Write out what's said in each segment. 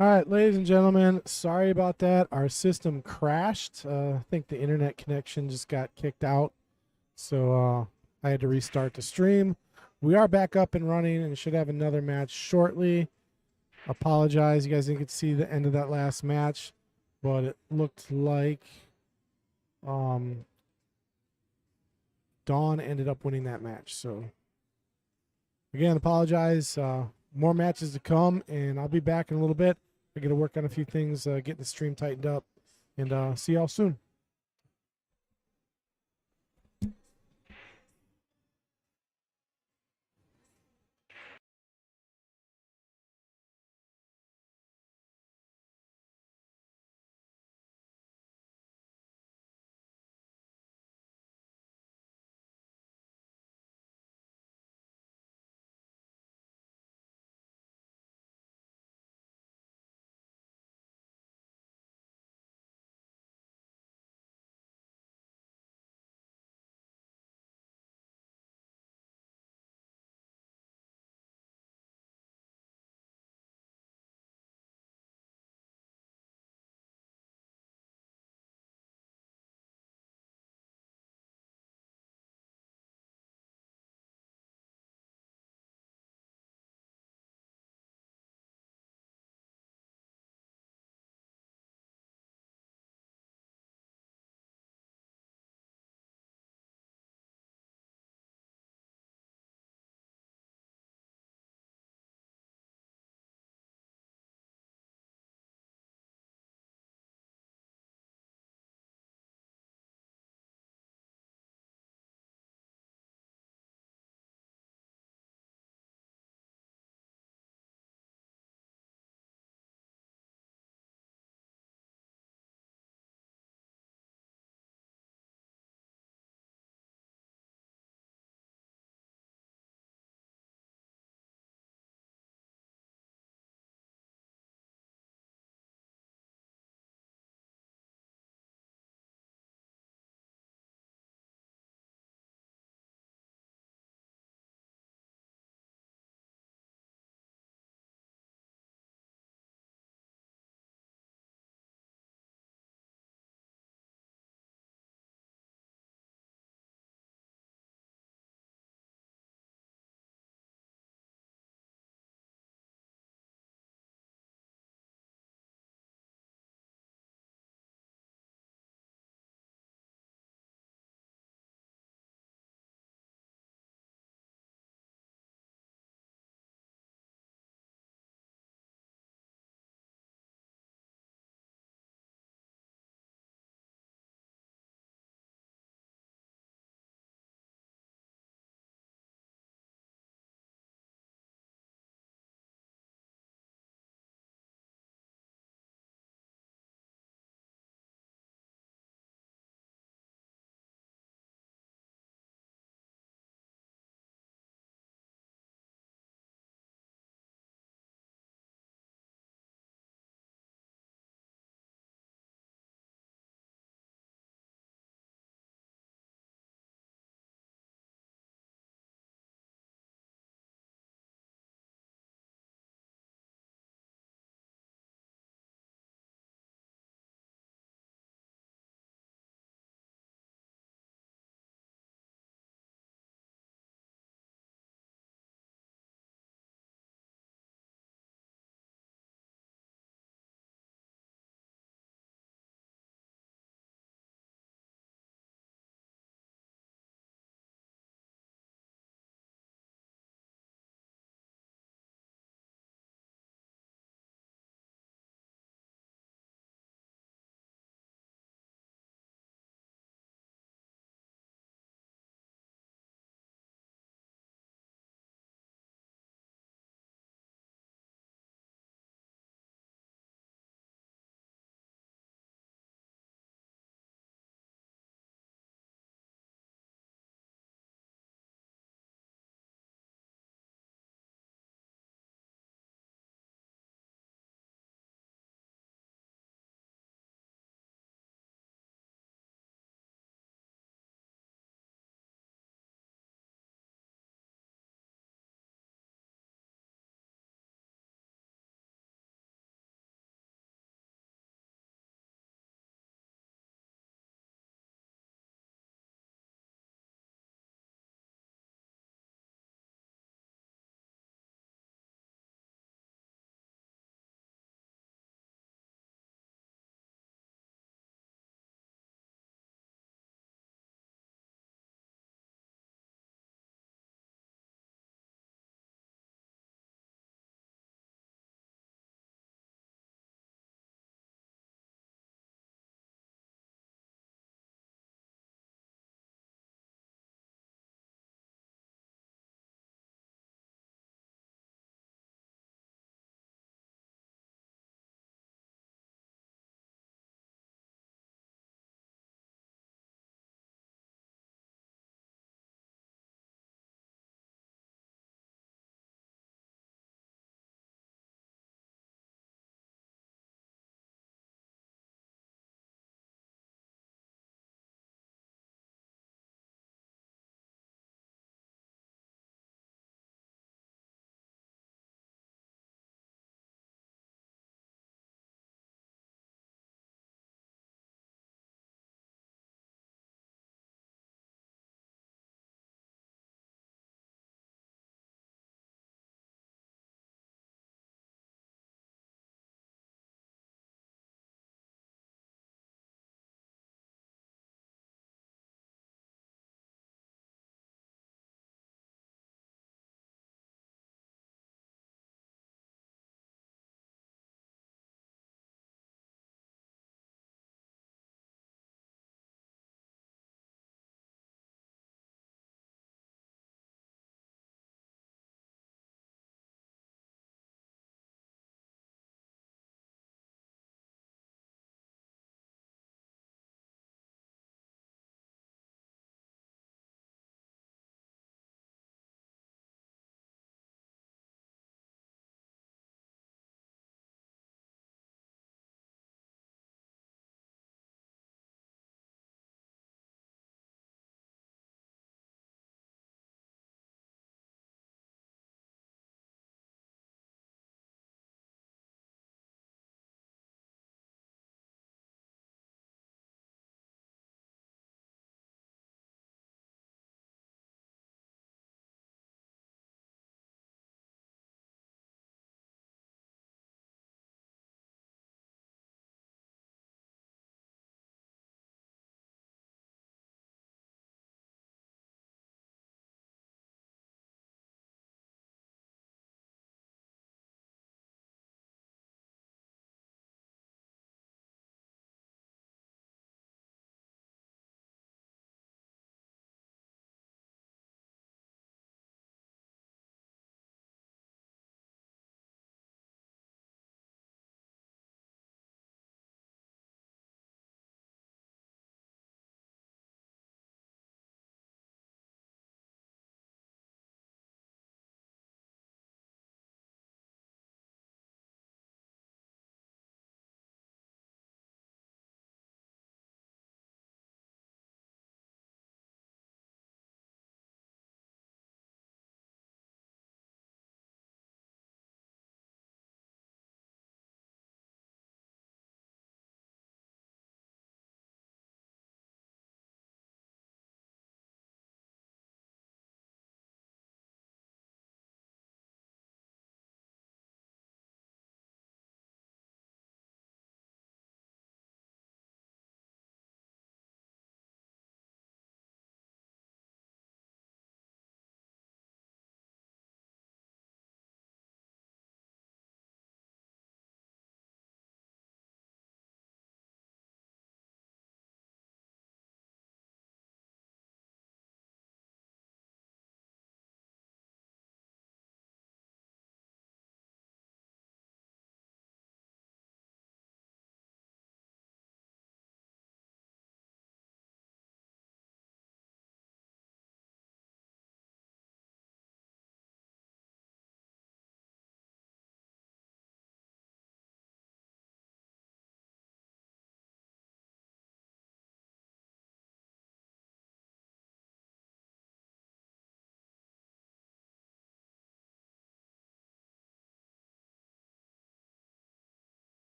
All right, ladies and gentlemen, sorry about that. Our system crashed. I think the internet connection just got kicked out. So I had to restart the stream. We are back up and running and should have another match shortly. Apologize. You guys didn't get to see the end of that last match, but it looked like um, Dawn ended up winning that match. So again, apologize. More matches to come, and I'll be back in a little bit. I got to work on a few things, getting the stream tightened up, and see y'all soon.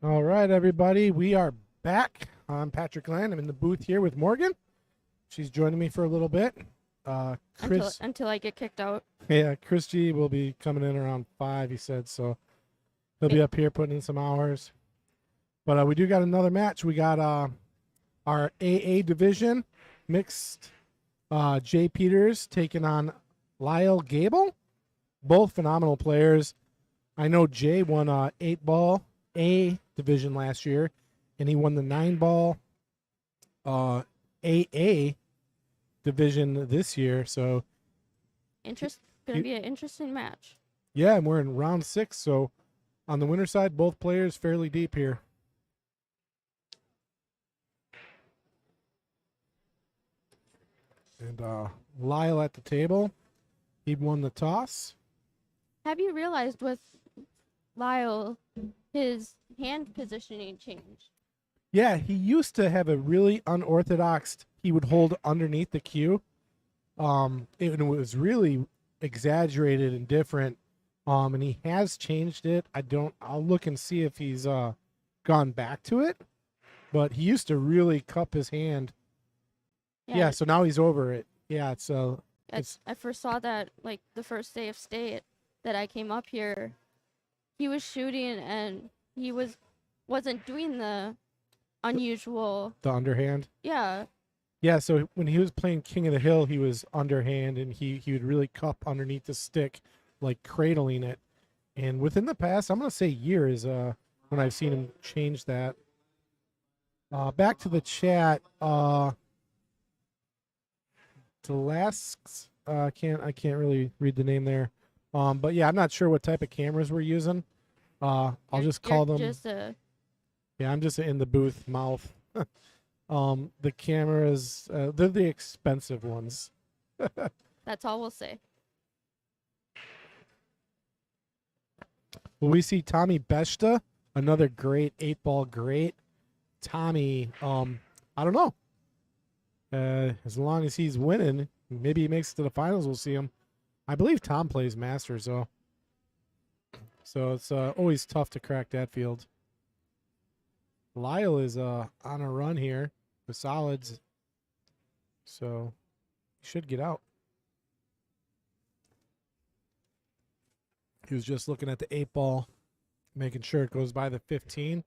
All right, everybody, we are back. I'm Patrick Land. I'm in the booth here with Morgan. She's joining me for a little bit. until Chris, until I get kicked out. yeah, Chris G will be coming in around 5. He said so. He'll be It, up here putting in some hours. But we do got another match. We got our AA division mixed. Jay Peters taking on Lyle Gable. Both phenomenal players. I know Jay won 8-ball A division last year, and he won the 9-ball AA division this year. So gonna be an interesting match. yeah, and we're in round 6. So on the winner side, both players fairly deep here. And Lyle at the table, he won the toss. Have you realized with Lyle, his hand positioning changed? Yeah, he used to have a really unorthodox. He would hold underneath the cue. It was really exaggerated and different. And he has changed it. I'll look and see if he's gone back to it. But he used to really cup his hand. Yeah, so now he's over it. Yeah, I first saw that like the first day of state that I came up here. He was shooting and he wasn't doing the unusual. the underhand. Yeah, Yeah, so when he was playing King of the Hill, he was underhand and he would really cup underneath the stick, like cradling it. And within the past, I'm gonna say years, when I've seen him change that. Back to the chat. Delasks. I can't really read the name there. But yeah, I'm not sure what type of cameras we're using. I'll just call them. Yeah, I'm just in the booth mouth. The cameras, they're the expensive ones. that's all we'll say. Well, we see Tommy Beshta, another great 8-ball great. Tommy, I don't know. As long as he's winning, maybe he makes it to the finals. We'll see him. I believe Tom plays Masters, though. So it's always tough to crack that field. Lyle is on a run here with solids. So he should get out. He was just looking at the 8-ball, making sure it goes by the 15.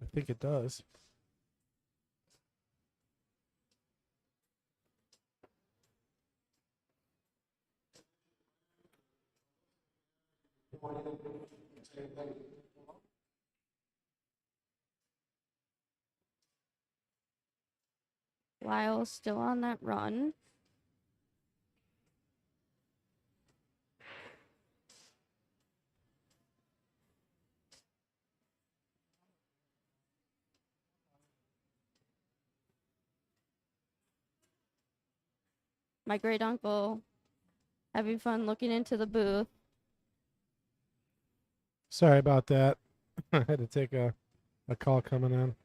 I think it does. Lyle's still on that run. My great uncle having fun looking into the booth. Sorry about that. I had to take a call coming in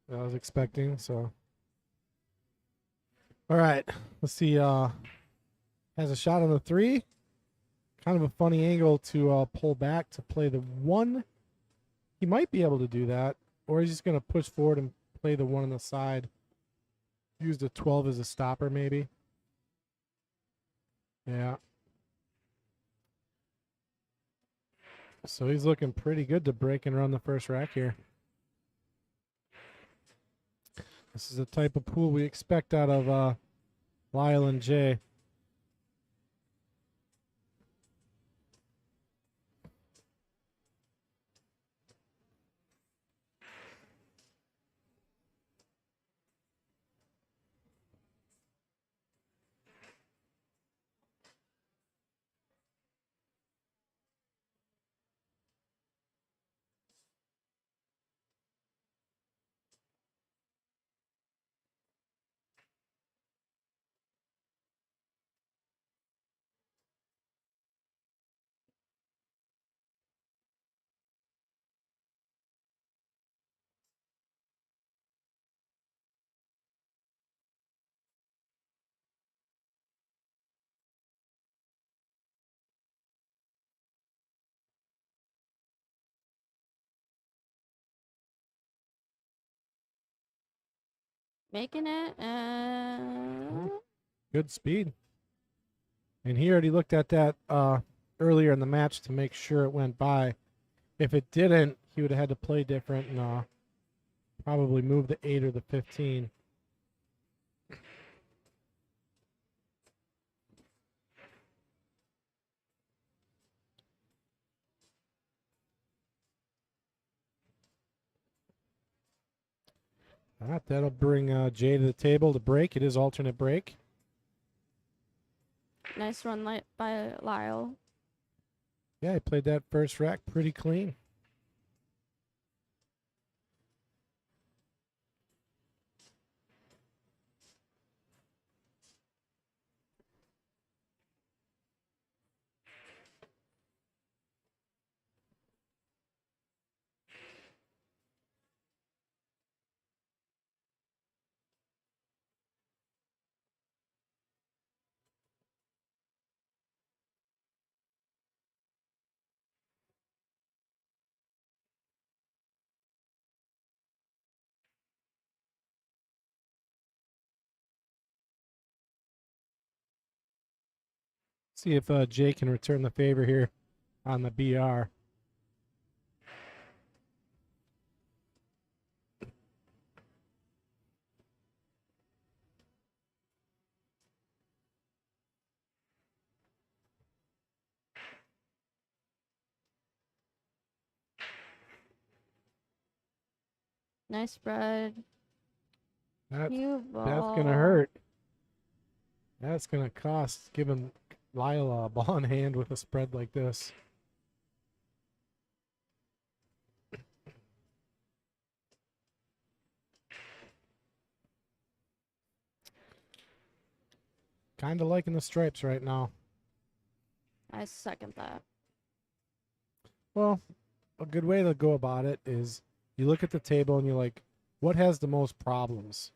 that I was expecting. So, all right, let's see. Has a shot on the 3. Kind of a funny angle to pull back to play the 1. He might be able to do that, or he's just going to push forward and play the 1 on the side. Use the 12 as a stopper, maybe. Yeah. So he's looking pretty good to break and run the first rack here. This is the type of pool we expect out of Lyle and Jay. Making it. Good speed. And he already looked at that earlier in the match to make sure it went by. If it didn't, he would have had to play different and probably move the 8 or the 15. All right, that'll bring Jay to the table to break. It is alternate break. Nice run by Lyle. Yeah, he played that first rack pretty clean. See if Jay can return the favor here on the BR. Nice spread. That's Ball. gonna hurt. That's gonna cost giving Lyle a ball in hand with a spread like this. Kind of liking the stripes right now. I second that. Well, a good way to go about it is you look at the table and you're like, what has the most problems?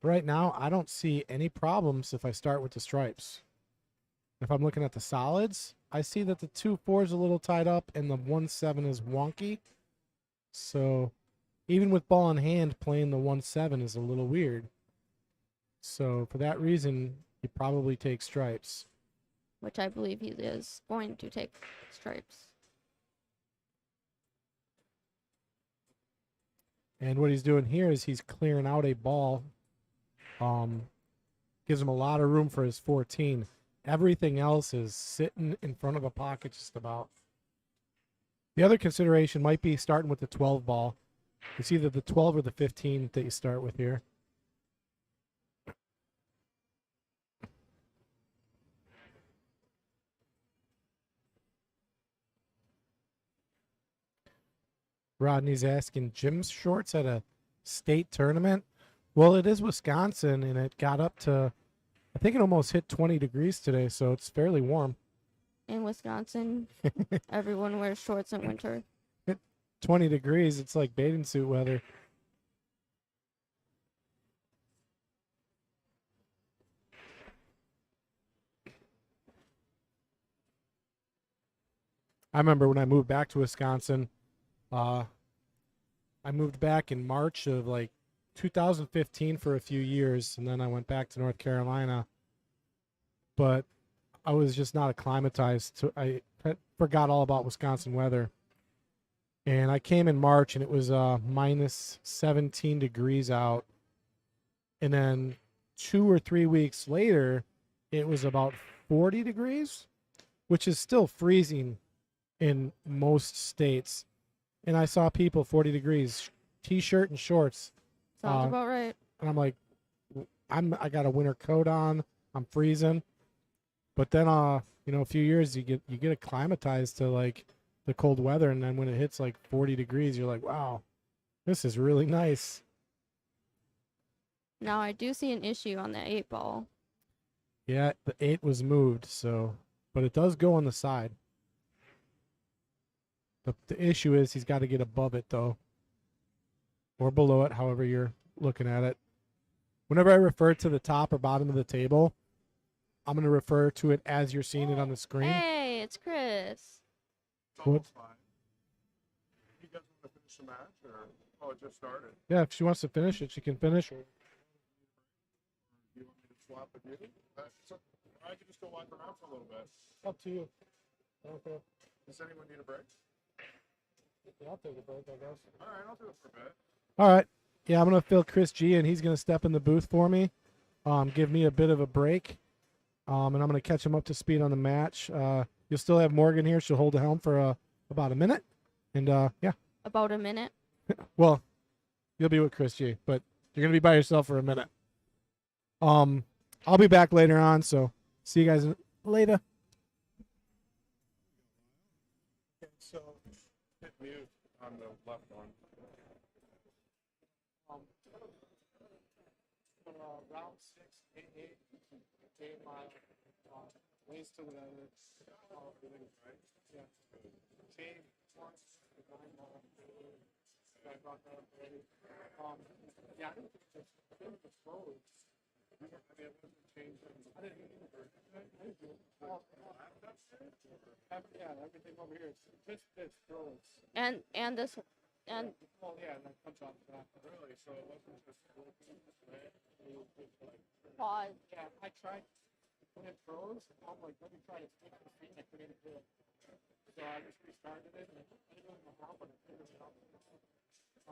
Right now, I don't see any problems if I start with the stripes. If I'm looking at the solids, I see that the 2-4 is a little tied up and the 1-7 is wonky. So even with ball in hand, playing the 1-7 is a little weird. So for that reason, you probably take stripes. Which I believe he is going to take stripes. And what he's doing here is he's clearing out a ball. Gives him a lot of room for his 14. Everything else is sitting in front of a pocket just about. The other consideration might be starting with the 12 ball. It's either the 12 or the 15 that you start with here. Rodney's asking, gym shorts at a state tournament? Well, it is Wisconsin, and it got up to, I think it almost hit 20 degrees today, so it's fairly warm. In Wisconsin, everyone wears shorts in winter. 20 degrees, it's like bathing suit weather. I remember when I moved back to Wisconsin, I moved back in March of like 2015 for a few years, and then I went back to North Carolina. But I was just not acclimatized to. I forgot all about Wisconsin weather, and I came in March, and it was minus 17 degrees out, and then 2 or 3 weeks later, it was about 40 degrees, which is still freezing in most states. And I saw people 40 degrees, t-shirt and shorts. Sounds about right. And I'm like, I got a winter coat on. I'm freezing. But then, a few years you get acclimatized to like the cold weather, and then when it hits like 40 degrees, you're like, wow, this is really nice. Now I do see an issue on the 8 ball. Yeah, the 8 was moved, but it does go on the side. The issue is he's got to get above it, though, or below it, however you're looking at it. Whenever I refer to the top or bottom of the table, I'm going to refer to it as you're seeing it on the screen. Hey, it's Chris. It's almost fine. You guys want to finish the match, or it just started? Yeah, if she wants to finish it, she can finish. swap with you. I could just go walk around for a little bit. Up to you. Okay. Does anyone need a break? Yeah, I'll take a break, I guess. All right, I'll do it for a bit. All right. Yeah, I'm gonna fill Chris G, and he's gonna step in the booth for me. Give me a bit of a break. And I'm gonna catch him up to speed on the match. You'll still have Morgan here. She'll hold the helm for about a minute. And yeah. About a minute. Well, you'll be with Chris G, but you're gonna be by yourself for a minute. I'll be back later on, so see you guys later. Okay, so hit mute on the left one. Round 6, 8 mile, ways to the everything, right? Yeah. Team once, 9 mile. I brought that up already. Yeah, I don't think the road. I mean, it wasn't changing. I didn't either. I didn't do it. Yeah, everything over here. This roads. And this and Oh yeah, and that comes off that. Really? So it wasn't just working this way? It was just like, pause. yeah, I tried when it froze. I'm like, let me try to stick the feet. I couldn't do it. So I just restarted it, and I didn't know how, but I figured it out. So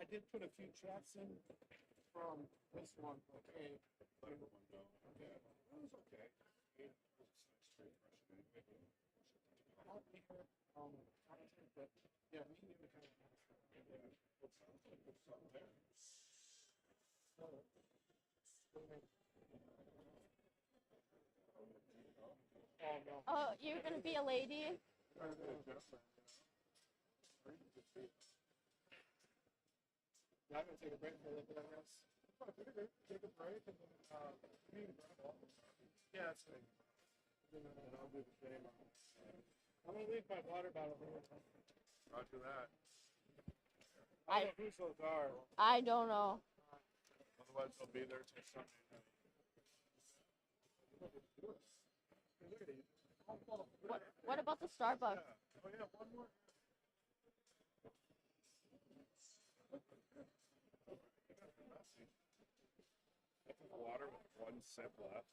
I did put a few tracks in from this one. Okay, Let everyone go. Yeah, that was okay. I'll be here. But yeah, me and you kind of. It sounds like there's something there. Oh no. Oh, you're gonna be a lady? Yeah, I'm gonna take a break for a little bit, I guess. Take a break and then yeah, that's it. And then I'll do the same. I'm gonna leave my water bottle here. Roger that. I don't know whose those are. I don't know. Otherwise, they'll be there till Sunday night. What about the Starbucks? Oh yeah, one more. Water with one sip left.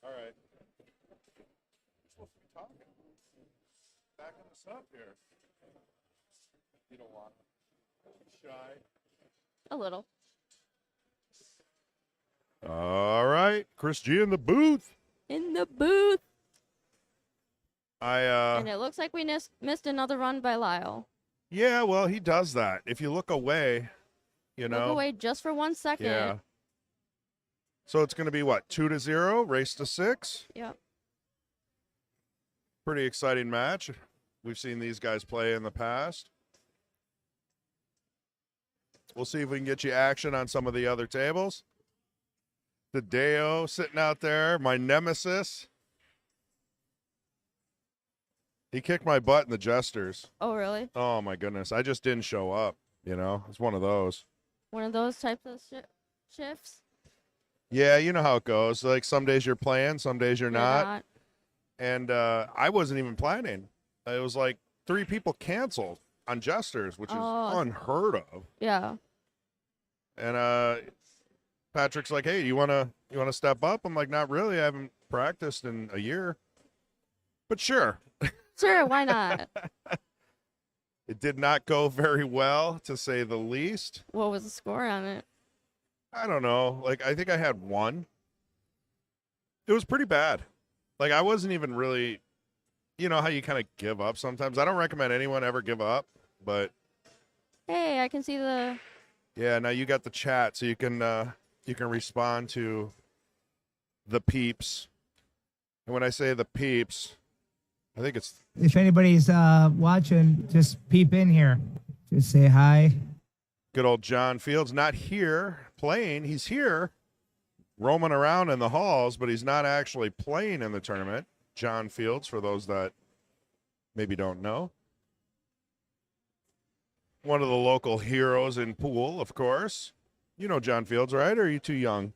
All right. We're supposed to be talking. Backing us up here. You don't want to. Shy. A little. All right, Chris G in the booth. In the booth. And And it looks like we missed another run by Lyle. yeah, well, he does that. If you look away, you know. Look away just for 1 second. Yeah. So it's going to be what, 2-0, race to 6? Yep. Pretty exciting match. We've seen these guys play in the past. We'll see if we can get you action on some of the other tables. The Deo sitting out there, my nemesis. He kicked my butt in the Jesters. Oh, really? Oh, my goodness. I just didn't show up, you know. It's one of those. One of those types of shifts? Yeah, you know how it goes. Like some days you're playing, some days you're not. And I wasn't even planning. It was like 3 people canceled on Jesters, which is unheard of. Yeah. And Patrick's like, "Hey, you wanna step up?" I'm like, "Not really. I haven't practiced in a year." But sure. Sure, why not? It did not go very well, to say the least. What was the score on it? I don't know. Like, I think I had 1. It was pretty bad. Like, I wasn't even really, you know how you kind of give up sometimes. I don't recommend anyone ever give up, but Hey, I can see the... yeah, now you got the chat, so you can respond to the peeps. And when I say the peeps, I think it's... If anybody's watching, just peep in here. Just say hi. Good old John Fields, not here playing. He's here roaming around in the halls, but he's not actually playing in the tournament. John Fields, for those that maybe don't know. One of the local heroes in pool, of course. You know John Fields, right? Or are you too young?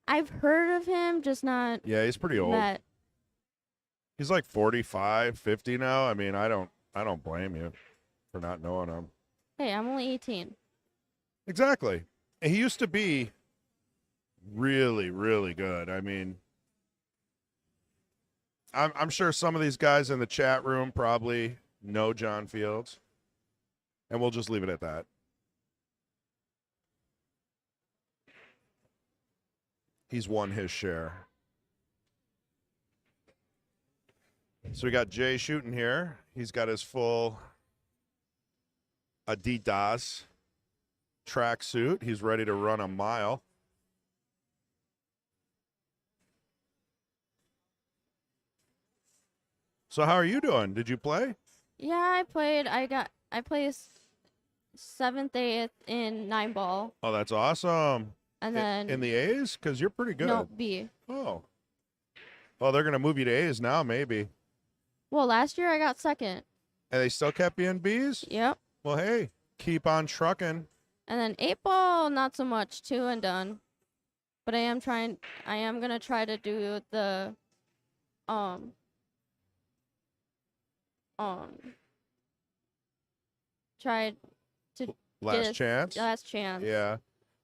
I've heard of him, just not Yeah, he's pretty old. met. He's like 45, 50 now. I mean, I don't blame you for not knowing him. Hey, I'm only 18. Exactly. And he used to be really, really good. I mean, I'm sure some of these guys in the chat room probably know John Fields, and we'll just leave it at that. He's won his share. So we got Jay shooting here. He's got his full Adidas tracksuit. He's ready to run a mile. So how are you doing? Did you play? Yeah, I played. I placed 7th, 8th in 9-ball, Oh, that's awesome. and then In the A's? Because you're pretty good. no B. Oh. Well, they're going to move you to A's now, maybe. Well, last year I got 2nd. And they still kept you in B's? Yep. Well, hey, keep on trucking. And then 8-ball, not so much, 2 and done. But I am gonna try to do the try to Last get chance? last chance. Yeah.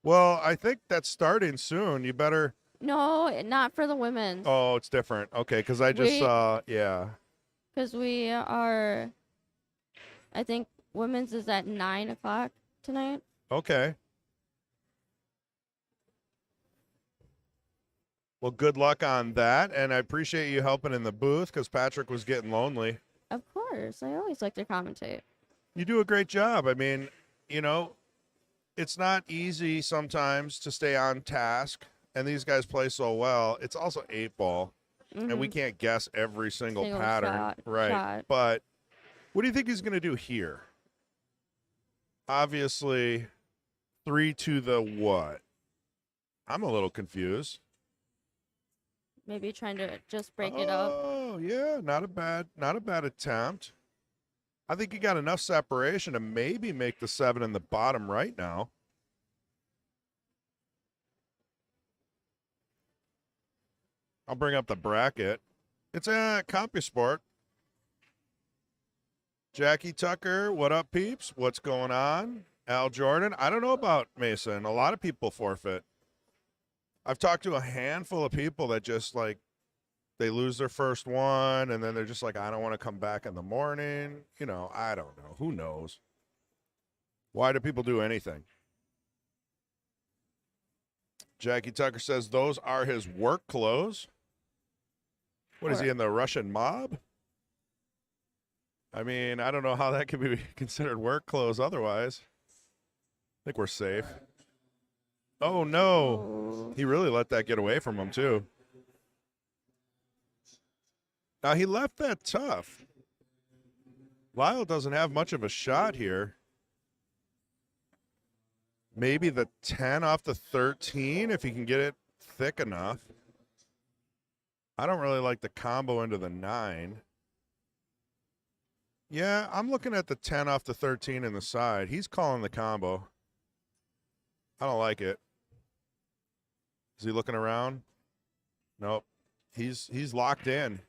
Well, I think that's starting soon. You better. No, not for the women's. Oh, it's different. Okay, because I just We- saw. Yeah. Because we are, I think women's is at 9 o'clock tonight. Okay. Well, good luck on that. And I appreciate you helping in the booth because Patrick was getting lonely. Of course, I always like to commentate. You do a great job. I mean, you know, it's not easy sometimes to stay on task. And these guys play so well. It's also 8-ball. And we Mhm. can't guess every single Single pattern. Right. shot. But what do you think he's going to do here? Obviously, 3 to the what? I'm a little confused. Maybe trying to just break it up. Oh, yeah, not a bad attempt. I think you got enough separation to maybe make the 7 in the bottom right now. I'll bring up the bracket. It's a CompuSport. Jackie Tucker, what up, peeps? What's going on? Al Jordan, I don't know about Mason. A lot of people forfeit. I've talked to a handful of people that just like they lose their first one and then they're just like, I don't want to come back in the morning. You know, I don't know. Who knows? Why do people do anything? Jackie Tucker says those are his work clothes. What is he in the Russian mob? I mean, I don't know how that could be considered work clothes otherwise. I think we're safe. Oh, no. He really let that get away from him, too. Now, he left that tough. Lyle doesn't have much of a shot here. Maybe the 10 off the 13 if he can get it thick enough. I don't really like the combo into the 9. Yeah, I'm looking at the 10 off the 13 in the side. He's calling the combo. I don't like it. Is he looking around? Nope. He's locked in.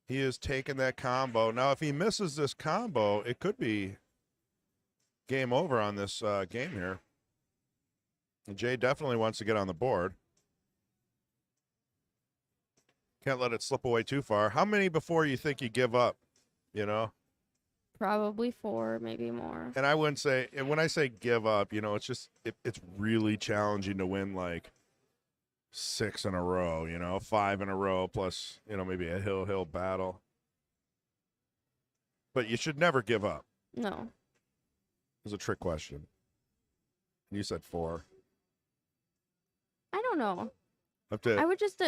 He is taking that combo. Now, if he misses this combo, it could be game over on this game here. And Jay definitely wants to get on the board. Can't let it slip away too far. How many before you think you give up? You know? Probably 4, maybe more. And I wouldn't say, and when I say give up, you know, it's just, it's really challenging to win like 6 in a row, you know, 5 in a row plus, you know, maybe a hill battle. But you should never give up. No. It was a trick question. You said 4. I don't know. Up to, I would just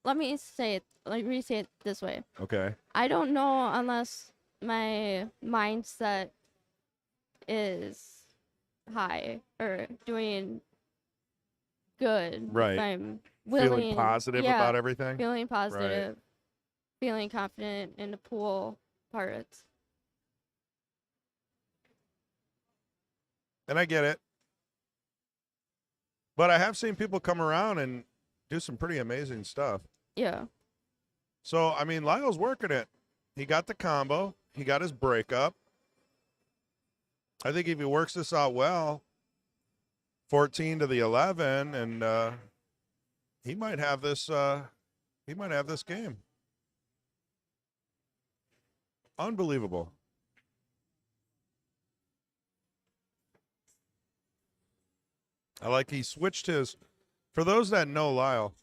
let me say it this way. okay. I don't know unless my mindset is high or doing good. Right. If I'm willing, Feeling positive yeah, about everything. feeling positive, feeling confident in the pool parts. And I get it. But I have seen people come around and do some pretty amazing stuff. Yeah. So, I mean, Lyle's working it. He got the combo. He got his breakup. I think if he works this out well, 14 to the 11, and he might have this. He might have this game. Unbelievable. I like he switched his. For those that know Lyle,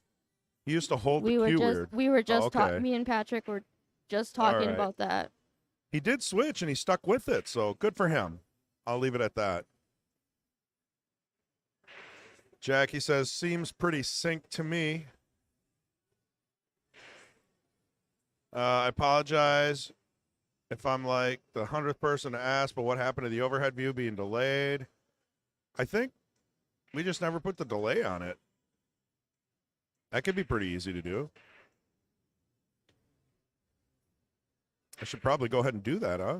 he used to hold We the were cue just weird. we were just okay. talking. Me and Patrick were just talking right. about that. He did switch and he stuck with it, so good for him. I'll leave it at that. Jackie says, seems pretty synced to me. I apologize if I'm like the 100th person to ask, but what happened to the overhead view being delayed? I think we just never put the delay on it. That could be pretty easy to do. I should probably go ahead and do that, huh?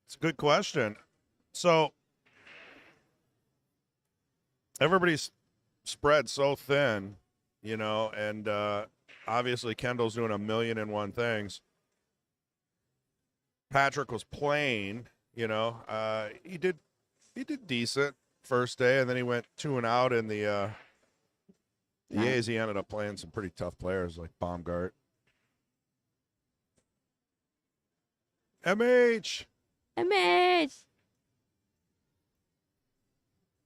It's a good question. So everybody's spread so thin, you know, and obviously Kendall's doing a million and one things. Patrick was playing, you know, he did decent first day, and then he went 2 and out in the A's. He ended up playing some pretty tough players like Baumgart. MH.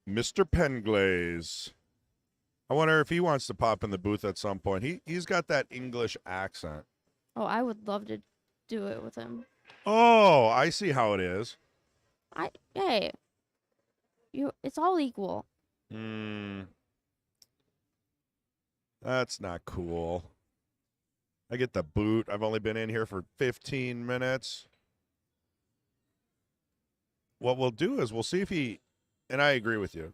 Mr. Penglaze. I wonder if he wants to pop in the booth at some point. He's got that English accent. Oh, I would love to do it with him. Oh, I see how it is. Hey, it's all equal. That's not cool. I get the boot. I've only been in here for 15 minutes. What we'll do is we'll see if he, and I agree with you.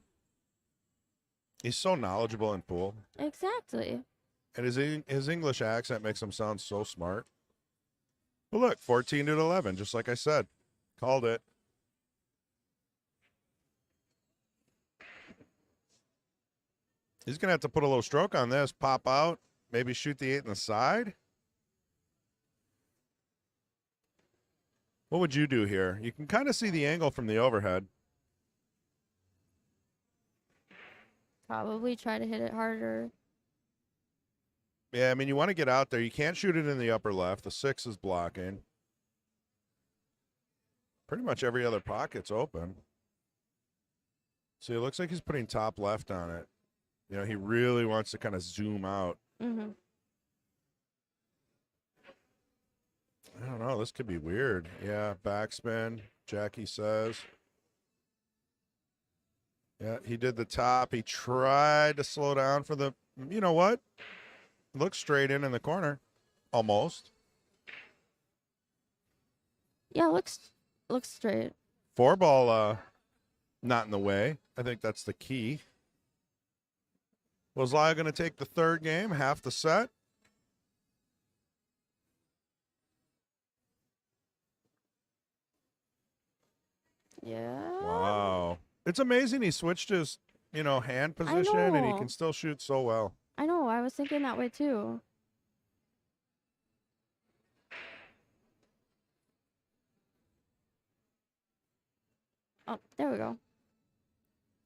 He's so knowledgeable in pool. Exactly. And his English accent makes him sound so smart. But look, 14 to 11, just like I said. Called it. He's going to have to put a little stroke on this, pop out, maybe shoot the 8 in the side. What would you do here? You can kind of see the angle from the overhead. Probably try to hit it harder. Yeah, I mean, you want to get out there. You can't shoot it in the upper left. The 6 is blocking. Pretty much every other pocket's open. See, it looks like he's putting top left on it. You know, he really wants to kind of zoom out. Mm-hmm. I don't know. This could be weird. Yeah, backspin, Jackie says. Yeah, he did the top. He tried to slow down for the, you know what? Looks straight in the corner. Almost. Yeah, looks straight. 4-ball, not in the way. I think that's the key. Was Lyle going to take the third game, half the set? Yeah. Wow. It's amazing he switched his, you know, hand position and he can still shoot so well. I know. I was thinking that way too. Oh, there we go.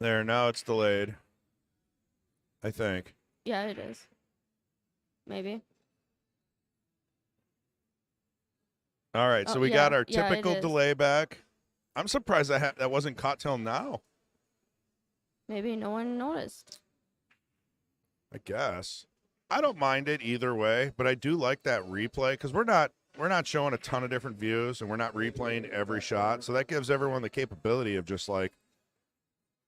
There, now it's delayed. I think. Yeah, it is. Maybe. All right, so Oh, we yeah, got our yeah, it typical is. delay back. I'm surprised that wasn't caught till now. Maybe no one noticed. I guess. I don't mind it either way, but I do like that replay because we're not showing a ton of different views and we're not replaying every shot. So that gives everyone the capability of just like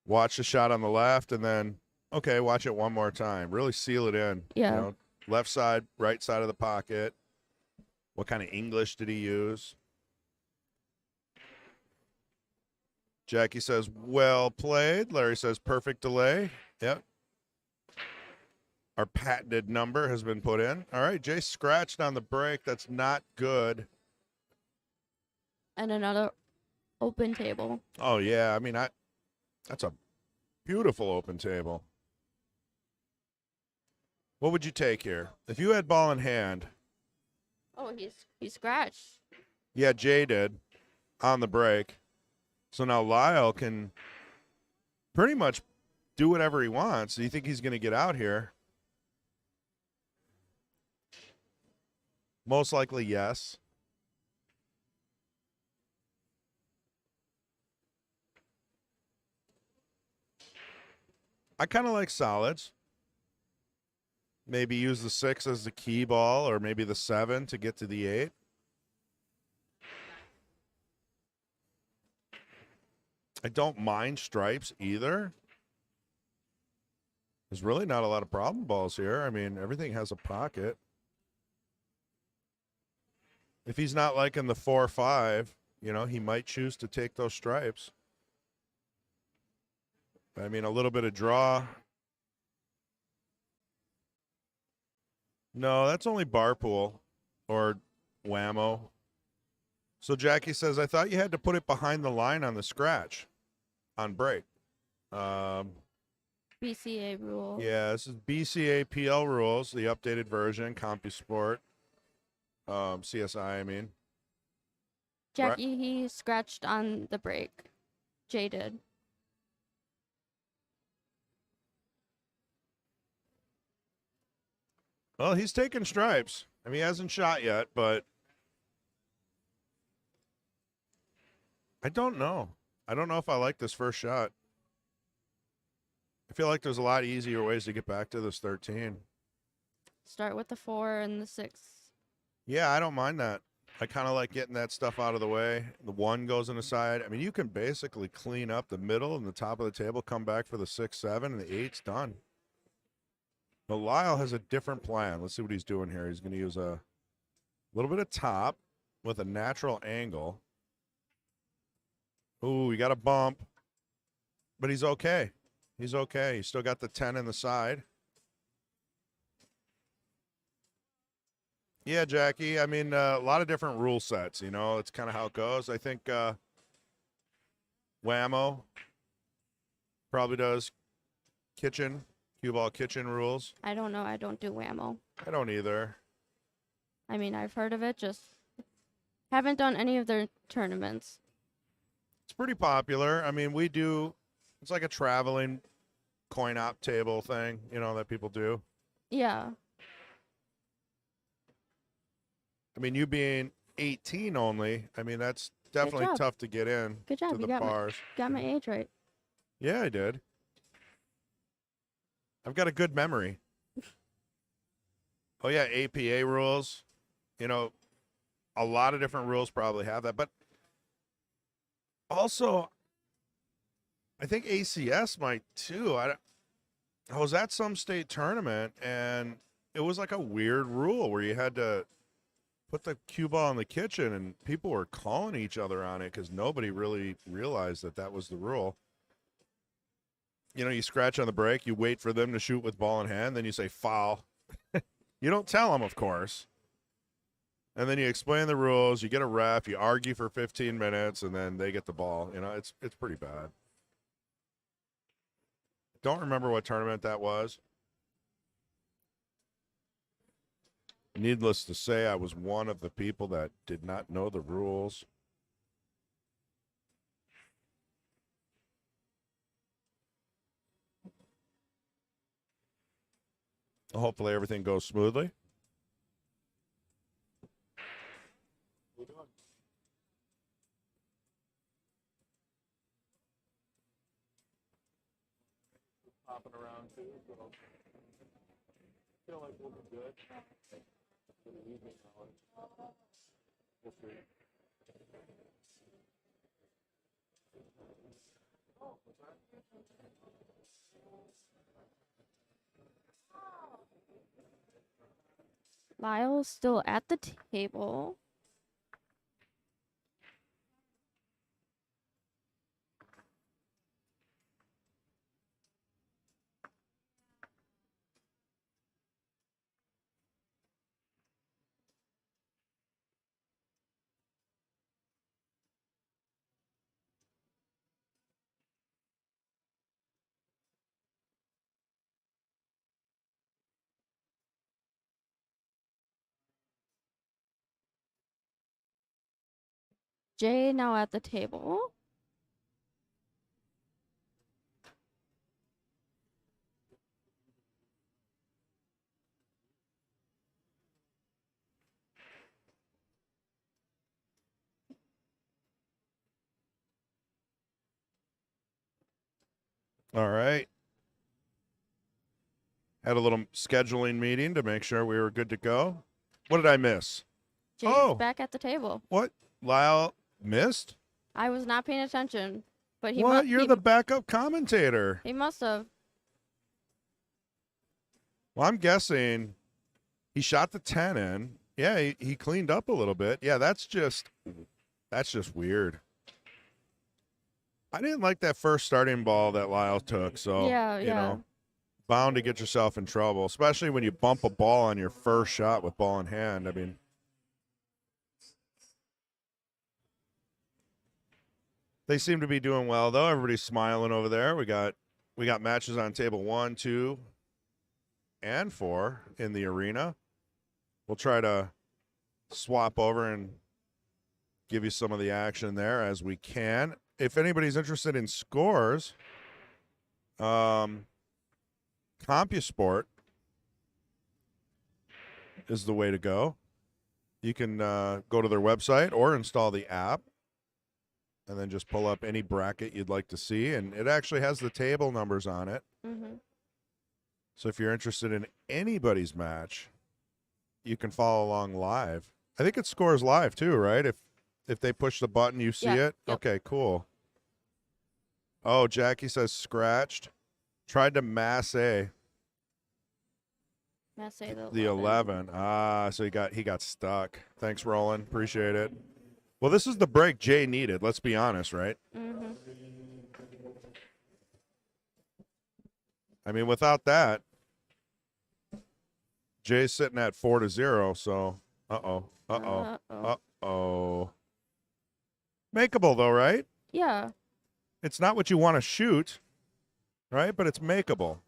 watch the shot on the left and then okay, watch it one more time. Really seal it in. Yeah. You know, left side, right side of the pocket. What kind of English did he use? Jackie says, well played. Larry says, perfect delay. Yep. Our patented number has been put in. All right, Jay scratched on the break. That's not good. And another open table. Oh, yeah. I mean, that's a Beautiful open table. What would you take here? If you had ball in hand, Oh, he scratched. yeah, Jay did on the break. So now Lyle can pretty much do whatever he wants. Do you think he's going to get out here? Most likely, yes. I kind of like solids. Maybe use the 6 as the key ball, or maybe the 7 to get to the 8. I don't mind stripes either. There's really not a lot of problem balls here. I mean, everything has a pocket. If he's not liking the 4-5, he might choose to take those stripes. I mean, a little bit of draw. No, that's only bar pool or whammo. So Jackie says, I thought you had to put it behind the line on the scratch on break. BCA rule. Yeah, this is BCA PL rules, the updated version, CompuSport, CSI, I mean. Jackie, he scratched on the break. Jay did. Well, he's taking stripes. I mean, he hasn't shot yet, but I don't know. I don't know if I like this first shot. I feel like there's a lot easier ways to get back to this 13. Start with the 4 and the 6. Yeah, I don't mind that. I kind of like getting that stuff out of the way. The 1 goes in the side. I mean, you can basically clean up the middle and the top of the table, come back for the 6, 7, and the 8's done. But Lyle has a different plan. Let's see what he's doing here. He's going to use a little bit of top with a natural angle. Ooh, he got a bump, but he's okay. He's okay. He's still got the 10 in the side. Yeah, Jackie. I mean, a lot of different rule sets. It's kind of how it goes. I think Whammo probably does kitchen, cue ball kitchen rules. I don't know. I don't do whammo. I don't either. I mean, I've heard of it, just haven't done any of their tournaments. It's pretty popular. I mean, we do. It's like a traveling coin op table thing, that people do. Yeah. I mean, you being 18 only, I mean, that's definitely job. tough to get in Good job. to You the bars. got my age right. Yeah, I did. I've got a good memory. Oh, yeah, APA rules. A lot of different rules probably have that. But also, I think ACS might too. I was at some state tournament, and it was like a weird rule where you had to put the cue ball in the kitchen, and people were calling each other on it because nobody really realized that was the rule. You scratch on the break, you wait for them to shoot with ball in hand, then you say foul. You don't tell them, of course. And then you explain the rules, you get a ref, you argue for 15 minutes, and then they get the ball. It's pretty bad. Don't remember what tournament that was. Needless to say, I was one of the people that did not know the rules. Hopefully everything goes smoothly. Hopping around too, so feel like we'll be good for the evening hours. We'll see. Oh, what's that? Lyle's still at the table. Jay now at the table. All right. Had a little scheduling meeting to make sure we were good to go. What did I miss? Jay's Oh. back at the table. What? Lyle missed? I was not paying attention, but he What? mu- You're he, the backup commentator. he must have. Well, I'm guessing he shot the 10 in. Yeah, he cleaned up a little bit. Yeah, that's just weird. I didn't like that first starting ball that Lyle took, so Yeah, you yeah. know, bound to get yourself in trouble, especially when you bump a ball on your first shot with ball in hand. I mean, they seem to be doing well though. Everybody's smiling over there. We got matches on table 1, 2, and 4 in the arena. We'll try to swap over and give you some of the action there as we can. If anybody's interested in scores, CompuSport is the way to go. You can go to their website or install the app and then just pull up any bracket you'd like to see. And it actually has the table numbers on it. Mm-hmm. So if you're interested in anybody's match, you can follow along live. I think it scores live too, right? If they push the button, you see Yeah, it? yep. Okay, cool. Oh, Jackie says scratched. Tried to mass A. Let's say The 11. Ah, so he got stuck. Thanks, Roland. Appreciate it. Well, this is the break Jay needed. Let's be honest, right? Mm-hmm. I mean, without that, Jay's sitting at 4-0. So, uh-oh. Makeable though, right? Yeah. It's not what you want to shoot, right? But it's makeable.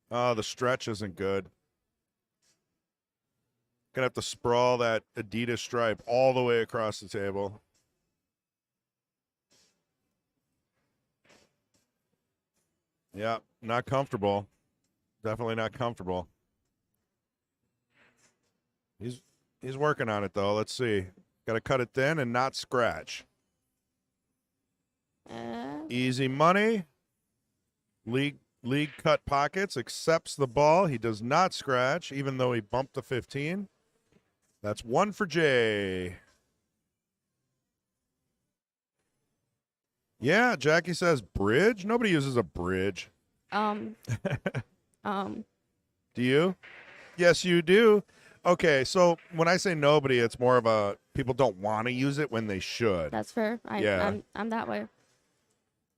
Oh, the stretch isn't good. Gonna have to sprawl that Adidas stripe all the way across the table. Yeah, not comfortable. Definitely not comfortable. He's working on it though. Let's see. Got to cut it thin and not scratch. Easy money. League cut pockets, accepts the ball. He does not scratch, even though he bumped the 15. That's 1 for Jay. Yeah, Jackie says bridge. Nobody uses a bridge. Do Do you? Yes, you do. Okay, so when I say nobody, it's more of a people don't want to use it when they should. That's fair. Yeah. I'm that way.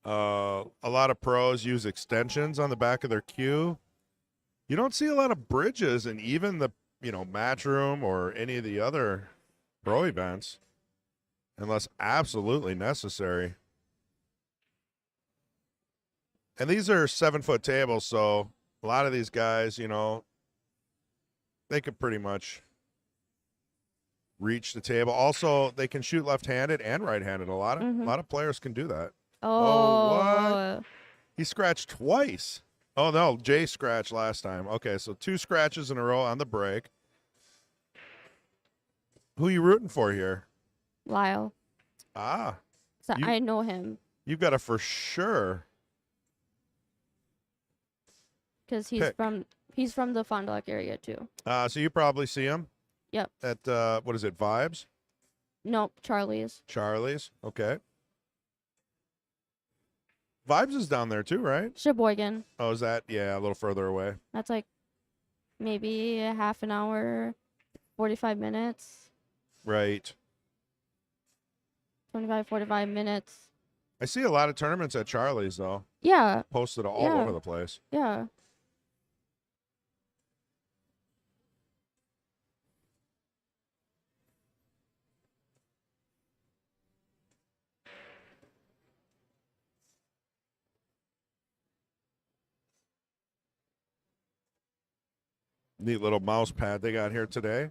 A lot of pros use extensions on the back of their cue. You don't see a lot of bridges in even the, match room or any of the other pro events unless absolutely necessary. And these are 7-foot tables, so a lot of these guys, they could pretty much reach the table. Also, they can shoot left-handed and right-handed. A lot of players can do that. Oh, what? He scratched twice. Oh, no, Jay scratched last time. Okay, so 2 scratches in a row on the break. Who you rooting for here? Lyle. Ah. So I know him. You've got a for sure. Because he's from the Fond du Lac area too. So you probably see him? Yep. At, what is it, Vibes? Nope, Charlie's. Charlie's? Okay. Vibes is down there too, right? Sheboygan. Oh, is that? Yeah, a little further away. That's like maybe a half an hour, 45 minutes. Right. 25, 45 minutes. I see a lot of tournaments at Charlie's, though. Yeah. Posted all Yeah. over the place. Yeah. Neat little mouse pad they got here today.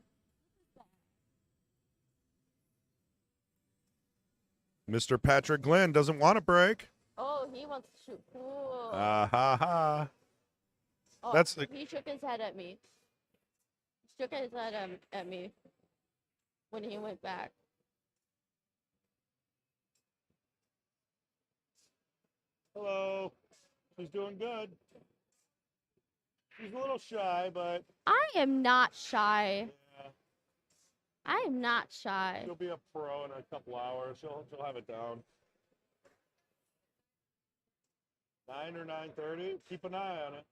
Mr. Patrick Glenn doesn't want to break. Oh, he wants to shoot. Cool. Ah ha ha. Oh, That's the he shook his head at me. Shook his head at me when he went back. hello. She's doing good. She's a little shy, but I am not shy. yeah, I am not shy. she'll be a pro in a couple hours. She'll have it down. 9 or 9:30. Keep an eye on it.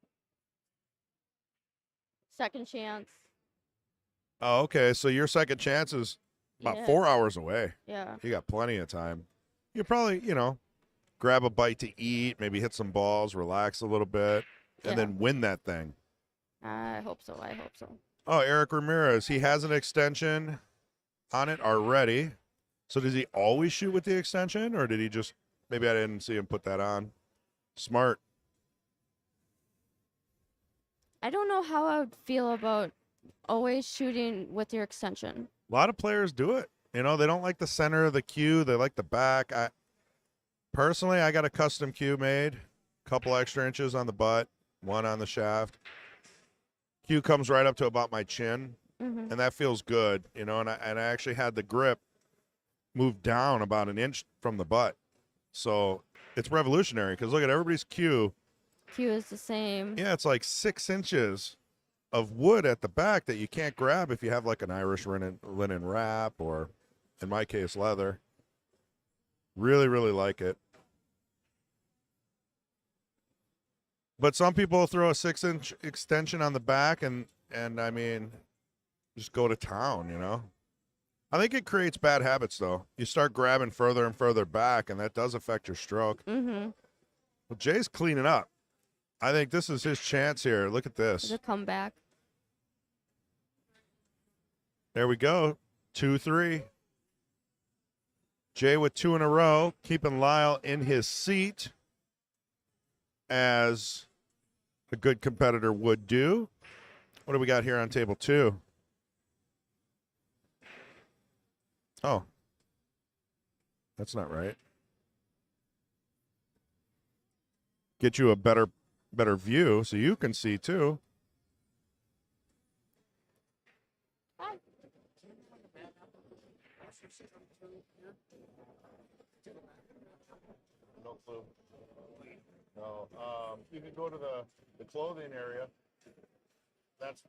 Second chance. Oh, okay. So your second chance is about Yeah. 4 hours away. Yeah. You got plenty of time. You probably, grab a bite to eat, maybe hit some balls, relax a little bit, and Yeah. then win that thing. I hope so. I hope so. Oh, Eric Ramirez, he has an extension on it already. So does he always shoot with the extension, or did he just, maybe I didn't see him put that on? Smart. I don't know how I would feel about always shooting with your extension. A lot of players do it. They don't like the center of the cue. They like the back. Personally, I got a custom cue made. Couple extra inches on the butt, one on the shaft. Cue comes right up to about my chin, Mm-hmm. and that feels good, and I actually had the grip move down about an inch from the butt. So it's revolutionary because look at everybody's cue. Q is the same. Yeah, it's like 6 inches of wood at the back that you can't grab if you have like an Irish linen wrap or, in my case, leather. Really, really like it. But some people throw a 6-inch extension on the back and I mean, just go to town, I think it creates bad habits, though. You start grabbing further and further back, and that does affect your stroke. Mm-hmm. Well, Jay's cleaning up. I think this is his chance here. Look at this. The comeback. There we go. 2-3. Jay with 2 in a row, keeping Lyle in his seat as a good competitor would do. What do we got here on table 2? Oh, that's not right. Get you a better view so you can see too. Hi. No clue. No. You can go to the clothing area. That's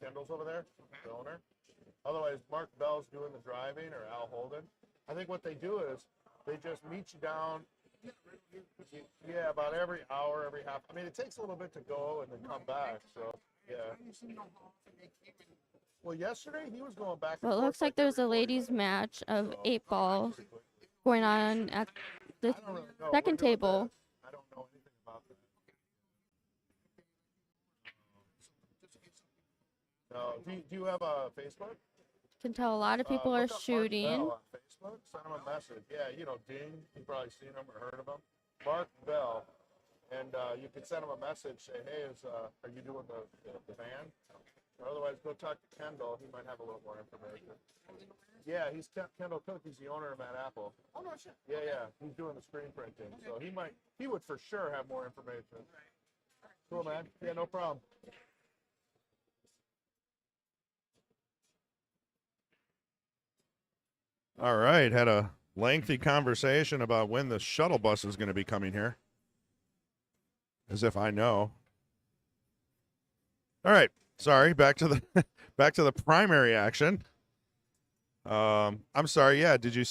Kendall's over there, the owner. Otherwise, Mark Bell's doing the driving or Al Holden. I think what they do is they just meet you down. Yeah, about every hour, every half. I mean, it takes a little bit to go and then come back. So yeah. Well, yesterday he was going back. Well, it looks like there's a ladies' match of 8 ball going on at the I don't really know. second We're doing table. that. I don't know anything about that. No. Do you have a Facebook? Can tell a lot of people are Look up Mark shooting. Bell on Facebook. Send him a message. Yeah, Ding. You've probably seen him or heard of him. Mark Bell, and you can send him a message. Say, hey, are you doing the band? Or otherwise, go talk to Kendall. He might have a little more information. Yeah, he's Kendall Cook. He's the owner of Mad Apple. Oh no shit. Yeah. He's doing the screen printing, so he would for sure have more information. Cool, man. Yeah, no problem. All right, had a lengthy conversation about when the shuttle bus is going to be coming here. As if I know. All right, sorry, back to the primary action. I'm sorry, yeah, did you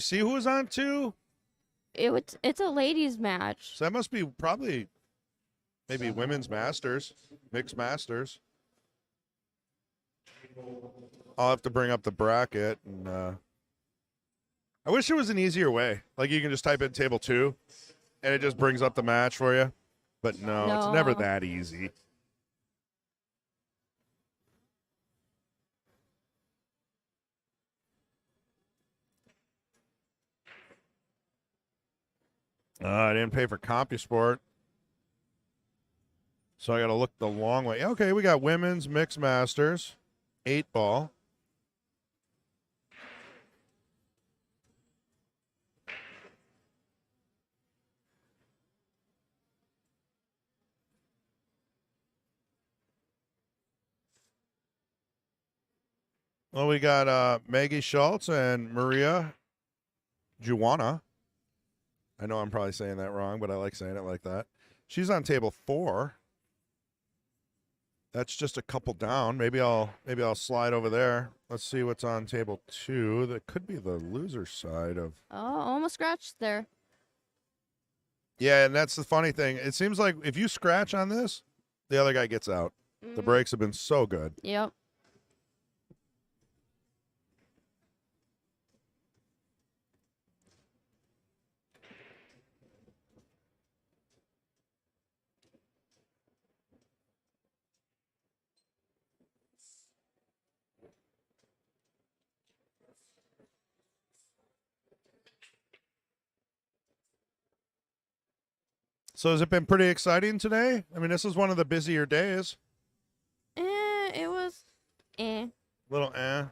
see who was on 2? It's a ladies' match. So that must be probably maybe women's masters, mixed masters. I'll have to bring up the bracket, and I wish it was an easier way. Like you can just type in table 2, and it just brings up the match for you. But no, it's never No. that easy. I didn't pay for CompuSport, so I got to look the long way. Okay, we got women's mixed masters, 8 ball. Well, we got Maggie Schultz and Maria Juana. I know I'm probably saying that wrong, but I like saying it like that. She's on table 4. That's just a couple down. Maybe I'll slide over there. Let's see what's on table 2. That could be the loser side of. Oh, almost scratched there. Yeah, and that's the funny thing. It seems like if you scratch on this, the other guy gets out. The breaks have been so good. Yep. So has it been pretty exciting today? I mean, this is one of the busier days. It was Little eh.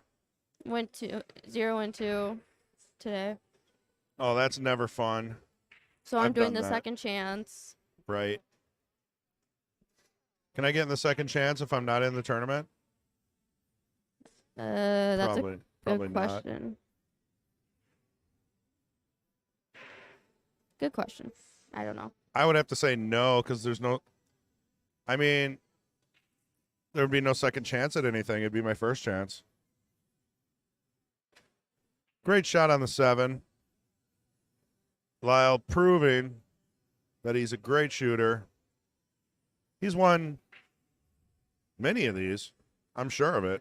went to 0 and 2 today. Oh, that's never fun. So I'm I've doing done the that. second chance. Right. Can I get in the second chance if I'm not in the tournament? That's Probably a good not. question. Good question. I don't know. I would have to say no because there's no. I mean, there would be no second chance at anything. It'd be my first chance. Great shot on the 7. Lyle proving that he's a great shooter. He's won many of these. I'm sure of it.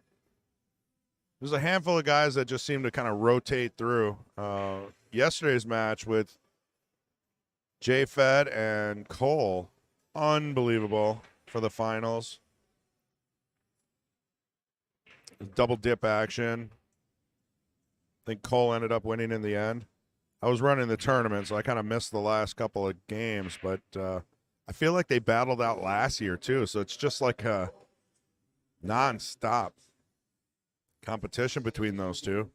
There's a handful of guys that just seem to kind of rotate through. Yesterday's match with J Fed and Cole, unbelievable for the finals. Double dip action. I think Cole ended up winning in the end. I was running the tournament, so I kind of missed the last couple of games, but I feel like they battled out last year too, so it's just like a non-stop competition between those two.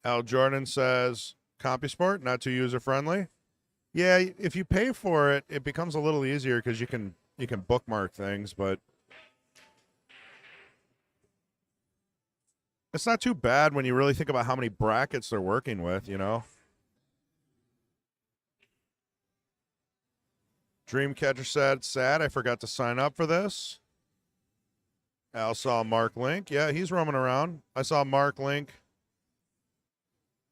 Al Jordan says, CompuSport, not too user-friendly. Yeah, if you pay for it, it becomes a little easier because you can bookmark things, but it's not too bad when you really think about how many brackets they're working with, you know? Dreamcatcher said, sad, I forgot to sign up for this. Al saw Mark Link. Yeah, he's roaming around. I saw Mark Link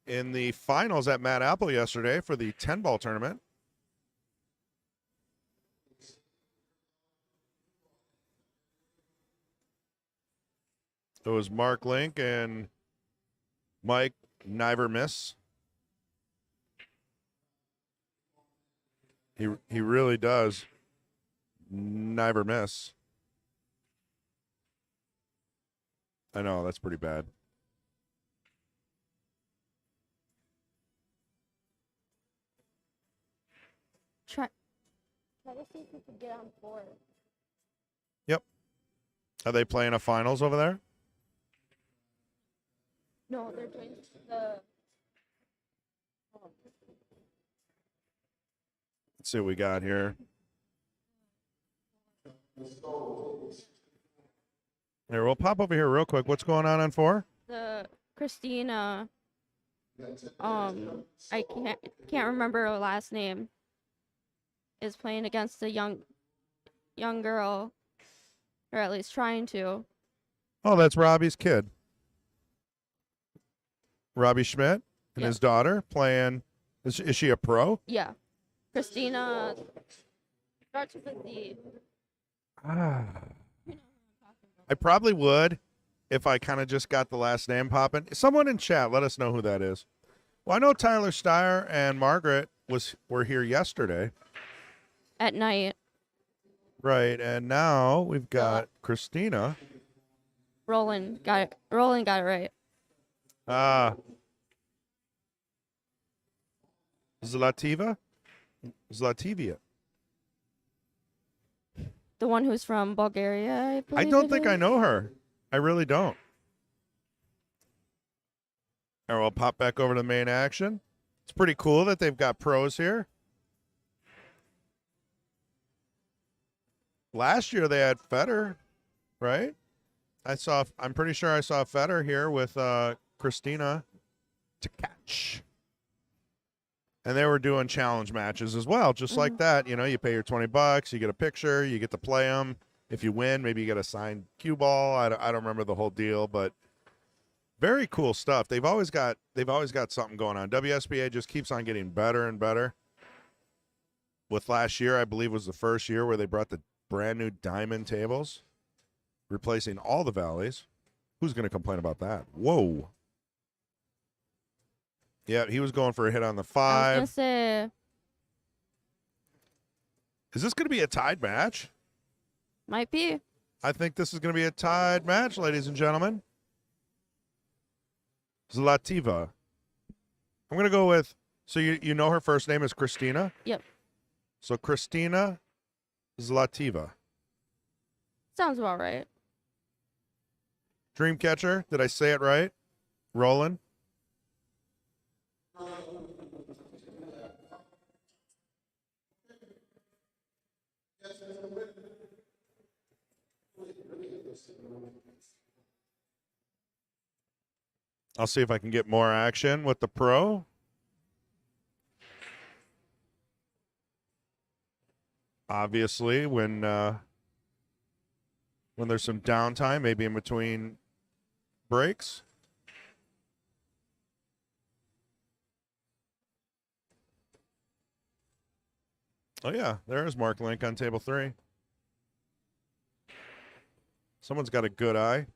in the finals at Matt Apple yesterday for the 10-ball tournament. It was Mark Link and Mike Niver Miss. He really does never miss. I know, that's pretty bad. Try to see if you can get on board. Yep. Are they playing a finals over there? No, they're doing the. Let's see what we got here. Here, we'll pop over here real quick. What's going on 4? The Christina. I can't remember her last name. Is playing against a young girl, or at least trying to. Oh, that's Robbie's kid. Robbie Schmidt and Yep. his daughter playing. Is she a pro? Yeah, Christina starts with a D. I probably would if I kind of just got the last name popping. Someone in chat, let us know who that is. Well, I know Tyler Steyer and Margaret were here yesterday. At night. Right, and now we've got Christina. Roland got it right. Zlativia? The one who's from Bulgaria, I I believe. don't think I know her. I really don't. All right, we'll pop back over to the main action. It's pretty cool that they've got pros here. Last year they had Federer, right? I'm pretty sure I saw Federer here with Christina to catch. And they were doing challenge matches as well, just like that. You know, you pay your $20, you get a picture, you get to play them. If you win, maybe you get a signed cue ball. I don't remember the whole deal, but very cool stuff. They've always got something going on. WSPA just keeps on getting better and better. With last year, I believe was the first year where they brought the brand new diamond tables, replacing all the valleys. Who's going to complain about that? Whoa. Yeah, he was going for a hit on the 5. I was gonna say, Is this going to be a tied match? might be. I think this is going to be a tied match, ladies and gentlemen. Zlativa. I'm going to go with, so you know her first name is Christina? Yep. So Christina Zlativa. Sounds about right. Dreamcatcher, did I say it right? Roland? I'll see if I can get more action with the pro. Obviously, when there's some downtime, maybe in between breaks. Oh yeah, there is Mark Link on table 3. Someone's got a good eye.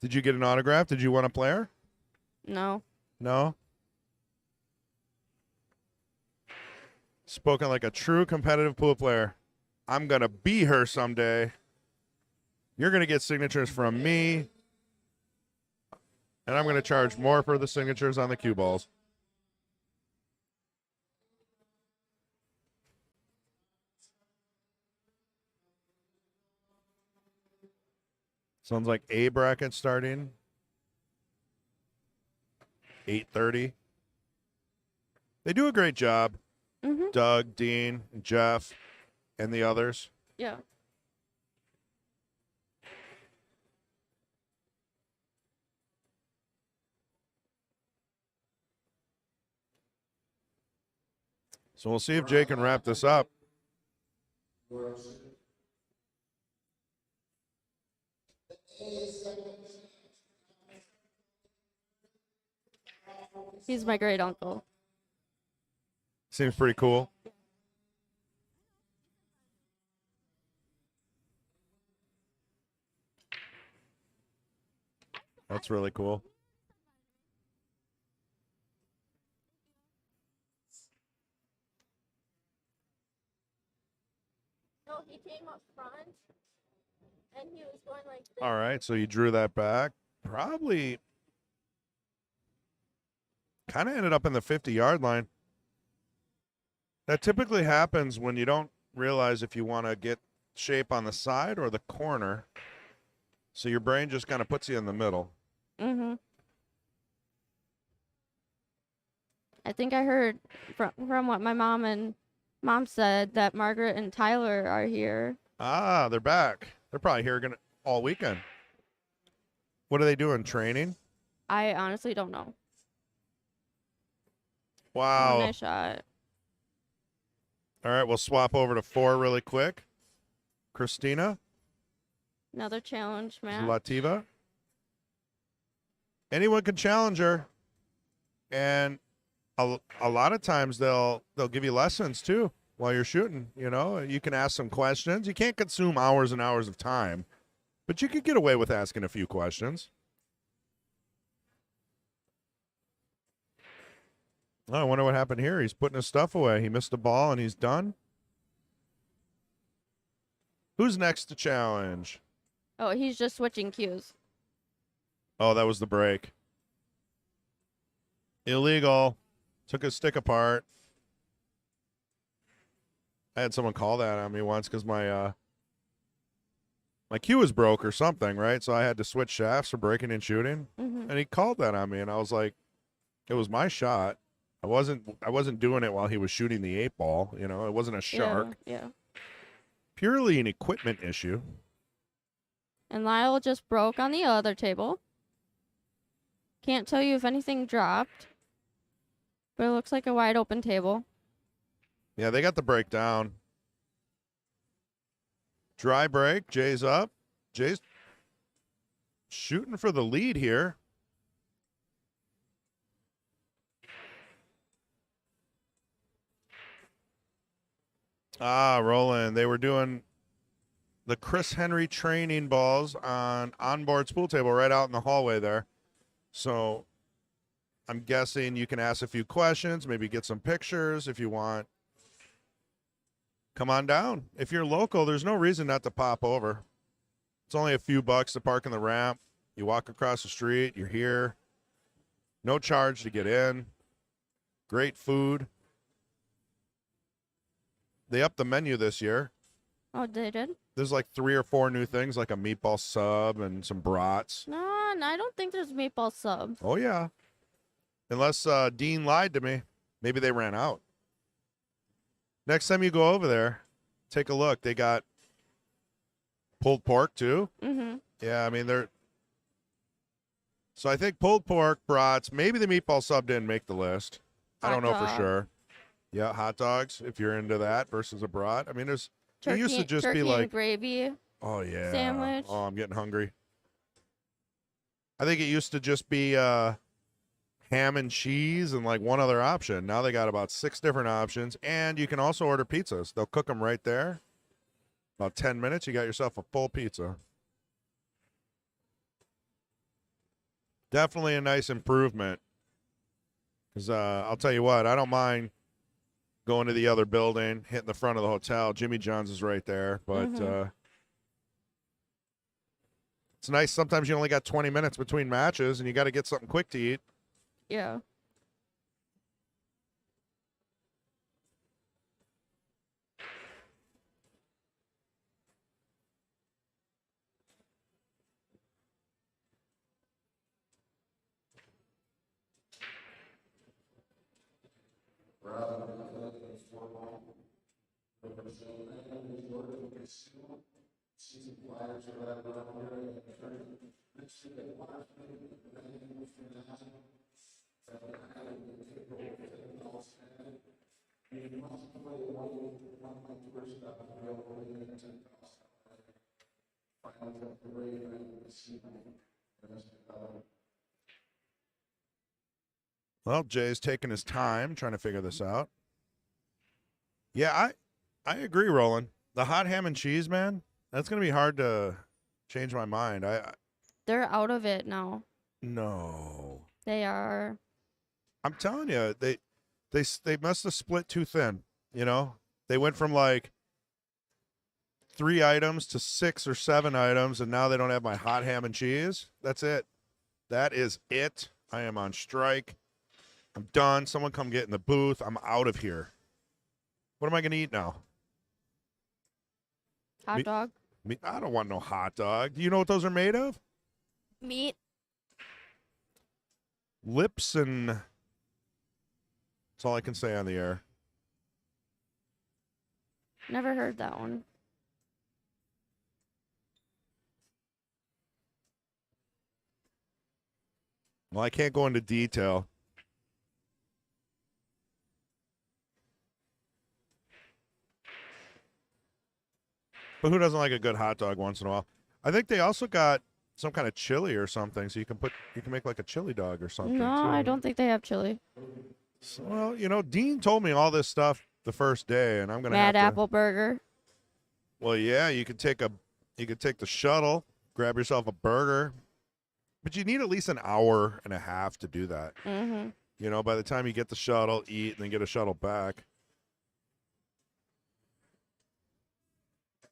Did you get an autograph? Did you want a player? No. No? Spoken like a true competitive pool player. I'm going to be her someday. You're going to get signatures from me. And I'm going to charge more for the signatures on the cue balls. Sounds like A bracket starting. 8:30. They do a great job. Mhm. Doug, Dean, Jeff, and the others. Yeah. So we'll see if Jay can wrap this up. He's my great uncle. Seems pretty cool. That's really cool. No, he came up front and he was going like this. All right, so you drew that back. Probably kind of ended up in the 50-yard line. That typically happens when you don't realize if you want to get shape on the side or the corner. So your brain just kind of puts you in the middle. Mhm. I think I heard from what my mom said that Margaret and Tyler are here. Ah, they're back. They're probably here all weekend. What are they doing? Training? I honestly don't know. Oh, Wow. nice shot. All right, we'll swap over to 4 really quick. Christina, Another challenge match. Zlativa. Anyone can challenge her. And a lot of times they'll give you lessons too while you're shooting. You know, you can ask some questions. You can't consume hours and hours of time, but you could get away with asking a few questions. Oh, I wonder what happened here. He's putting his stuff away. He missed a ball and he's done. Who's next to challenge? Oh, he's just switching cues. Oh, that was the break. Illegal. Took his stick apart. I had someone call that on me once because my cue was broke or something, right? So I had to switch shafts for breaking and shooting, Mm-hmm. and he called that on me, and I was like, it was my shot. I wasn't doing it while he was shooting the 8-ball. You know, it wasn't a shark. Yeah. Purely an equipment issue. And Lyle just broke on the other table. Can't tell you if anything dropped, but it looks like a wide open table. Yeah, they got the break down. Dry break. Jay's up. Jay's shooting for the lead here. Roland. They were doing the Chris Henry training balls on onboard spool table right out in the hallway there. So I'm guessing you can ask a few questions, maybe get some pictures if you want. Come on down. If you're local, there's no reason not to pop over. It's only a few bucks to park in the ramp. You walk across the street, you're here. No charge to get in. Great food. They upped the menu this year. Oh, they did? There's like 3 or 4 new things, like a meatball sub and some brats. No, I don't think there's meatball sub. Oh, yeah. Unless Dean lied to me. Maybe they ran out. Next time you go over there, take a look. They got pulled pork, too. Mm-hmm. Yeah, I mean, they're... So I think pulled pork, brats, maybe the meatball sub didn't make the list. I don't know for sure. Yeah, hot dogs, if you're into that, versus a brat. I mean, there's... Turkey, it used to just turkey be like... and gravy. Oh, yeah. Sandwich. Oh, I'm getting hungry. I think it used to just be ham and cheese and like one other option. Now they got about 6 different options, and you can also order pizzas. They'll cook them right there. About 10 minutes, you got yourself a full pizza. Definitely a nice improvement. Because I'll tell you what, I don't mind going to the other building, hitting the front of the hotel. Jimmy John's is right there, but it's nice. Sometimes you only got 20 minutes between matches, and you got to get something quick to eat. Yeah. Well, Jay's taking his time trying to figure this out. Yeah, I agree, Roland. The hot ham and cheese, man, that's going to be hard to change my mind. They're out of it now. No. They are. I'm telling you, they must have split too thin, you know? They went from like 3 items to 6 or 7 items, and now they don't have my hot ham and cheese. That's it. That is it. I am on strike. I'm done. Someone come get in the booth. I'm out of here. What am I going to eat now? Hot dog. I don't want no hot dog. Do you know what those are made of? Meat. Lips and... That's all I can say on the air. Never heard that one. Well, I can't go into detail. But who doesn't like a good hot dog once in a while? I think they also got some kind of chili or something, so you can make like a chili dog or something. No, too. I don't think they have chili. So, well, you know, Dean told me all this stuff the first day, and I'm gonna Mad have to. apple burger. Well, yeah, you could take the shuttle, grab yourself a burger, but you need at least an hour and a half to do that. Mm-hmm. You know, by the time you get the shuttle, eat, and then get a shuttle back.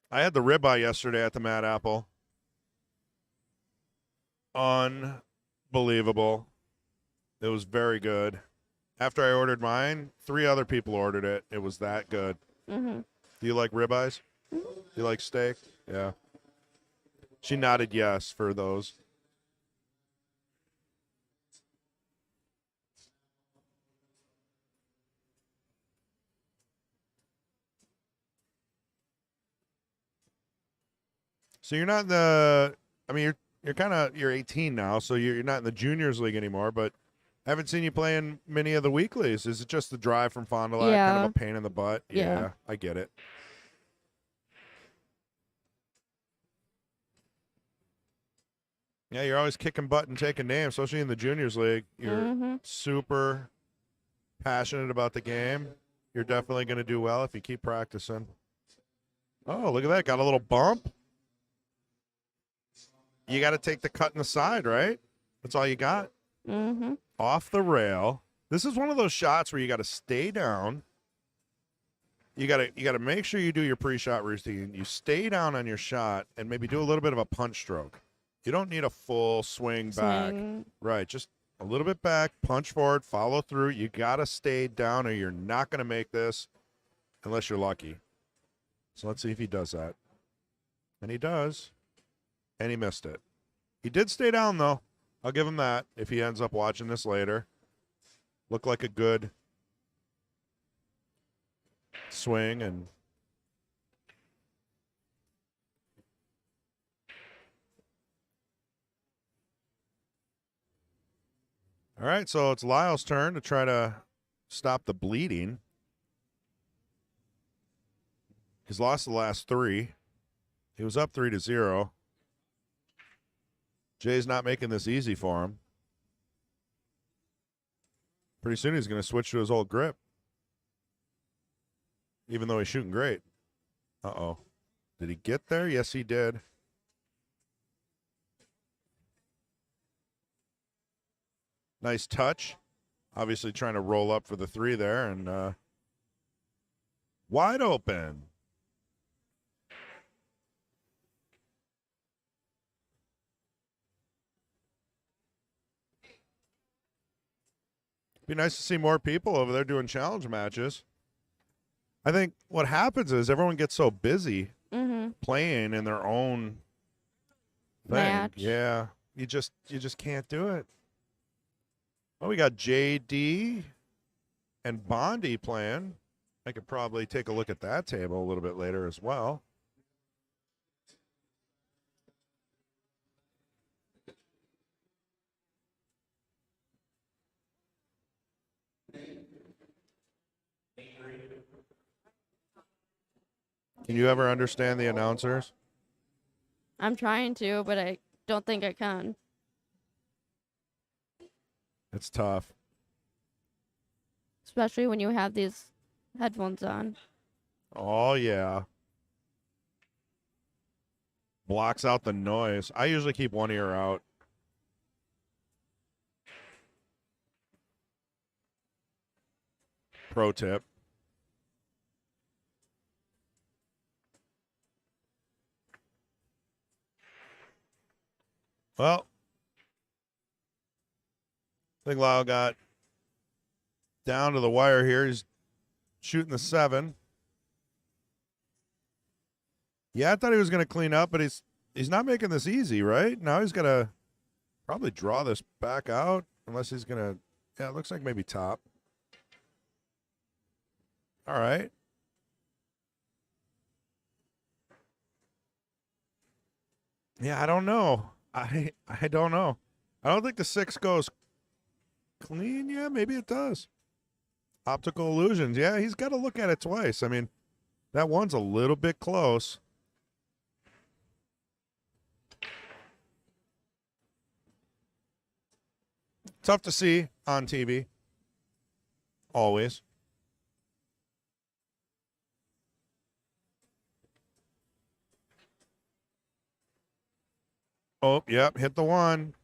I had the ribeye yesterday at the Mad Apple. Unbelievable. It was very good. After I ordered mine, 3 other people ordered it. It was that good. Mm-hmm. Do you like ribeyes? Do you like steak? Yeah. She nodded yes for those. So you're not in the. I mean, you're 18 now, so you're not in the juniors league anymore. But I haven't seen you playing many of the weeklies. Is it just the drive from Fond du Lac? Kind of Yeah. a pain in the butt. Yeah. I get it. Yeah, you're always kicking butt and taking names, especially in the juniors league. You're super passionate about the game. You're definitely going to do well if you keep practicing. Oh, look at that. Got a little bump. You got to take the cut in the side, right? That's all you got. Off the rail. This is one of those shots where you got to stay down. You got to make sure you do your pre-shot routine. You stay down on your shot and maybe do a little bit of a punch stroke. You don't need a full swing back. Right, just a little bit back, punch forward, follow through. You got to stay down or you're not going to make this unless you're lucky. So let's see if he does that. And he does. And he missed it. He did stay down, though. I'll give him that if he ends up watching this later. Looked like a good swing and all right, so it's Lyle's turn to try to stop the bleeding. He's lost the last 3. He was up 3-0. Jay's not making this easy for him. Pretty soon he's going to switch to his old grip. Even though he's shooting great. Uh-oh. Did he get there? Yes, he did. Nice touch. Obviously trying to roll up for the 3 there. And wide open. Be nice to see more people over there doing challenge matches. I think what happens is everyone gets so busy playing in their own thing. Match. Yeah, you just can't do it. Well, we got JD and Bondi playing. I could probably take a look at that table a little bit later as well. Can you ever understand the announcers? I'm trying to, but I don't think I can. It's tough. Especially when you have these headphones on. Oh, yeah. Blocks out the noise. I usually keep one ear out. Pro tip. Well, I think Lyle got down to the wire here. He's shooting the 7. Yeah, I thought he was going to clean up, but he's not making this easy, right? Now he's got to probably draw this back out, unless he's going to, yeah, it looks like maybe top. All right. Yeah, I don't know. I don't know. I don't think the 6 goes clean. Yeah, maybe it does. Optical illusions. Yeah, he's got to look at it twice. I mean, that one's a little bit close. Tough to see on TV. Always. Oh, yep, hit the 1.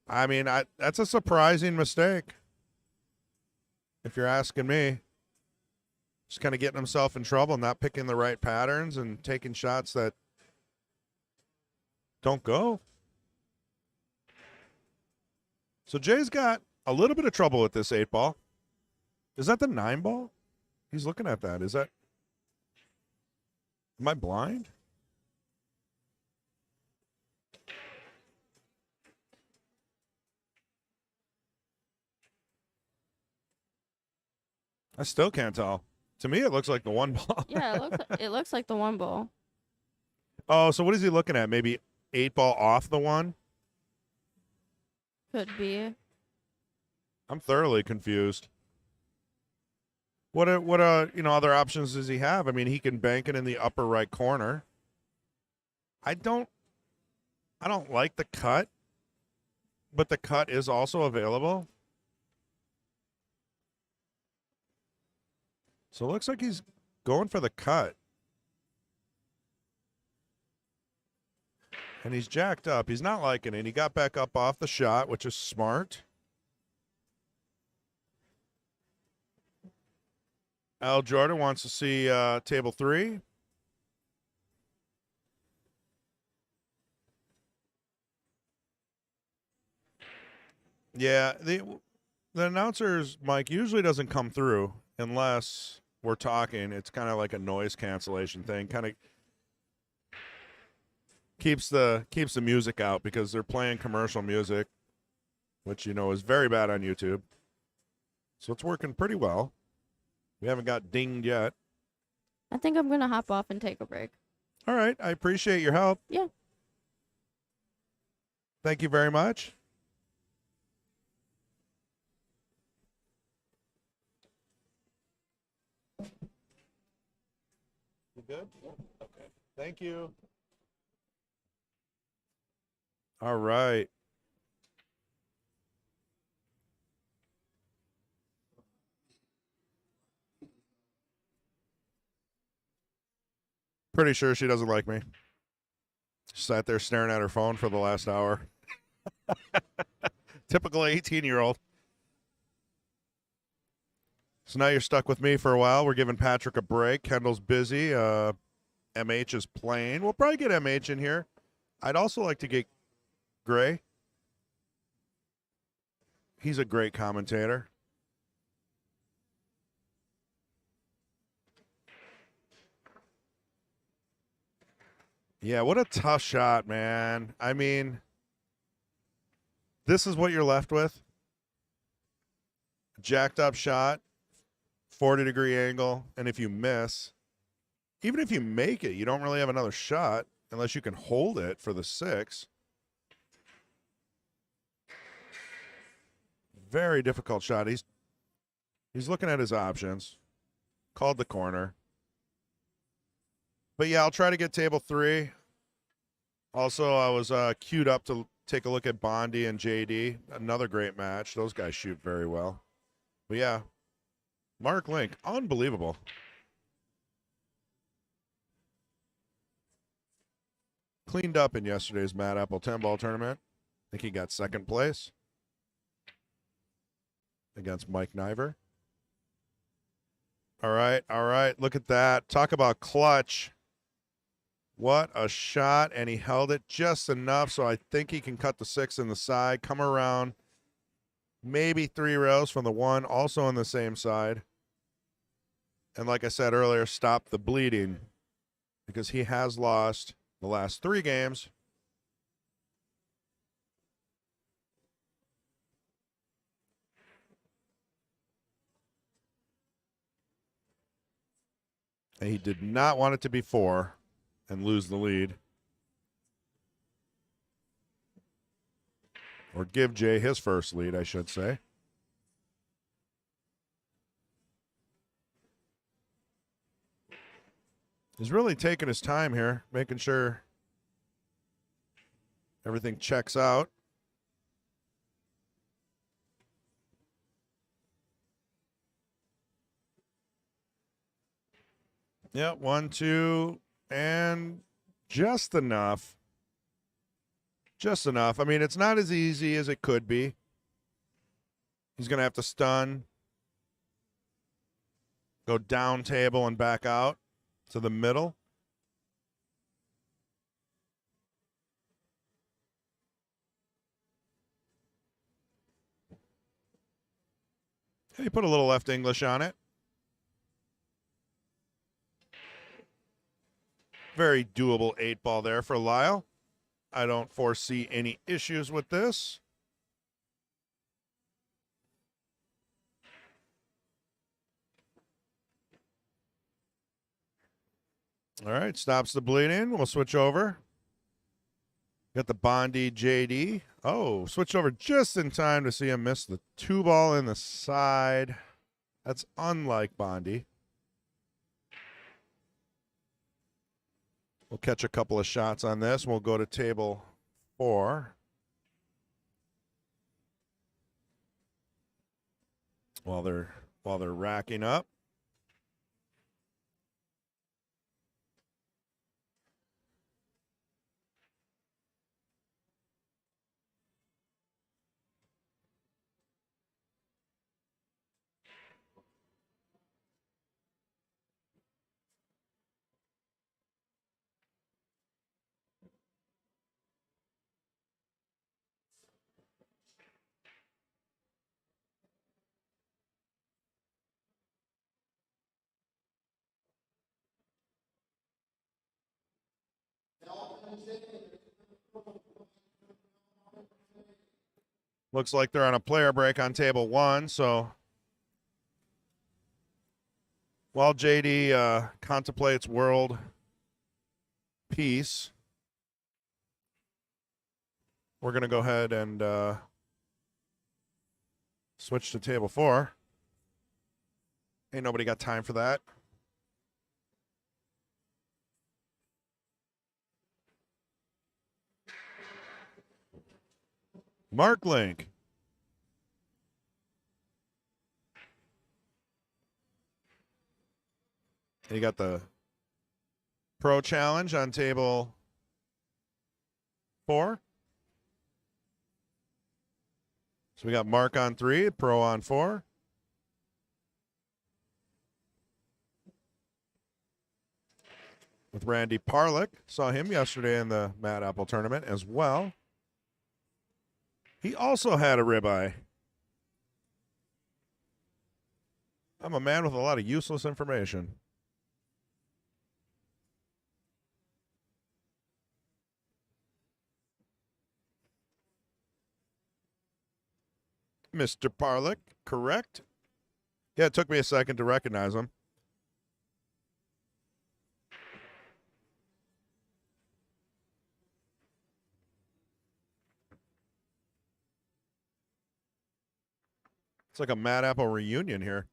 I mean, that's a surprising mistake, if you're asking me. Just kind of getting himself in trouble, not picking the right patterns and taking shots that don't go. So Jay's got a little bit of trouble with this 8 ball. Is that the 9 ball? He's looking at that. Is that? Am I blind? I still can't tell. To me, it looks like the 1 ball. Yeah, it looks like the 1 ball. Oh, so what is he looking at? Maybe 8 ball off the 1? Could be. I'm thoroughly confused. What other options does he have? I mean, he can bank it in the upper right corner. I don't like the cut, but the cut is also available. So it looks like he's going for the cut. And he's jacked up. He's not liking it. He got back up off the shot, which is smart. Al Jordan wants to see table 3. Yeah, the announcer's mic usually doesn't come through unless we're talking. It's kind of like a noise cancellation thing. Kind of keeps the music out because they're playing commercial music, which is very bad on YouTube. So it's working pretty well. We haven't got dinged yet. I think I'm going to hop off and take a break. All right, I appreciate your help. Yeah. Thank you very much. You good? Okay. Thank you. All right. Pretty sure she doesn't like me. She sat there staring at her phone for the last hour. Typical 18-year-old. So now you're stuck with me for a while. We're giving Patrick a break. Kendall's busy. MH is playing. We'll probably get MH in here. I'd also like to get Gray. He's a great commentator. Yeah, what a tough shot, man. I mean, this is what you're left with. Jacked up shot, 40-degree angle, and if you miss, even if you make it, you don't really have another shot unless you can hold it for the 6. Very difficult shot. He's looking at his options. Called the corner. But yeah, I'll try to get table 3. Also, I was queued up to take a look at Bondi and JD. Another great match. Those guys shoot very well. But yeah, Mark Link, unbelievable. Cleaned up in yesterday's Mad Apple 10-ball tournament. I think he got 2nd place against Mike Niver. All right. Look at that. Talk about clutch. What a shot, and he held it just enough, so I think he can cut the 6 in the side, come around maybe 3 rails from the 1, also on the same side. And like I said earlier, stop the bleeding because he has lost the last 3 games. And he did not want it to be 4 and lose the lead. Or give Jay his first lead, I should say. He's really taking his time here, making sure everything checks out. Yeah, 1, 2, and just enough. Just enough. I mean, it's not as easy as it could be. He's going to have to stun, go down table and back out to the middle. He put a little left English on it. Very doable 8-ball there for Lyle. I don't foresee any issues with this. All right, stops the bleeding. We'll switch over. Got the Bondi JD. Oh, switched over just in time to see him miss the 2-ball in the side. That's unlike Bondi. We'll catch a couple of shots on this. We'll go to table 4. While they're racking up. Looks like they're on a player break on table 1, so while JD contemplates world peace, we're going to go ahead and switch to table 4. Ain't nobody got time for that. Mark Link. And you got the Pro Challenge on table 4. So we got Mark on 3, Pro on 4. With Randy Parlick. Saw him yesterday in the Mad Apple tournament as well. He also had a ribeye. I'm a man with a lot of useless information. Mr. Parlick, correct? Yeah, it took me a second to recognize him. It's like a Mad Apple reunion here.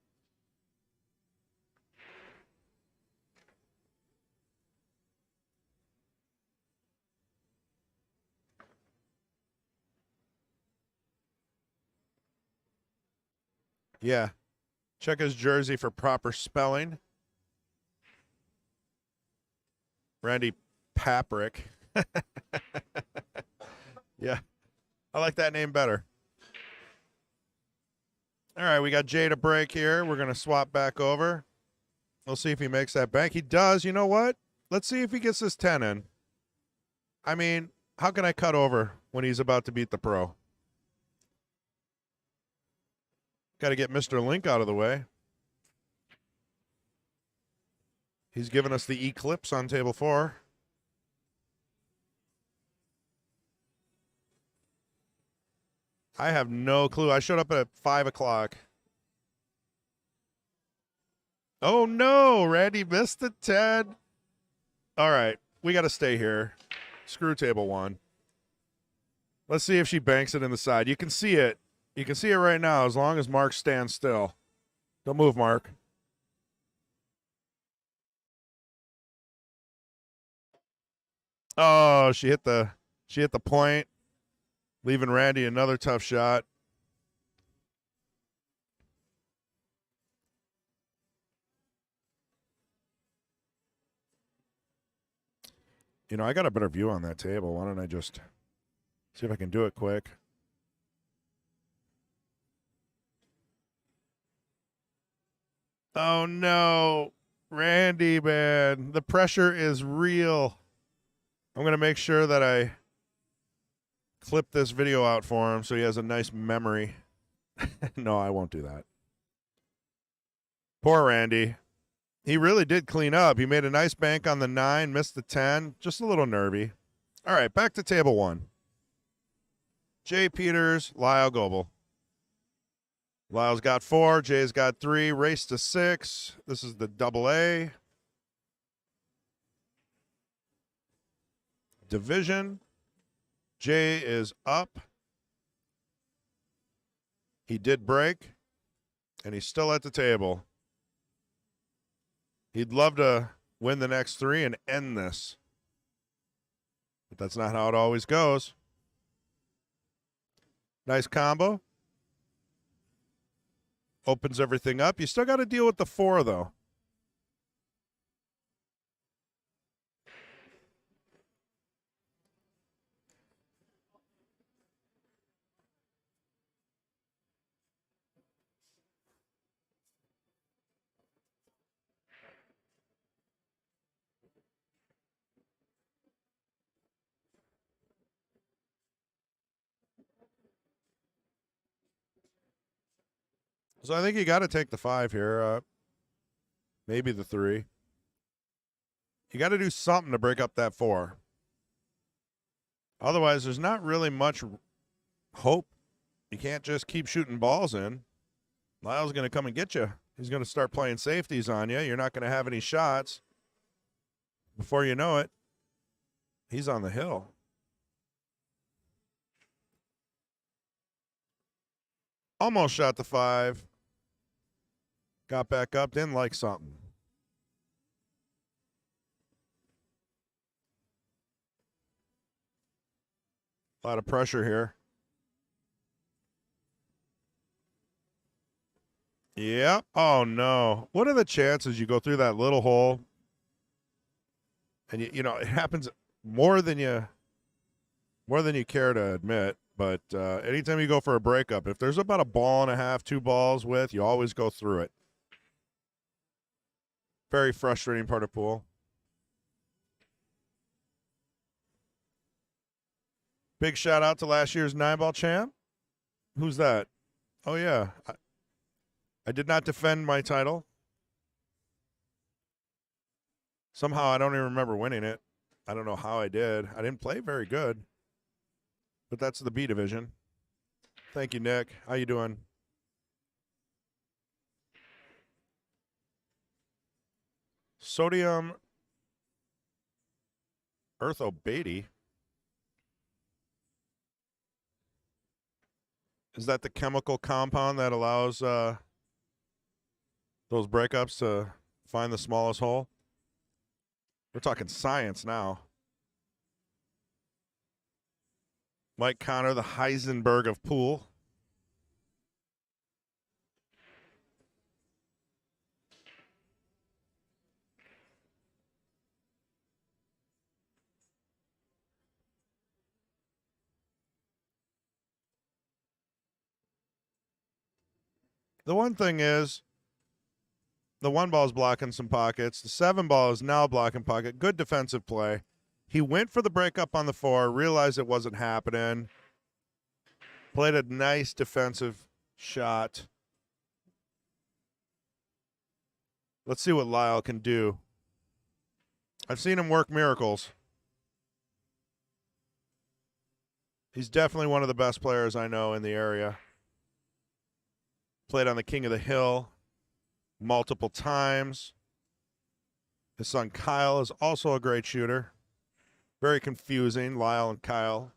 Yeah. Check his jersey for proper spelling. Randy Paprick. Yeah. I like that name better. All right, we got Jay to break here. We're going to swap back over. We'll see if he makes that bank. He does. You know what? Let's see if he gets this 10 in. I mean, how can I cut over when he's about to beat the pro? Got to get Mr. Link out of the way. He's given us the Eclipse on table 4. I have no clue. I showed up at 5 o'clock. Oh, no. Randy missed the 10. All right. We got to stay here. Screw table 1. Let's see if she banks it in the side. You can see it. You can see it right now as long as Mark stands still. Don't move, Mark. Oh, she hit the point, leaving Randy another tough shot. You know, I got a better view on that table. Why don't I just see if I can do it quick? Oh, no. Randy, man. The pressure is real. I'm going to make sure that I clip this video out for him so he has a nice memory. No, I won't do that. Poor Randy. He really did clean up. He made a nice bank on the 9, missed the 10. Just a little nervy. All right, back to table 1. Jay Peters, Lyle Goebel. Lyle's got 4. Jay's got 3. Race to 6. This is the double A. Division. Jay is up. He did break, and he's still at the table. He'd love to win the next 3 and end this. But that's not how it always goes. Nice combo. Opens everything up. You still got to deal with the 4, though. So I think you got to take the 5 here. Maybe the 3. You got to do something to break up that 4. Otherwise, there's not really much hope. You can't just keep shooting balls in. Lyle's going to come and get you. He's going to start playing safeties on you. You're not going to have any shots. Before you know it, he's on the hill. Almost shot the 5. Got back up, didn't like something. A lot of pressure here. Yep. Oh, no. What are the chances you go through that little hole? And, you know, it happens more than you care to admit. But anytime you go for a breakup, if there's about a ball and a half, 2 balls width, you always go through it. Very frustrating part of pool. Big shout out to last year's 9-ball champ. Who's that? Oh, yeah. I did not defend my title. Somehow I don't even remember winning it. I don't know how I did. I didn't play very good. But that's the B division. Thank you, Nick. How you doing? Sodium earthobate. Is that the chemical compound that allows those breakups to find the smallest hole? We're talking science now. Mike Connor, the Heisenberg of pool. The one thing is, the 1 ball is blocking some pockets. The 7 ball is now blocking pocket. Good defensive play. He went for the breakup on the 4, realized it wasn't happening. Played a nice defensive shot. Let's see what Lyle can do. I've seen him work miracles. He's definitely one of the best players I know in the area. Played on the King of the Hill multiple times. His son Kyle is also a great shooter. Very confusing, Lyle and Kyle.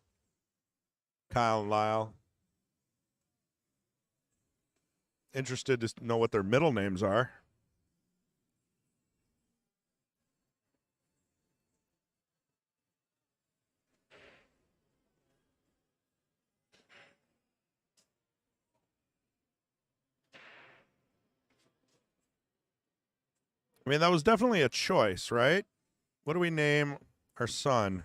Kyle and Lyle. Interested to know what their middle names are. I mean, that was definitely a choice, right? What do we name our son?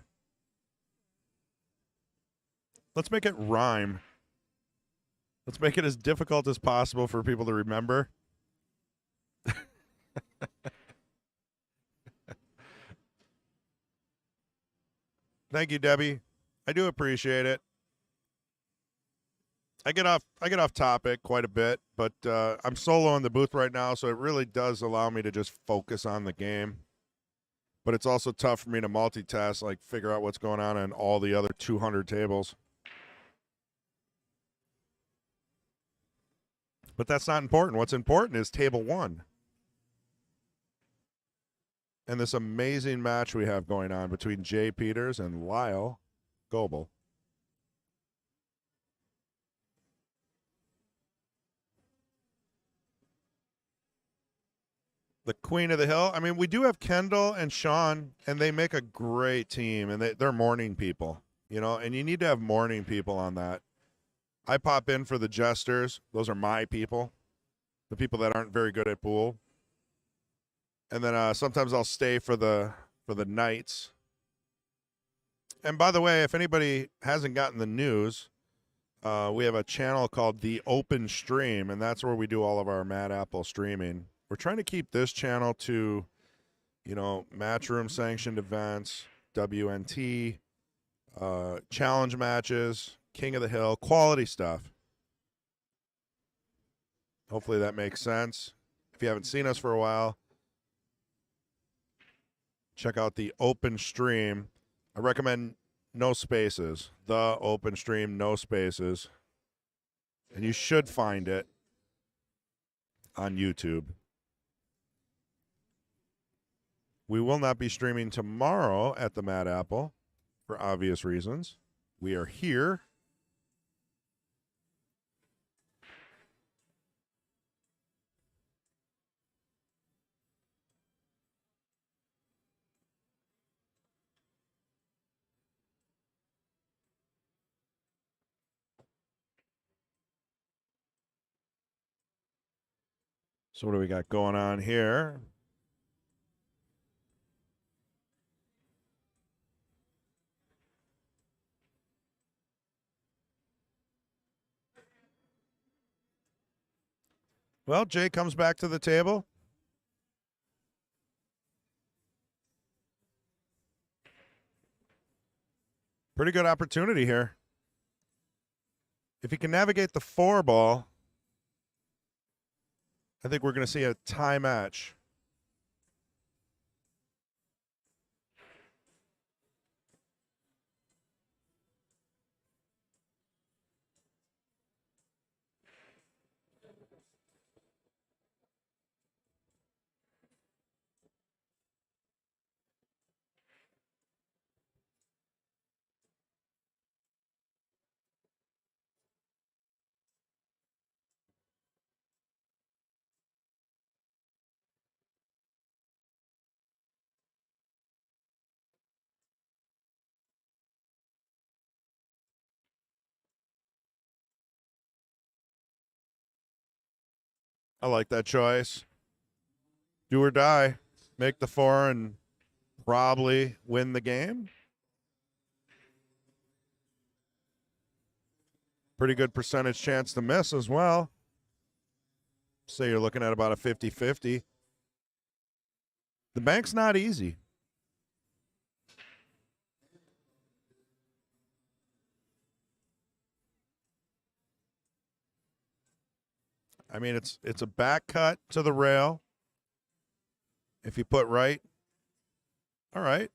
Let's make it rhyme. Let's make it as difficult as possible for people to remember. Thank you, Debbie. I do appreciate it. I get off topic quite a bit, but I'm solo in the booth right now, so it really does allow me to just focus on the game. But it's also tough for me to multitask, like figure out what's going on all the other 200 tables. But that's not important. What's important is table 1. And this amazing match we have going on between Jay Peters and Lyle Goebel. The Queen of the Hill. I mean, we do have Kendall and Sean, and they make a great team, and they're morning people, you know, and you need to have morning people on that. I pop in for the jesters. Those are my people, the people that aren't very good at pool. And then sometimes I'll stay for the nights. And by the way, if anybody hasn't gotten the news, we have a channel called The Open Stream, and that's where we do all of our Mad Apple streaming. We're trying to keep this channel to, you know, Matchroom sanctioned events, WNT, challenge matches, King of the Hill, quality stuff. Hopefully that makes sense. If you haven't seen us for a while, check out The Open Stream. I recommend no spaces. The Open Stream, no spaces. And you should find it on YouTube. We will not be streaming tomorrow at the Mad Apple for obvious reasons. We are here. So what do we got going on here? Well, Jay comes back to the table. Pretty good opportunity here. If he can navigate the 4 ball, I think we're going to see a tie match. I like that choice. Do or die. Make the 4 and probably win the game. Pretty good percentage chance to miss as well. Say you're looking at about a 50-50. The bank's not easy. I mean, it's a back cut to the rail. If you put right, all right.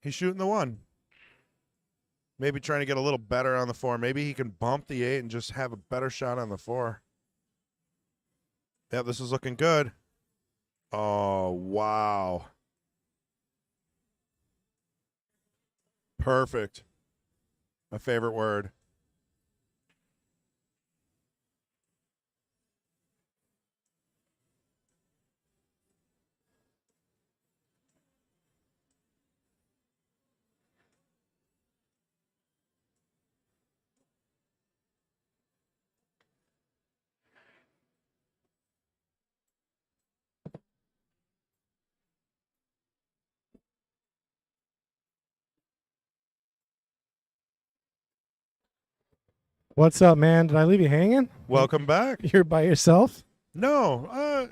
He's shooting the 1. Maybe trying to get a little better on the 4. Maybe he can bump the 8 and just have a better shot on the 4. Yeah, this is looking good. Oh, wow. Perfect. My favorite word. What's up, man? Did I leave you hanging? Welcome back. You're by yourself? No,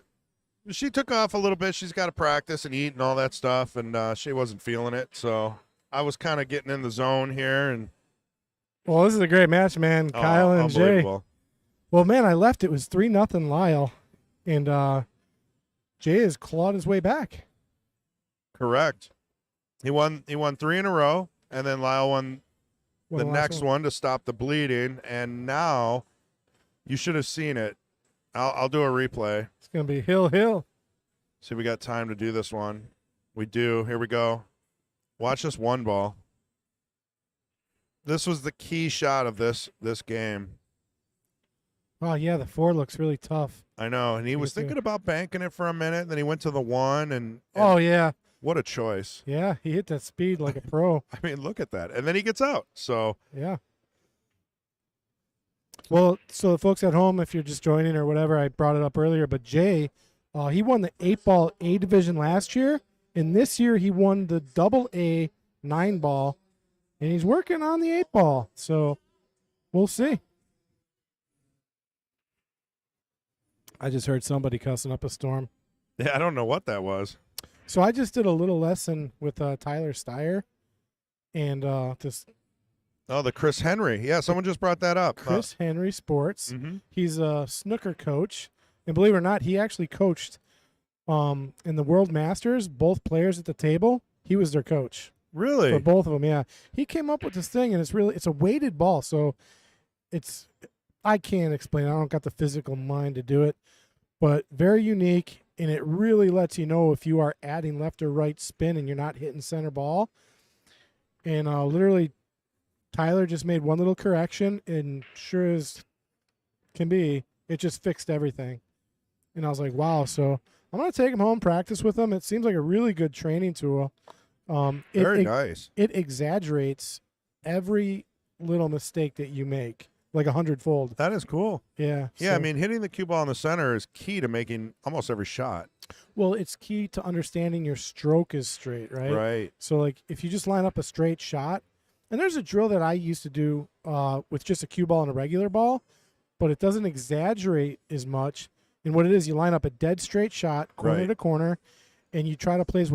she took off a little bit. She's got to practice and eat and all that stuff, and she wasn't feeling it. So I was kind of getting in the zone here, and Well, this is a great match, man. Oh, Kyle and Jay. unbelievable. Well, man, I left. It was 3-0 Lyle, and Jay has clawed his way back. Correct. He won 3 in a row, and then Lyle won the last next one to stop the bleeding, and now you should have seen it. I'll do a replay. It's gonna be hill. See if we got time to do this one. We do. Here we go. Watch this one ball. This was the key shot of this game. Oh yeah, the 4 looks really tough. I know, and he was too. thinking about banking it for a minute, and then he went to the 1, and Oh yeah, what a choice. yeah. He hit that speed like a pro. I mean, look at that. And then he gets out. So, Yeah. Well, so the folks at home, if you're just joining or whatever, I brought it up earlier, but Jay, he won the 8-ball A division last year, and this year he won the double A 9-ball, and he's working on the 8-ball. So we'll see. I just heard somebody cussing up a storm. yeah, I don't know what that was. So I just did a little lesson with Tyler Steyer, and this Oh, the Chris Henry. Yeah, someone just brought that up. Chris Henry Sports. Mm-hmm. He's a snooker coach, and believe it or not, he actually coached in the World Masters. Both players at the table, he was their coach Really? for both of them. Yeah, he came up with this thing, and it's a weighted ball, so I can't explain it. I don't got the physical mind to do it, but very unique, and it really lets you know if you are adding left or right spin and you're not hitting center ball. And literally, Tyler just made one little correction, and sure as can be, it just fixed everything. And I was like, wow. So I'm going to take him home, practice with him. It seems like a really good training tool. Very nice. It exaggerates every little mistake that you make, like 100-fold. That is cool. Yeah. Yeah, so- I mean, hitting the cue ball in the center is key to making almost every shot. well, it's key to understanding your stroke is straight, right? Right. So, like, if you just line up a straight shot, and there's a drill that I used to do with just a cue ball and a regular ball, but it doesn't exaggerate as much. And what it is, you line up a dead straight shot, corner Right. to corner, and you try to place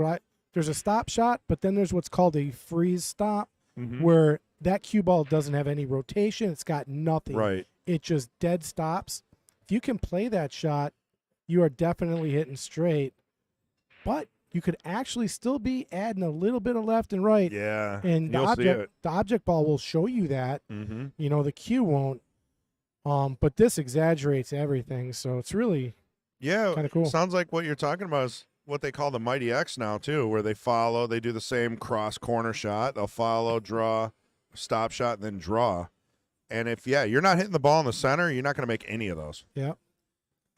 there's a stop shot, but then there's what's called a freeze stop, Mhm. where that cue ball doesn't have any rotation. It's got nothing. Right. It just dead stops. If you can play that shot, you are definitely hitting straight, but you could actually still be adding a little bit of left and right. Yeah. And You'll see it. the object ball will show you that. Mm-hmm. You know, the cue won't. But this exaggerates everything, so it's really Yeah. Kinda cool. Sounds like what you're talking about is what they call the Mighty X now, too, where they do the same cross corner shot. They'll follow, draw, stop shot, and then draw. And if, you're not hitting the ball in the center, you're not going to make any of those. yeah.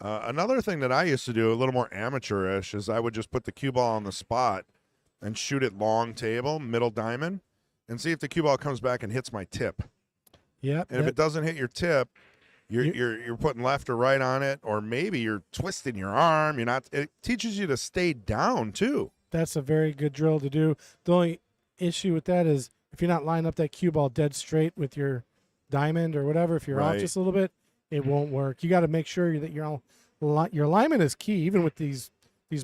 Another thing that I used to do, a little more amateurish, is I would just put the cue ball on the spot and shoot it long table, middle diamond, and see if the cue ball comes back and hits my tip. Yep. And if it doesn't hit your tip, you're putting left or right on it, or maybe you're twisting your arm. You're not. It teaches you to stay down too. That's a very good drill to do. The only issue with that is if you're not lining up that cue ball dead straight with your diamond or whatever, if you're off Right. just a little bit, it won't work. You got to make sure that your alignment is key, even with these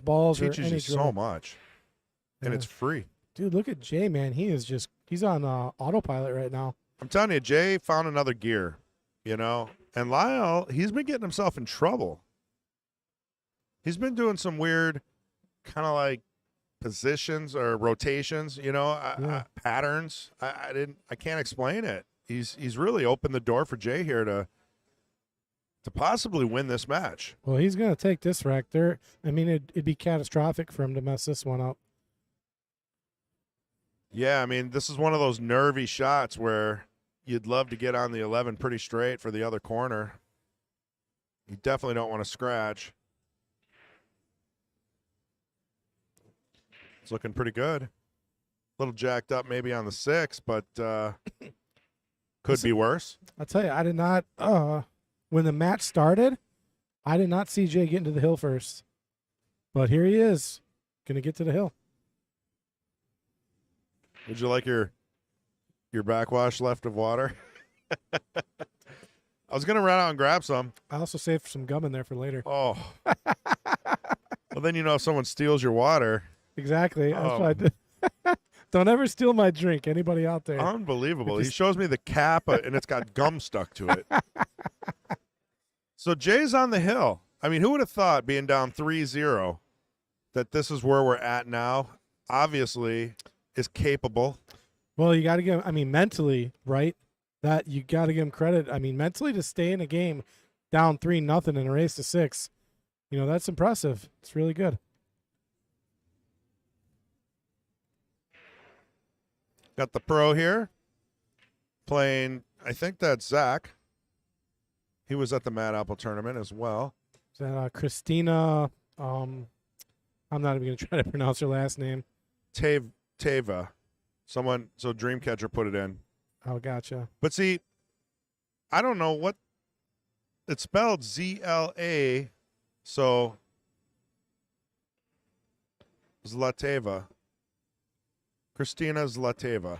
balls or Teaches any you drill. so much, and Yeah. it's free. Dude, look at Jay, man. He's on autopilot right now. I'm telling you, Jay found another gear, And Lyle, he's been getting himself in trouble. He's been doing some weird kind of like positions or rotations, patterns. I can't explain it. He's really opened the door for Jay here to possibly win this match. Well, he's going to take this wreck. It'd be catastrophic for him to mess this one up. Yeah, I mean, this is one of those nervy shots where you'd love to get on the 11 pretty straight for the other corner. You definitely don't want to scratch. It's looking pretty good. A little jacked up maybe on the 6, but could be worse. I'll tell you, I did not, when the match started, I did not see Jay get into the hill first. But here he is, going to get to the hill. Would you like your backwash left of water? I was going to run out and grab some. I also saved some gum in there for later. Oh. Well, then if someone steals your water. Exactly. That's Oh. what I did. Don't ever steal my drink. Anybody out there? Unbelievable. He shows me the cap, and it's got gum stuck to it. So Jay's on the hill. I mean, who would have thought, being down 3-0, that this is where we're at now? Obviously, is capable. Well, you got to give. I mean, mentally, right? That you got to give him credit. I mean, mentally to stay in a game down 3-0 in a race to 6, that's impressive. It's really good. Got the pro here playing. I think that's Zach. He was at the Mad Apple tournament as well. Is that Christina? I'm not even going to try to pronounce her last name. Tava. Someone, so Dreamcatcher put it in. Oh, gotcha. But see, I don't know what it's spelled ZLA, so Zlateva. Christina Zlateva.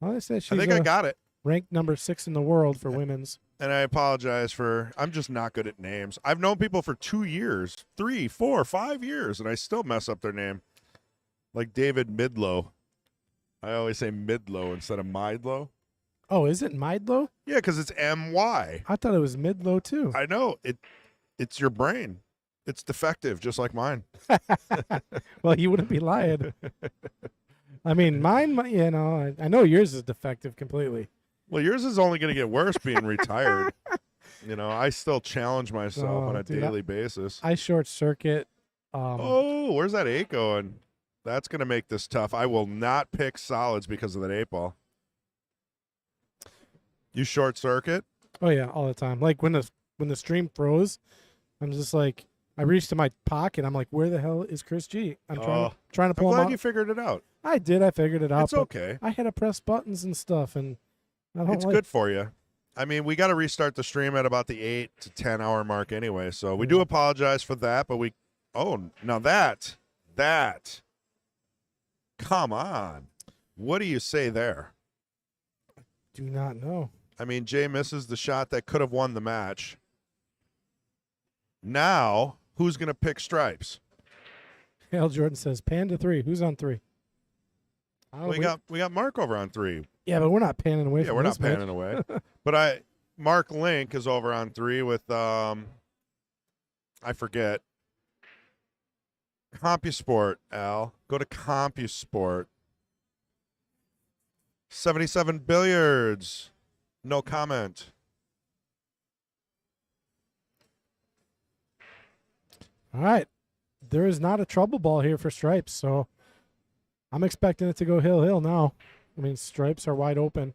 Well, they said she's I think I got it. ranked number 6 in the world for women's. And I apologize I'm just not good at names. I've known people for 2 years, 3, 4, 5 years, and I still mess up their name. Like David Midlow. I always say Midlow instead of Midlow. Oh, is it Midlow? Yeah, because it's M-Y. I thought it was Midlow too. I know. It's your brain. It's defective, just like mine. Well, you wouldn't be lying. I mean, mine, I know yours is defective completely. Well, yours is only going to get worse being retired. I still challenge myself on a dude, daily basis. I short circuit. Oh, where's that 8 going? That's going to make this tough. I will not pick solids because of that 8 ball. You short circuit? Oh yeah, all the time. Like when the stream froze, I'm just like, I reached to my pocket. I'm like, where the hell is Chris G? I'm trying to pull I'm him glad out. you figured it out. I did. I figured it out. It's but okay. I had to press buttons and stuff, and I don't It's good for you. I mean, we got to restart the stream at about the 8 to 10 hour mark anyway. So we do apologize for that, but now that, come on. What do you say there? Do not know. I mean, Jay misses the shot that could have won the match. Now, who's going to pick stripes? Hal Jordan says Panda 3. Who's on 3? We got Mark over on 3. Yeah, but we're not panning away. Yeah, from we're this not panning away. But Mark Link is over on 3 with I forget. CompuSport, Al. Go to CompuSport. 77 Billiards. No comment. All right. There is not a trouble ball here for stripes, so I'm expecting it to go hill now. I mean, stripes are wide open.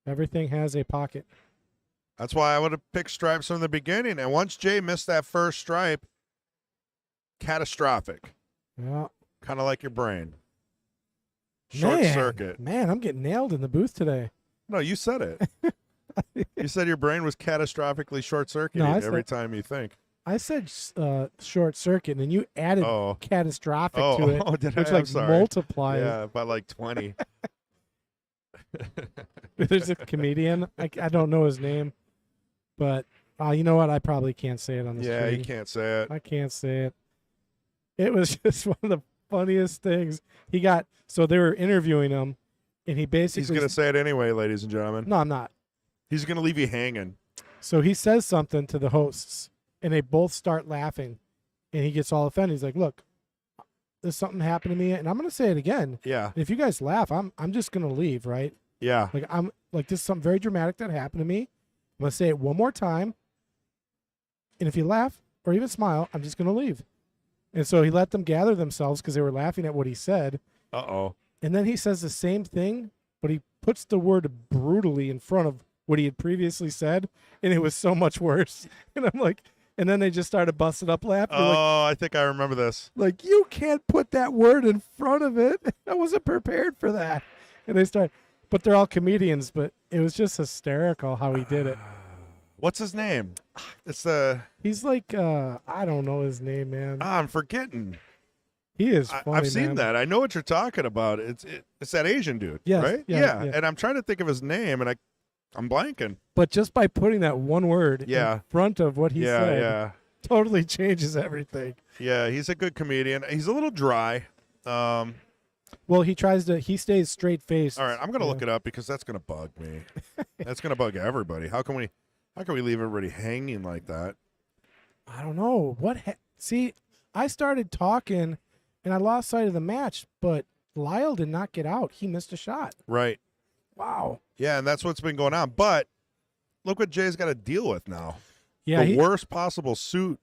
Everything has a pocket. That's why I would have picked stripes from the beginning. And once Jay missed that first stripe, catastrophic. Yeah. Kind of like your brain. Short circuit. Man, I'm getting nailed in the booth today. No, you said it. You said your brain was catastrophically short-circuiting every time you think. I said short circuit, and you added catastrophic to it, did which I'm sorry. multiplies. Yeah, by like 20. There's a comedian. I don't know his name, but you know what? I probably can't say it on the Yeah, screen. you can't say it. I can't say it. It was just one of the funniest things. So they were interviewing him, and he basically... He's going to say it anyway, ladies and gentlemen. No, I'm not. He's going to leave you hanging. So he says something to the hosts, and they both start laughing, and he gets all offended. He's like, look, there's something happened to me, and I'm going to say it again. Yeah. And if you guys laugh, I'm just going to leave, right? Yeah. Like this is something very dramatic that happened to me. I'm going to say it one more time, and if you laugh or even smile, I'm just going to leave. And so he let them gather themselves because they were laughing at what he said. Uh-oh. And then he says the same thing, but he puts the word brutally in front of what he had previously said, and it was so much worse. And I'm like, and then they just started busting up laughing. Oh, I think I remember this. Like, you can't put that word in front of it. I wasn't prepared for that. And they start, but they're all comedians, but it was just hysterical how he did it. What's his name? He's like, I don't know his name, man. I'm forgetting. He is funny, I've seen man. that. I know what you're talking about. It's that Asian dude, Yes, right? yeah. And I'm trying to think of his name, and I'm blanking. But just by putting that one word in front of what he said, totally changes everything. Yeah, he's a good comedian. He's a little dry. Well, he stays straight faced. All right, I'm gonna look it up because that's gonna bug me. That's gonna bug everybody. How can we leave everybody hanging like that? I don't know. See, I started talking and I lost sight of the match, but Lyle did not get out. He missed a shot. Right. Wow. Yeah, and that's what's been going on. But look what Jay's got to deal with now. Yeah, The worst possible suit.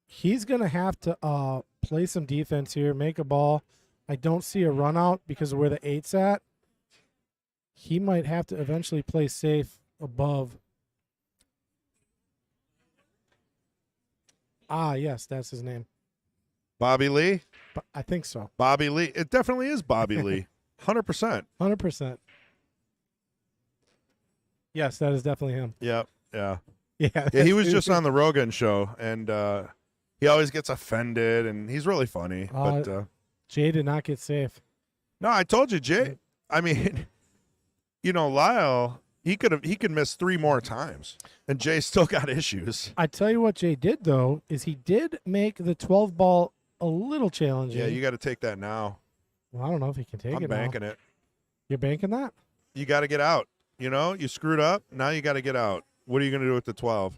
he's going to have to play some defense here, make a ball. I don't see a run out because of where the 8's at. He might have to eventually play safe above. Ah, yes, that's his name. Bobby Lee? I think so. Bobby Lee. It definitely is Bobby Lee. 100%. 100%. Yes, that is definitely him. Yep. Yeah. Yeah. Yeah, he was just on the Rogan show, and he always gets offended, and he's really funny. But Jay did not get safe. no, I told you, Jay. I mean, Lyle, he could miss 3 more times, and Jay still got issues. I tell you what Jay did, though, is he did make the 12 ball a little challenging. Yeah, you got to take that now. Well, I don't know if he can take I'm it banking now. it. You're banking that? You got to get out. You screwed up. Now you got to get out. What are you going to do with the 12?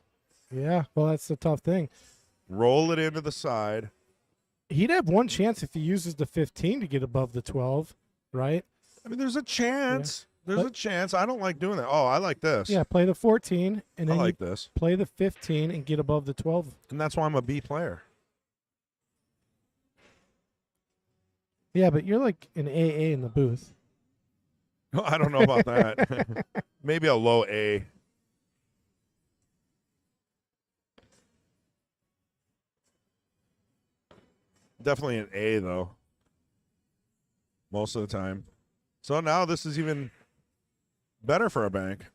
Yeah, well, that's the tough thing. Roll it into the side. He'd have one chance if he uses the 15 to get above the 12, right? I mean, there's a chance. Yeah. There's a chance. I don't like doing that. Oh, I like this. Yeah, play the 14, and I then like you this. play the 15 and get above the 12. And that's why I'm a B player. Yeah, but you're like an AA in the booth. I don't know about that. Maybe a low A. Definitely an A, though. Most of the time. So now this is even better for a bank.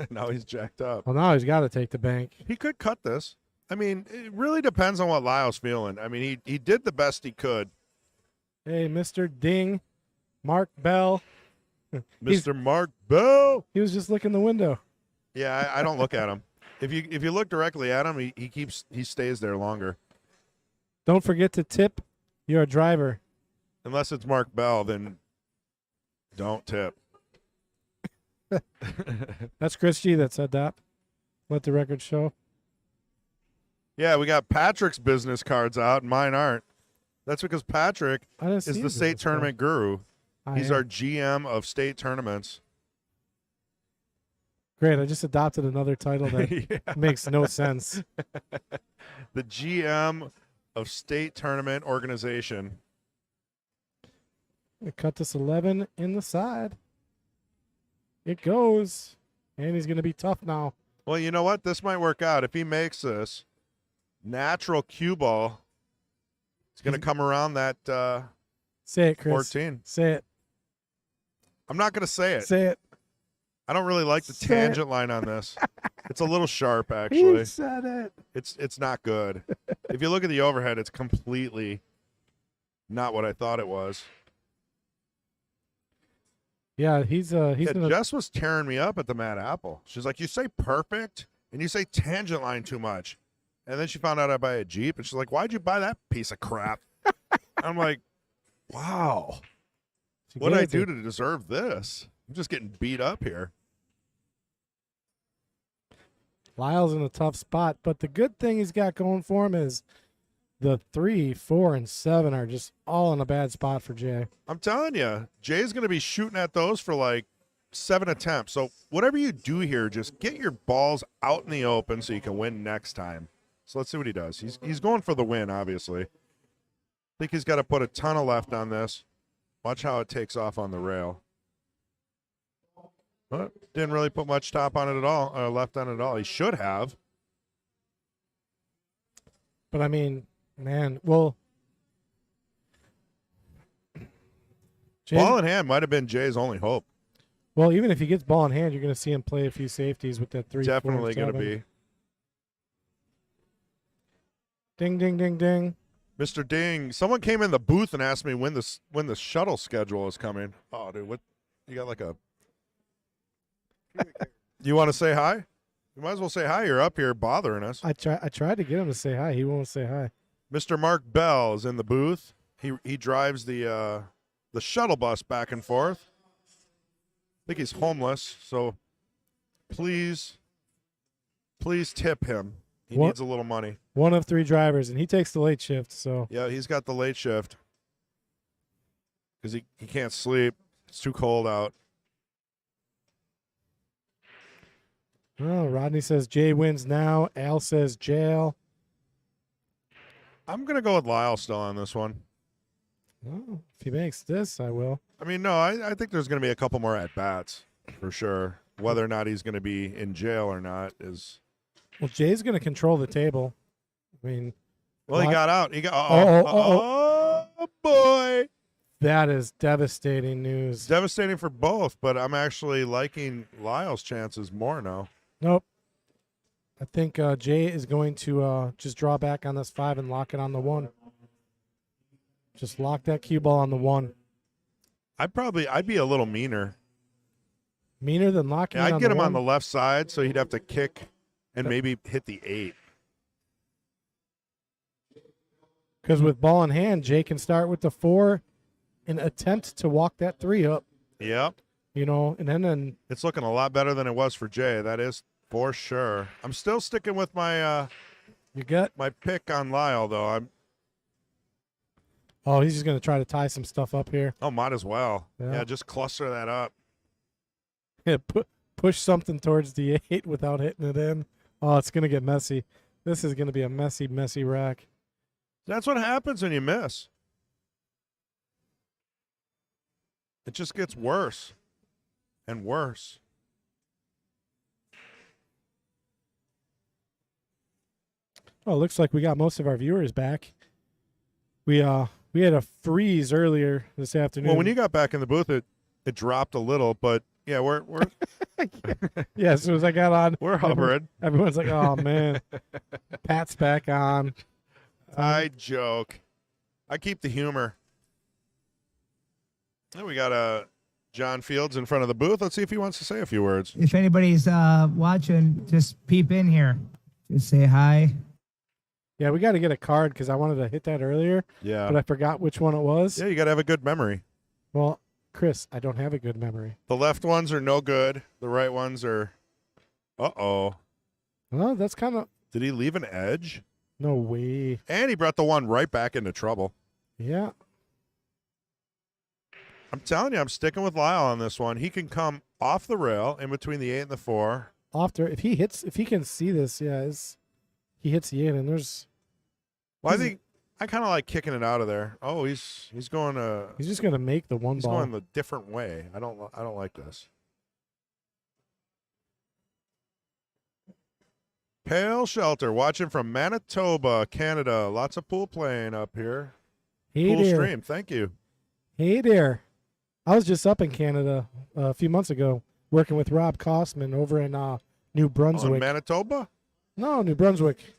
Now he's jacked up. Well, now he's got to take the bank. He could cut this. I mean, it really depends on what Lyle's feeling. I mean, he did the best he could. Hey, Mr. Ding, Mark Bell. Mr. Mark Bell. He was just looking the window. Yeah, I don't look at him. If you look directly at him, he stays there longer. Don't forget to tip your driver. Unless it's Mark Bell, then don't tip. That's Chris G that said that. Let the record show. Yeah, we got Patrick's business cards out, and mine aren't. That's because Patrick I didn't is see the his state business card. tournament guru. I He's am. our GM of state tournaments. Great. I just adopted another title that Yeah. makes no sense. The GM of state tournament organization. We cut this 11 in the side. It goes. And he's going to be tough now. Well, you know what? This might work out. If he makes this, natural cue ball, it's going to come around that Say it, Chris. 14. Say it. I'm not going to say it. Say it. I don't really like the Say it. tangent line on this. It's a little sharp, actually. He said it. It's not good. If you look at the overhead, it's completely not what I thought it was. Yeah, he's Yeah, gonna. Jess was tearing me up at the Mad Apple. She's like, you say perfect and you say tangent line too much. And then she found out I buy a Jeep, and she's like, why'd you buy that piece of crap? I'm like, wow. she What did I gave it do to- to deserve this? I'm just getting beat up here. Lyle's in a tough spot, but the good thing he's got going for him is the 3, 4, and 7 are just all in a bad spot for Jay. I'm telling you, Jay's going to be shooting at those for like 7 attempts. So whatever you do here, just get your balls out in the open so you can win next time. So let's see what he does. He's going for the win, obviously. I think he's got to put a ton of left on this. Watch how it takes off on the rail. But didn't really put much top on it at all, or left on it at all. He should have. But I mean, man, well, Jay, Ball in hand might have been Jay's only hope. well, even if he gets ball in hand, you're going to see him play a few safeties with that 3. Definitely going going to be. Ding, ding, ding, ding. Mr. Ding, someone came in the booth and asked me when the shuttle schedule is coming. Oh, dude, what? You got like a... You want to say hi? You might as well say hi. You're up here bothering us. I tried to get him to say hi. He won't say hi. Mr. Mark Bell is in the booth. He drives the shuttle bus back and forth. I think he's homeless, so please tip him. He What? needs a little money. One of 3 drivers, and he takes the late shift. So Yeah, he's got the late shift because he can't sleep. It's too cold out. oh, Rodney says Jay wins now. Al says jail. I'm going to go with Lyle still on this one. Oh, if he makes this, I will. I mean, no, I think there's going to be a couple more at-bats for sure. Whether or not he's going to be in jail or not is... Well, Jay's going to control the table. I mean, Well, he what? got out. He got... Oh, boy. that is devastating news. Devastating for both, but I'm actually liking Lyle's chances more now. Nope. I think Jay is going to just draw back on this 5 and lock it on the 1. Just lock that cue ball on the 1. I'd be a little meaner. Meaner than locking it I'd on get the him on the 1? left side, so he'd have to kick and maybe hit the 8. Because with ball in hand, Jay can start with the 4 and attempt to walk that 3 up. Yep. You know, and then It's looking a lot better than it was for Jay. That is for sure. I'm still sticking with my you get. my pick on Lyle, though. Oh, he's just going to try to tie some stuff up here. Might as well. Yeah. Yeah, just cluster that up. Yeah, push something towards the 8 without hitting it in. Oh, it's going to get messy. This is going to be a messy, messy rack. That's what happens when you miss. It just gets worse and worse. Oh, it looks like we got most of our viewers back. We had a freeze earlier this afternoon. Well, when you got back in the booth, it dropped a little, but yeah, we're yeah, as soon as I got on, we're hovering. everyone's like, "Oh man, Pat's back on." I joke. I keep the humor. And we got John Fields in front of the booth. Let's see if he wants to say a few words. If anybody's watching, just peep in here. Just say hi. Yeah, we got to get a card because I wanted to hit that earlier, Yeah. but I forgot which one it was. Yeah, you got to have a good memory. Well, Chris, I don't have a good memory. The left ones are no good. The right ones are. Uh-oh. Well, that's kind of Did he leave an edge? no way. And he brought the one right back into trouble. Yeah, I'm telling you, I'm sticking with Lyle on this one. He can come off the rail in between the 8 and the 4. after if he can see this, yeah, he hits the 8 and there's. Well, I think I kind of like kicking it out of there. Oh, he's going to. He's just gonna make the 1 He's ball. going the different way. I don't like this. Pale Shelter watching from Manitoba, Canada. Lots of pool playing up here. Hey Cool there. stream. Thank you. Hey there. I was just up in Canada a few months ago working with Rob Kosman over in New Oh, in Brunswick. Manitoba? No, New Brunswick.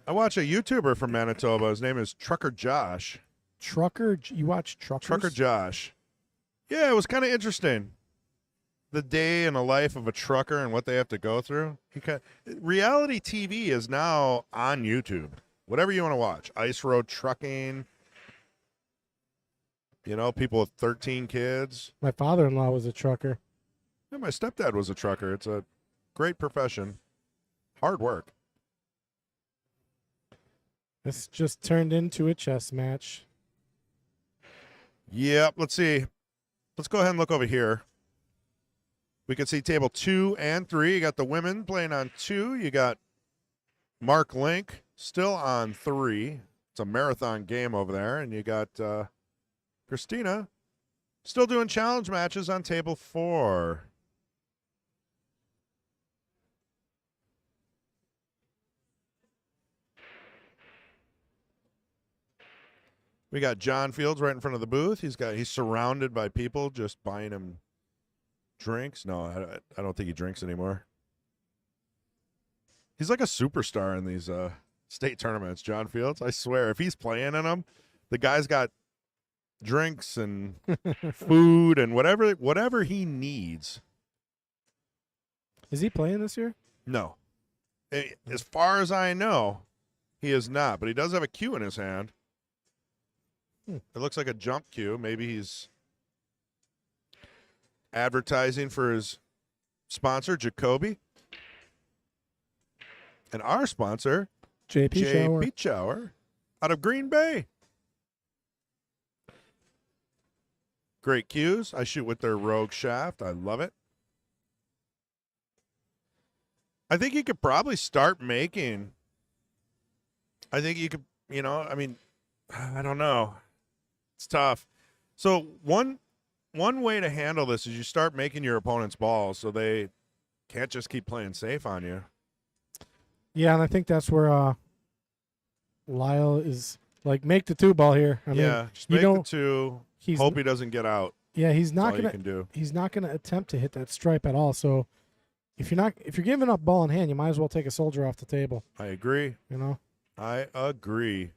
I watch a YouTuber from Manitoba. His name is Trucker Josh. Trucker, you watch Truckers? Trucker Josh. Yeah, it was kind of interesting. The day in the life of a trucker and what they have to go through. Reality TV is now on YouTube. Whatever you want to watch. Ice Road Trucking. You know, people with 13 kids. My father-in-law was a trucker. Yeah, my stepdad was a trucker. It's a great profession. Hard work. This just turned into a chess match. Yep, let's see. Let's go ahead and look over here. We can see table 2 and 3. You got the women playing on 2. You got Mark Link still on 3. It's a marathon game over there. And you got Christina still doing challenge matches on table 4. We got John Fields right in front of the booth. He's surrounded by people just buying him drinks. No, I don't think he drinks anymore. He's like a superstar in these state tournaments, John Fields. I swear, if he's playing in them, the guy's got drinks and food and whatever he needs. Is he playing this year? No. As far as I know, He is not, but he does have a cue in his hand. Hmm. It looks like a jump cue. Maybe he's advertising for his sponsor, Jacoby. And our sponsor, JP Shower. JP Shower, out of Green Bay. Great cues. I shoot with their Rogue shaft. I love it. I think you could probably start making. I think you could, I mean, I don't know. It's tough. So one way to handle this is you start making your opponent's balls so they can't just keep playing safe on you. Yeah, and I think that's where Lyle is like, make the 2-ball here. I mean, Just make the 2. He's Hope he doesn't get out. Yeah, he's That's not all you gonna. can do. He's not gonna attempt to hit that stripe at all. So, if you're giving up ball in hand, you might as well take a soldier off the table. I agree. I agree.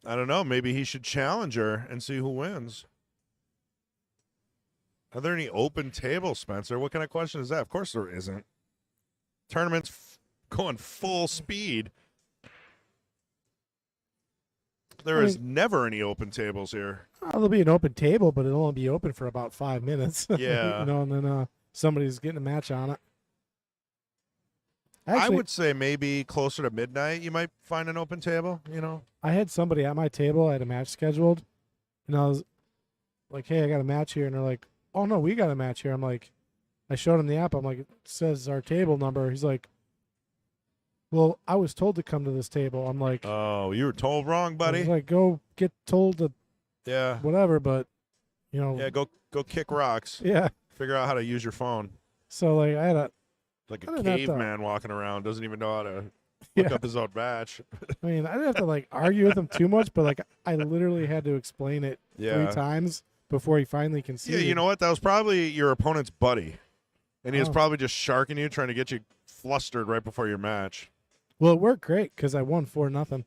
I don't know. Maybe he should challenge her and see who wins. Are there any open tables, Spencer? What kind of question is that? Of course there isn't. Tournament's going full speed. There is never any open tables here. There'll be an open table, but it'll only be open for about 5 minutes. Yeah. And then somebody's getting a match on it. I Actually, would say maybe closer to midnight you might find an open table, I had somebody at my table. I had a match scheduled, and I was like, "Hey, I got a match here," and they're like, "Oh no, we got a match here." I'm like, I showed him the app. I'm like, "It says our table number." He's like, "Well, I was told to come to this table." I'm like, Oh, you were told wrong, I buddy. was like, go get told to Yeah. whatever, but Yeah, go kick rocks. yeah. Figure out how to use your phone. So like, I had a, Like I a didn't have to- caveman walking around, doesn't even know how to look Yeah. up his own match. I mean, I didn't have to like argue with him too much, but like, I literally had to explain it 3 Yeah. times before he finally Yeah, conceded. you know what? That was probably your opponent's buddy. And he was Oh. probably just sharking you, trying to get you flustered right before your match. Well, it worked great because I won 4-0.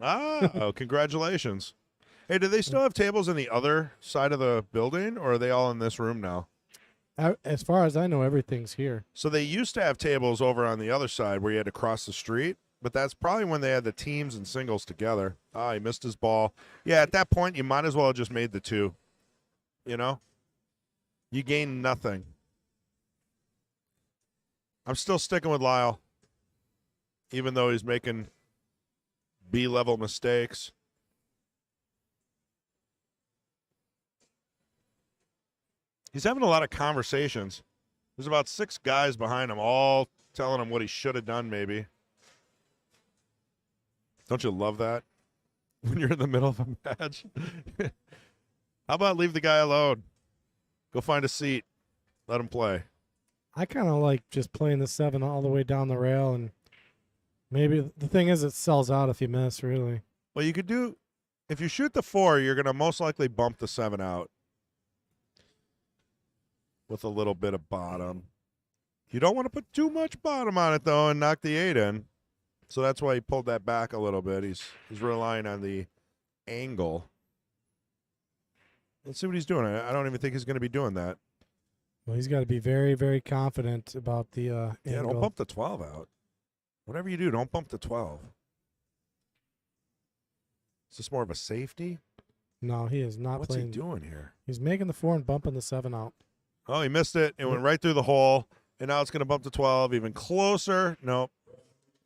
Oh, congratulations. Hey, do they still have tables in the other side of the building, or are they all in this room now? As far as I know, everything's here. So they used to have tables over on the other side where you had to cross the street, but that's probably when they had the teams and singles together. He missed his ball. Yeah, at that point, you might as well have just made the 2. You gain nothing. I'm still sticking with Lyle, even though he's making B-level mistakes. He's having a lot of conversations. There's about 6 guys behind him, all telling him what he should have done, maybe. Don't you love that? When you're in the middle of a match. How about leave the guy alone? Go find a seat. Let him play. I kind of like just playing the 7 all the way down the rail, and maybe the thing is it sells out if you miss, really. Well, you could do, if you shoot the 4, you're going to most likely bump the 7 out with a little bit of bottom. You don't want to put too much bottom on it, though, and knock the 8 in. So that's why he pulled that back a little bit. He's relying on the angle. Let's see what he's doing. I don't even think he's going to be doing that. Well, he's got to be very, very confident about the Yeah, angle. don't bump the 12 out. Whatever you do, don't bump the 12. Is this more of a safety? No, he is not What's playing. he doing here? He's making the 4 and bumping the 7 out. Oh, he missed it. It went right through the hole. And now it's going to bump to 12. Even closer. Nope.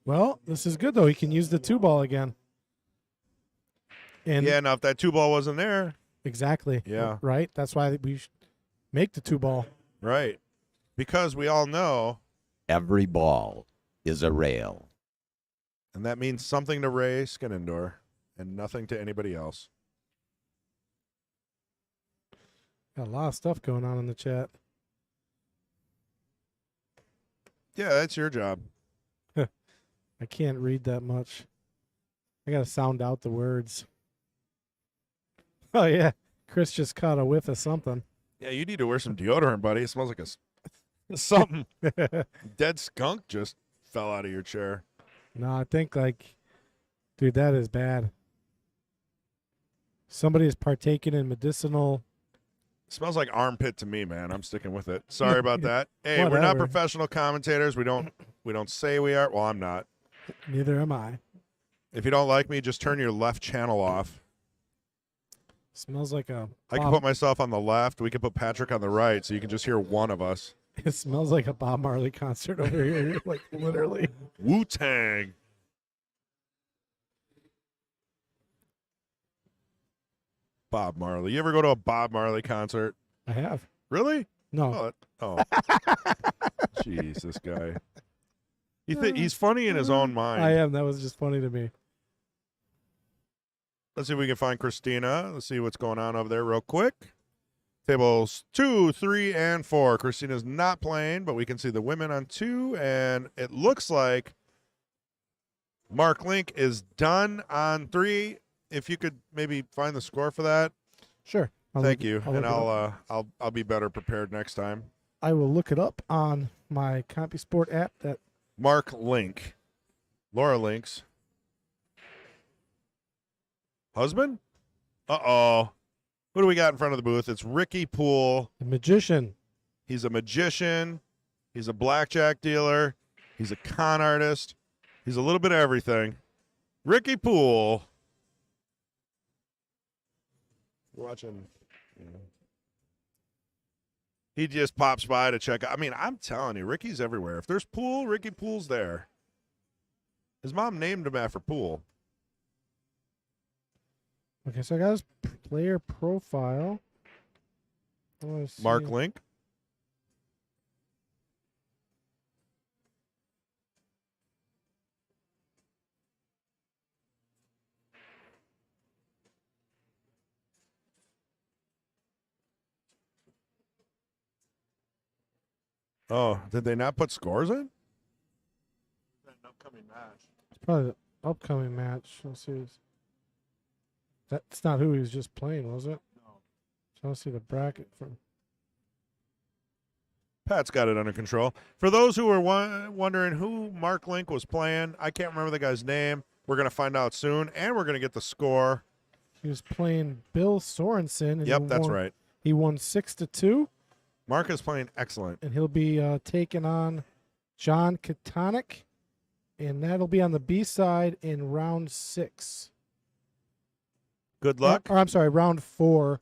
Well, this is good, though. He can use the 2-ball again. And Yeah, now if that 2-ball wasn't there. exactly. Yeah. Right? That's why we should make the 2-ball. Right. Because we all know. Every ball is a rail. And that means something to Ray Skinnendor and nothing to anybody else. Got a lot of stuff going on in the chat. Yeah, that's your job. I can't read that much. I got to sound out the words. Oh, yeah. Chris just caught a whiff of something. Yeah, you need to wear some deodorant, buddy. It smells like something. Dead skunk just fell out of your chair. No, I think, like, dude, that is bad. Somebody is partaking in medicinal. Smells like armpit to me, man. I'm sticking with it. Sorry about that. Hey, we're not Whatever. professional commentators. We don't say we are. Well, I'm not. Neither am I. If you don't like me, just turn your left channel off. Smells like a. I can put myself on the left. We can put Patrick on the right, so you can just hear one of us. It smells like a Bob Marley concert over here. Like literally. Wu-Tang. Bob Marley. You ever go to a Bob Marley concert? I have. Really? No. Oh. Jeez, this guy. He's funny in his own mind. I am. That was just funny to me. Let's see if we can find Christina. Let's see what's going on over there real quick. Tables 2, 3, and 4. Christina's not playing, but we can see the women on 2, and it looks like Mark Link is done on 3. If you could maybe find the score for that. Sure. Thank you. I'll And look it up. I'll be better prepared next time. I will look it up on my CompuSport app. That Mark Link. Laura Link's husband? Uh-oh. Who do we got in front of the booth? It's Ricky Poole. the magician. He's a magician. He's a blackjack dealer. He's a con artist. He's a little bit of everything. Ricky Poole. We're watching. He just pops by to check out. I mean, I'm telling you, Ricky's everywhere. If there's Poole, Ricky Poole's there. His mom named him after Poole. Okay, so I got his player profile. I wanna see- Mark Link. Oh, did they not put scores in? An upcoming match. It's probably the upcoming match. Let's see. That's not who he was just playing, was it? No. So let's see the bracket from. Pat's got it under control. For those who are wondering who Mark Link was playing, I can't remember the guy's name. We're going to find out soon, and we're going to get the score. He was playing Bill Sorensen. And Yep, that's right. He won 6-2, Mark is playing excellent. and he'll be taking on John Katonic, and that'll be on the B side in round 6. Good luck. Or I'm sorry, round 4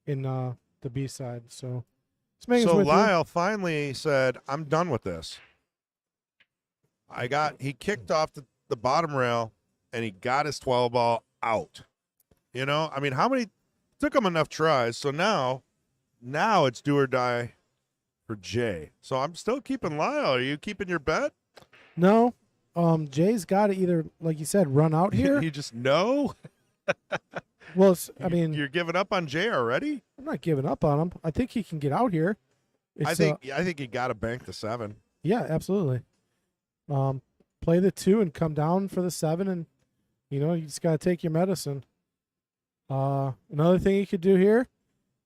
in the B side. So, Smeagol's So with you. Lyle finally said, I'm done with this. He kicked off the bottom rail, and he got his 12 ball out. You know, I mean, took him enough tries. So now it's do or die for Jay. So I'm still keeping Lyle. Are you keeping your bet? No, Jay's got to either, like you said, run out here. You just know? Well, I mean, You're giving up on Jay already? I'm not giving up on him. I think he can get out here. I It's, think you got to bank the 7. yeah, absolutely. Play the 2 and come down for the 7, and you just got to take your medicine. Another thing you could do here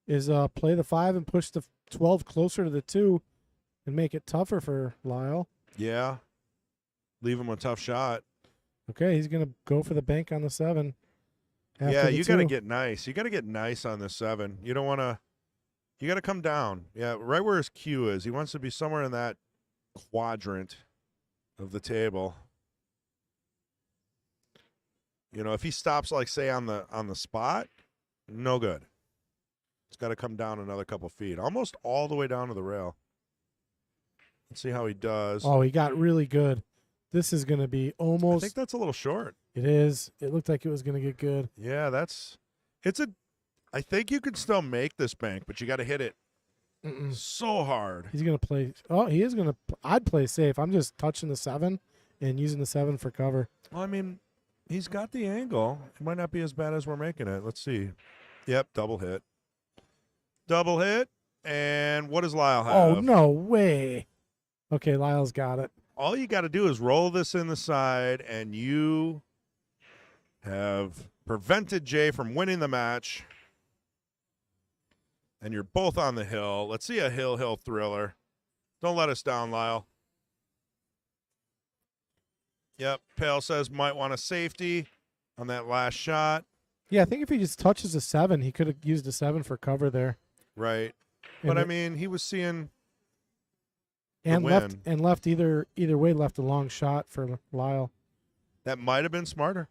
is play the 5 and push the 12 closer to the 2 and make it tougher for Lyle. Yeah. Leave him a tough shot. Okay, he's gonna go for the bank on the 7. Yeah, you got to 2. get nice. You got to get nice on the 7. You don't want to. You got to come down. Yeah, right where his cue is. He wants to be somewhere in that quadrant of the table. You know, if he stops, like say on the spot, no good. It's got to come down another couple feet, almost all the way down to the rail. Let's see how he does. Oh, he got really good. This is gonna be I almost. think that's a little short. It is. It looked like it was gonna get good. Yeah, I think you can still make this bank, but you got to hit it so hard. He's gonna play. Oh, he is gonna. I'd play safe. I'm just touching the 7 and using the 7 for cover. Well, I mean, he's got the angle. It might not be as bad as we're making it. Let's see. Yep, double hit. Double hit. And what does Lyle have? Oh, no way. Okay, Lyle's got it. All you got to do is roll this in the side, and you have prevented Jay from winning the match. And you're both on the hill. Let's see a hill thriller. Don't let us down, Lyle. Yep, Pale says might want a safety on that last shot. Yeah, I think if he just touches a 7, he could have used a 7 for cover there. Right. And But I it- mean, he was seeing and win. left either way left a long shot for Lyle. that might have been smarter.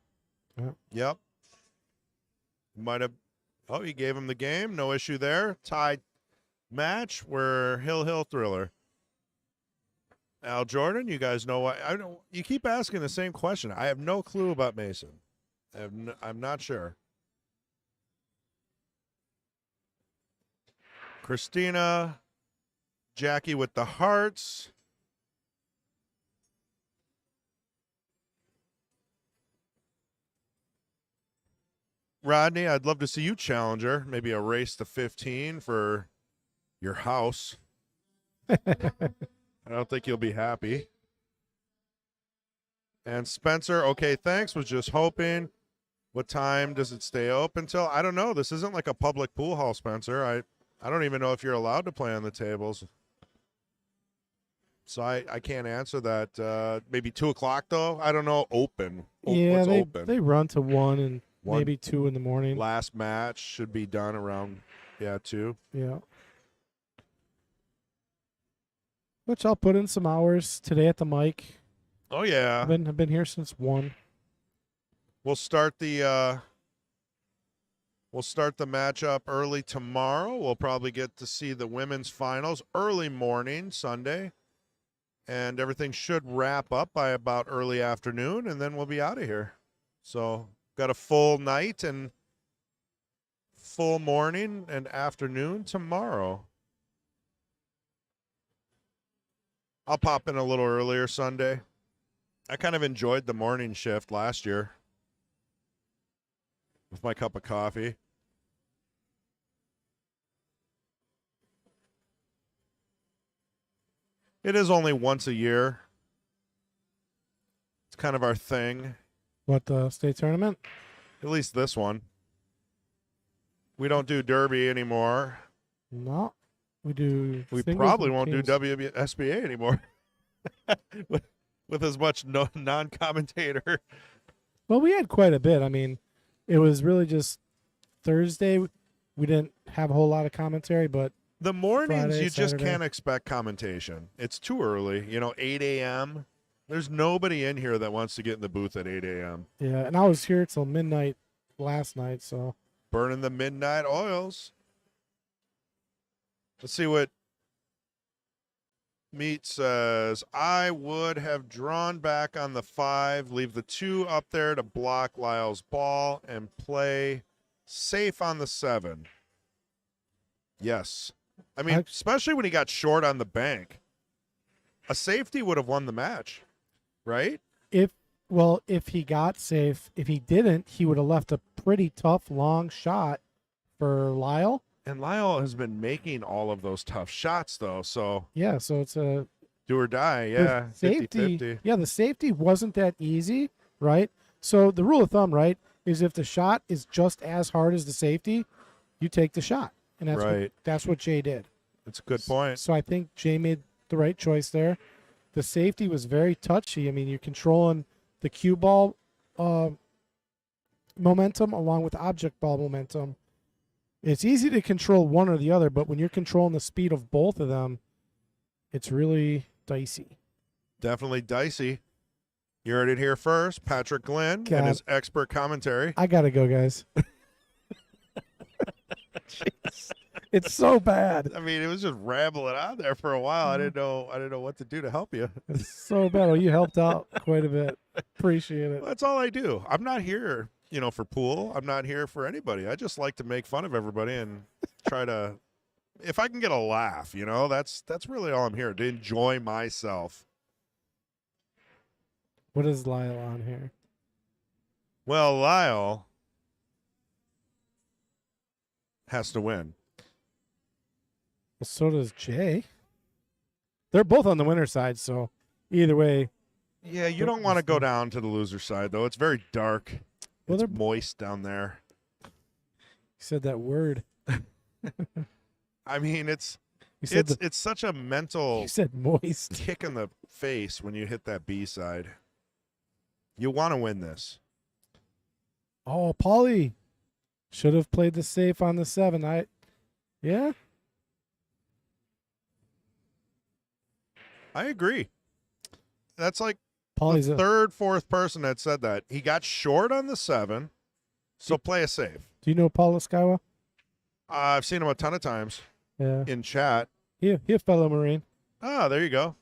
Yeah. Yep. Might have. Oh, he gave him the game. No issue there. Tied match. We're Hill Thriller. Al Jordan, you guys know why? I don't. You keep asking the same question. I have no clue about Mason. I'm not sure. Christina, Jackie with the hearts. Rodney, I'd love to see you challenge her. Maybe a race to 15 for your house. I don't think you'll be happy. And Spencer, okay, thanks. Was just hoping. What time does it stay open till? I don't know. This isn't like a public pool hall, Spencer. I don't even know if you're allowed to play on the tables. So I can't answer that. Maybe 2 o'clock though. I don't know. Open. Yeah, What's they open? they run to 1 and 1. maybe 2 in the morning. Last match should be done around 2. Yeah. Which I'll put in some hours today at the mic. Oh yeah. I've been here since 1. We'll start the matchup early tomorrow. We'll probably get to see the women's finals early morning Sunday. And everything should wrap up by about early afternoon, and then we'll be out of here. So got a full night and full morning and afternoon tomorrow. I'll pop in a little earlier Sunday. I kind of enjoyed the morning shift last year with my cup of coffee. It is only once a year. It's kind of our thing, What, the state tournament? at least this one. We don't do Derby anymore. No. We do. We singles probably and won't do teams. WSPA anymore with as much non-commentator. Well, we had quite a bit. I mean, it was really just Thursday. We didn't have a whole lot of commentary, but The mornings, Friday, you just Saturday. can't expect commentation. It's too early. 8 a.m. There's nobody in here that wants to get in the booth at 8 a.m. yeah. And I was here till midnight last night, so Burning the midnight oils. Let's see what Meat says. I would have drawn back on the 5, leave the 2 up there to block Lyle's ball, and play safe on the 7. Yes. I mean, especially when he got short on the bank. A safety would have won the match, right? if he got safe, if he didn't, he would have left a pretty tough long shot for Lyle. And Lyle has been making all of those tough shots, though. So Yeah, so it's a do or die. the Yeah, safety. 50-50. Yeah, the safety wasn't that easy, right? So the rule of thumb, right, is if the shot is just as hard as the safety, you take the shot, and that's what Jay did. That's a good point. So I think Jay made the right choice there. The safety was very touchy. I mean, you're controlling the cue ball momentum along with object ball momentum. It's easy to control one or the other, but when you're controlling the speed of both of them, it's really dicey. Definitely dicey. You heard it here first. Patrick Glenn God. and his expert commentary. I gotta go, guys. Jeez. It's so bad. I mean, it was just rambling on there for a while. I didn't know what to do to help you. It's so bad. Well, you helped out quite a bit. Appreciate it. That's all I do. I'm not here, for pool. I'm not here for anybody. I just like to make fun of everybody and try to, if I can get a laugh, that's really all I'm here, to enjoy myself. What is Lyle on here? Well, Lyle has to win. Well, so does Jay. They're both on the winner side, so either way. Yeah, you don't want to go down to the loser side, though. It's very dark. Well, It's moist down there. You said that word. I mean, it's such a mental You said moist. kick in the face when you hit that B side. You want to win this. Oh, Paulie. Should have played the safe on the 7. Yeah. I agree. That's like Paulie's the a, third, fourth person that said that. He got short on the 7, so play a safe. do you know Paul Escawa? I've seen him a ton of times Yeah. in chat. He a fellow Marine. Ah, there you go.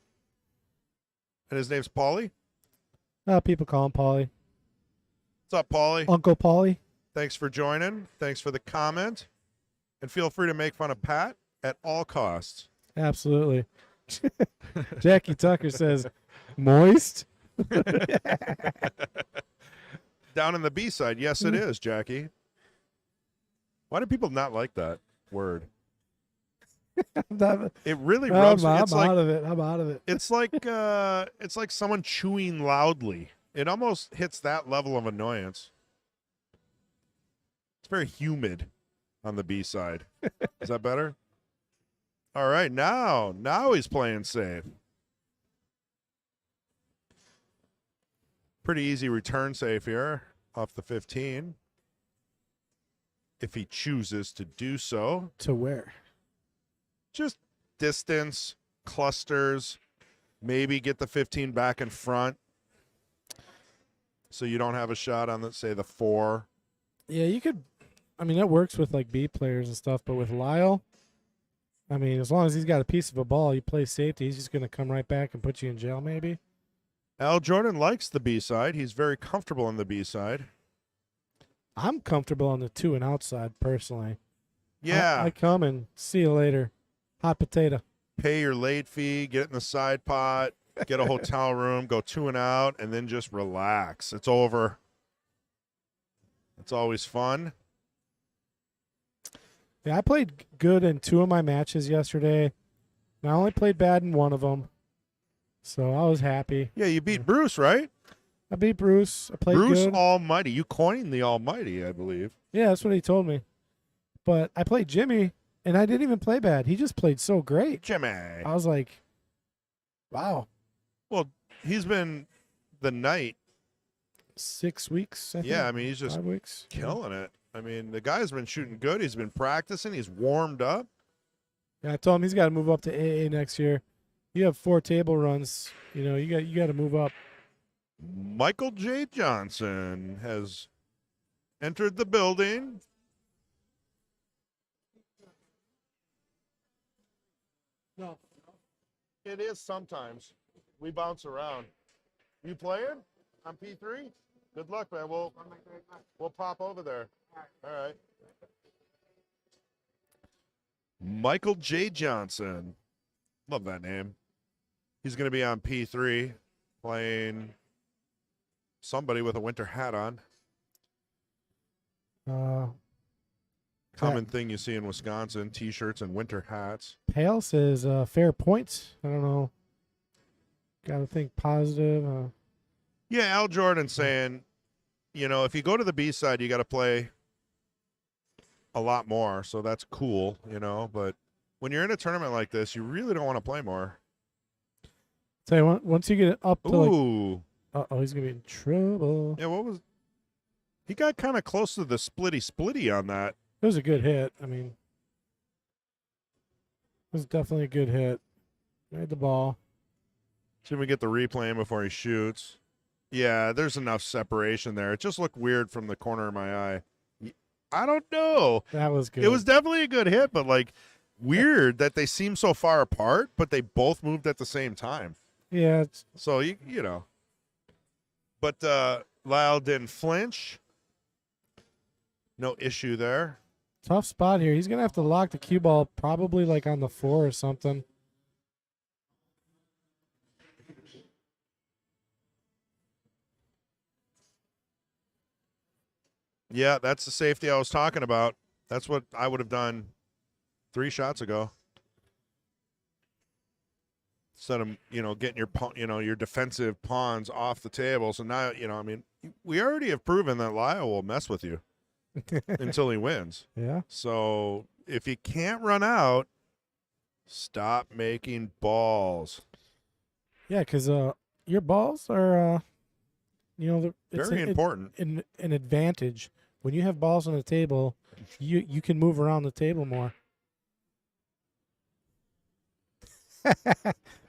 And his name's Paulie. People call him Paulie. What's up, Paulie? Uncle Paulie. Thanks for joining. Thanks for the comment. And feel free to make fun of Pat at all costs. Absolutely. Jackie Tucker says, moist? Down in the B side, yes, it is, Jackie. Why do people not like that word? It really rubs me. It's like, out of it. I'm out of it. it's like someone chewing loudly. It almost hits that level of annoyance. It's very humid on the B side. Is that better? All right, now he's playing safe. Pretty easy return safe here off the 15. If he chooses to do so. To where? Just distance, clusters, maybe get the 15 back in front so you don't have a shot on, say, the 4. Yeah, you could. I mean, that works with like B players and stuff, but with Lyle, I mean, as long as he's got a piece of a ball, you play safety, he's just going to come right back and put you in jail, maybe. Al Jordan likes the B side. He's very comfortable on the B side. I'm comfortable on the 2 and outside, personally. Yeah. I come and see you later. Hot potato. Pay your late fee, get it in the side pot, get a hotel room, go 2 and out, and then just relax. It's over. It's always fun. Yeah, I played good in 2 of my matches yesterday. And I only played bad in 1 of them. So I was happy. Yeah, you beat Bruce, right? I beat Bruce. I played Bruce good. Almighty. You coined the Almighty, I believe. Yeah, that's what he told me. But I played Jimmy, and I didn't even play bad. He just played so great. Jimmy. I was like, wow. Well, he's been the knight. 6 weeks, I think. Yeah, I mean, he's just 5 weeks. killing it. I mean, the guy's been shooting good. He's been practicing. He's warmed up. Yeah, I told him he's got to move up to AA next year. You have 4 table runs. You know, you got to move up. Michael J. Johnson has entered the building. No. It is sometimes. We bounce around. You playing on P3? Good luck, man. We'll pop over there. All right. Michael J. Johnson. Love that name. He's going to be on P3 playing somebody with a winter hat on. Common thing you see in Wisconsin, T-shirts and winter hats. Pale says fair points. I don't know. Got to think positive. Yeah, Al Jordan saying, you know, if you go to the B side, you got to play a lot more. So that's cool, you know. But when you're in a tournament like this, you really don't want to play more. Tell you what, once you get up to Ooh. like, he's gonna be in trouble. Yeah, what was? He got kind of close to the splitty on that. It was a good hit. I mean, it was definitely a good hit. Made the ball. See if we get the replay before he shoots. Yeah, there's enough separation there. It just looked weird from the corner of my eye. I don't know. That was good. It was definitely a good hit, but like weird that they seem so far apart, but they both moved at the same time. Yeah. So you know. But Lyle didn't flinch. No issue there. Tough spot here. He's gonna have to lock the cue ball probably like on the 4 or something. Yeah, that's the safety I was talking about. That's what I would have done 3 shots ago. Instead of, you know, getting your defensive pawns off the table. So now, you know, I mean, we already have proven that Lyle will mess with you until he wins. Yeah. So if you can't run out, stop making balls. Yeah, because your balls are, it's Very important. An advantage when you have balls on the table, you can move around the table more.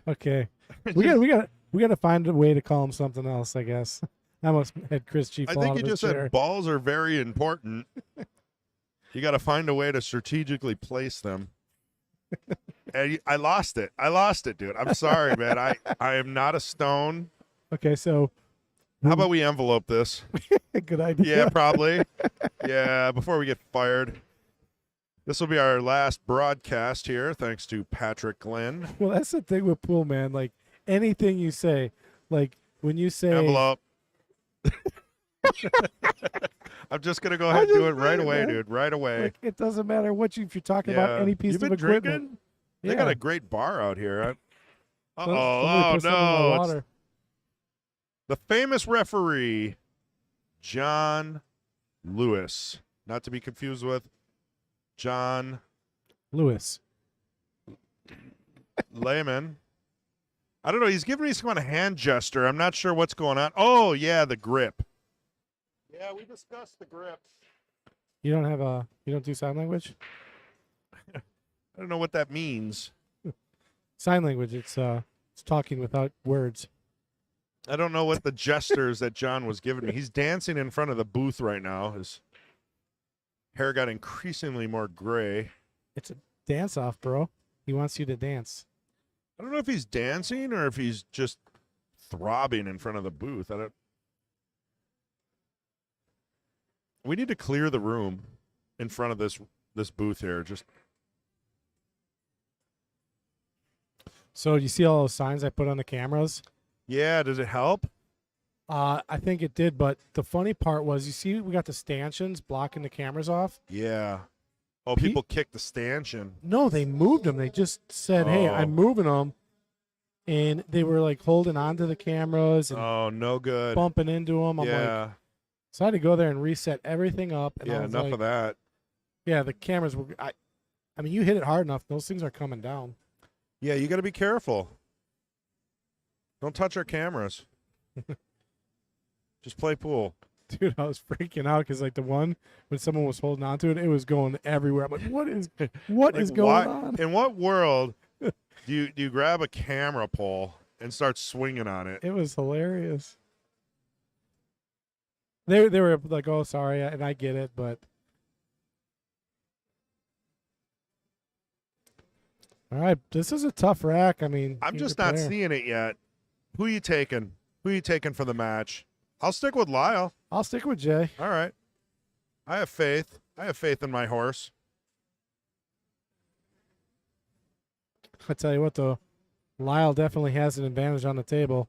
Okay, we gotta find a way to call him something else, I guess. I almost had Chris G I fall think out you of his just chair. said balls are very important. You got to find a way to strategically place them. And I lost it. I lost it, dude. I'm sorry, man. I am not a stone. Okay, so How about we envelope this? good idea. Yeah, probably. Yeah, before we get fired. This will be our last broadcast here, thanks to Patrick Glenn. Well, that's the thing with pool, man. Like anything you say, like when you say Envelope. I'm just going to go ahead and do it right away, man. dude. Right away. Like it doesn't matter what if you're talking about any piece You've of been equipment. drinking? Yeah. They got a great bar out here. Somebody Oh put some in my no. It's water. the famous referee, John Lewis. Not to be confused with John Lewis. Lehman. I don't know. He's giving me some kind of hand gesture. I'm not sure what's going on. Oh, yeah, the grip. Yeah, we discussed the grip. You don't do sign language? I don't know what that means. Sign language, it's talking without words. I don't know what the gestures that John was giving me. He's dancing in front of the booth right now. His hair got increasingly more gray. It's a dance off, bro. He wants you to dance. I don't know if he's dancing or if he's just throbbing in front of the booth. We need to clear the room in front of this booth here. Just So you see all those signs I put on the cameras? yeah, does it help? I think it did, but the funny part was, you see, we got the stanchions blocking the cameras off. Yeah. Oh, people kicked the stanchion. No, they moved them. They just said, "Hey, Oh. I'm moving them," and they were like holding onto the cameras and Oh, no good. bumping into them. I'm like, Yeah. so I had to go there and reset everything up. And I Yeah, was enough like, of that. Yeah, the cameras were. I mean, you hit it hard enough; those things are coming down. Yeah, you got to be careful. Don't touch our cameras. Just play pool. Dude, I was freaking out because like the one when someone was holding on to it, it was going everywhere. I'm like, what is Like, going on? In what world do you grab a camera pole and start swinging on it? It was hilarious. They were like, "Oh, sorry," and I get it, but all right, this is a tough rack. I mean, I'm you just not prepare. seeing it yet. Who you taking? Who you taking for the match? I'll stick with Lyle. I'll stick with Jay. All right. I have faith. I have faith in my horse. I tell you what, though, Lyle definitely has an advantage on the table.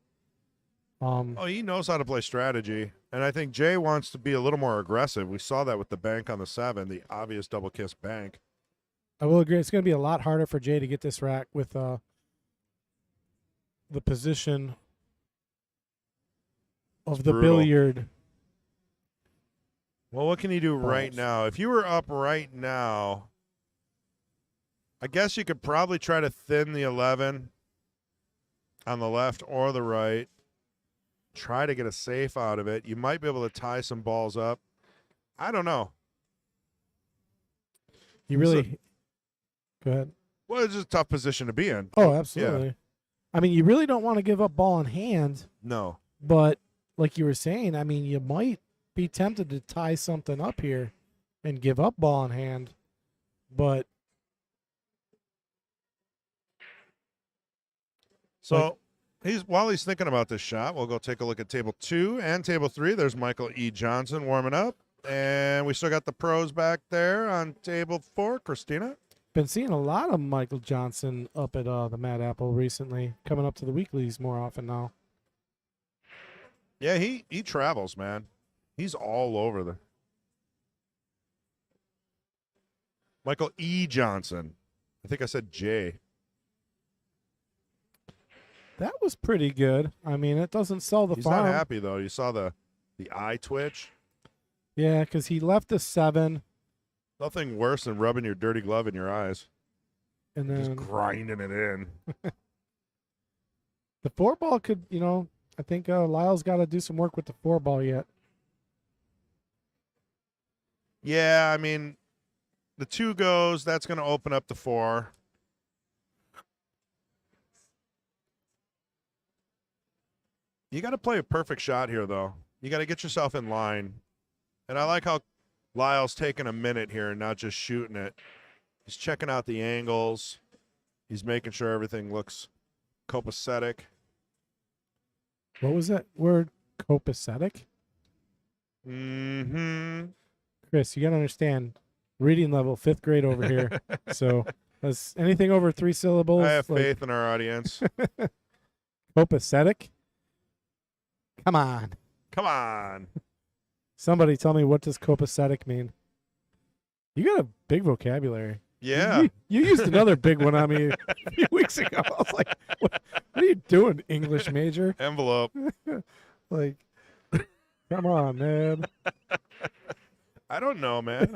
Oh, he knows how to play strategy. And I think Jay wants to be a little more aggressive. We saw that with the bank on the 7, the obvious double kiss bank. I will agree. It's going to be a lot harder for Jay to get this rack with the position of the brutal. billiard. Well, what can you do right Balls. now? If you were up right now, I guess you could probably try to thin the 11 on the left or the right. Try to get a safe out of it. You might be able to tie some balls up. I don't know. You really go ahead. Well, it's just a tough position to be in. Oh, absolutely. I mean, you really don't want to give up ball in hand, No. but like you were saying, I mean, you might be tempted to tie something up here and give up ball in hand, but So while he's thinking about this shot, we'll go take a look at table 2 and table 3. There's Michael E. Johnson warming up. And we still got the pros back there on table 4. Christina. been seeing a lot of Michael Johnson up at the Mad Apple recently, coming up to the weeklies more often now. Yeah, he travels, man. He's all over the Michael E. Johnson. I think I said J. That was pretty good. I mean, it doesn't sell the He's farm. not happy though. You saw the eye twitch. Yeah, because he left the 7, Nothing worse than rubbing your dirty glove in your eyes. and Just then grinding it in. the 4 ball could, I think Lyle's got to do some work with the 4 ball yet. Yeah, I mean, the 2 goes. That's going to open up the 4. You got to play a perfect shot here, though. You got to get yourself in line. And I like how Lyle's taking a minute here and not just shooting it. He's checking out the angles. He's making sure everything looks copacetic. What was that word? Copacetic? Mm-hmm. Chris, you got to understand, reading level 5th grade over here. So anything over 3 syllables. I have faith in our audience. Copacetic? Come on. Come on. Somebody tell me, what does copacetic mean? You got a big vocabulary. Yeah. You used another big one on me a few weeks ago. I was like, what are you doing, English major? Envelope. Like, come on, man. I don't know, man.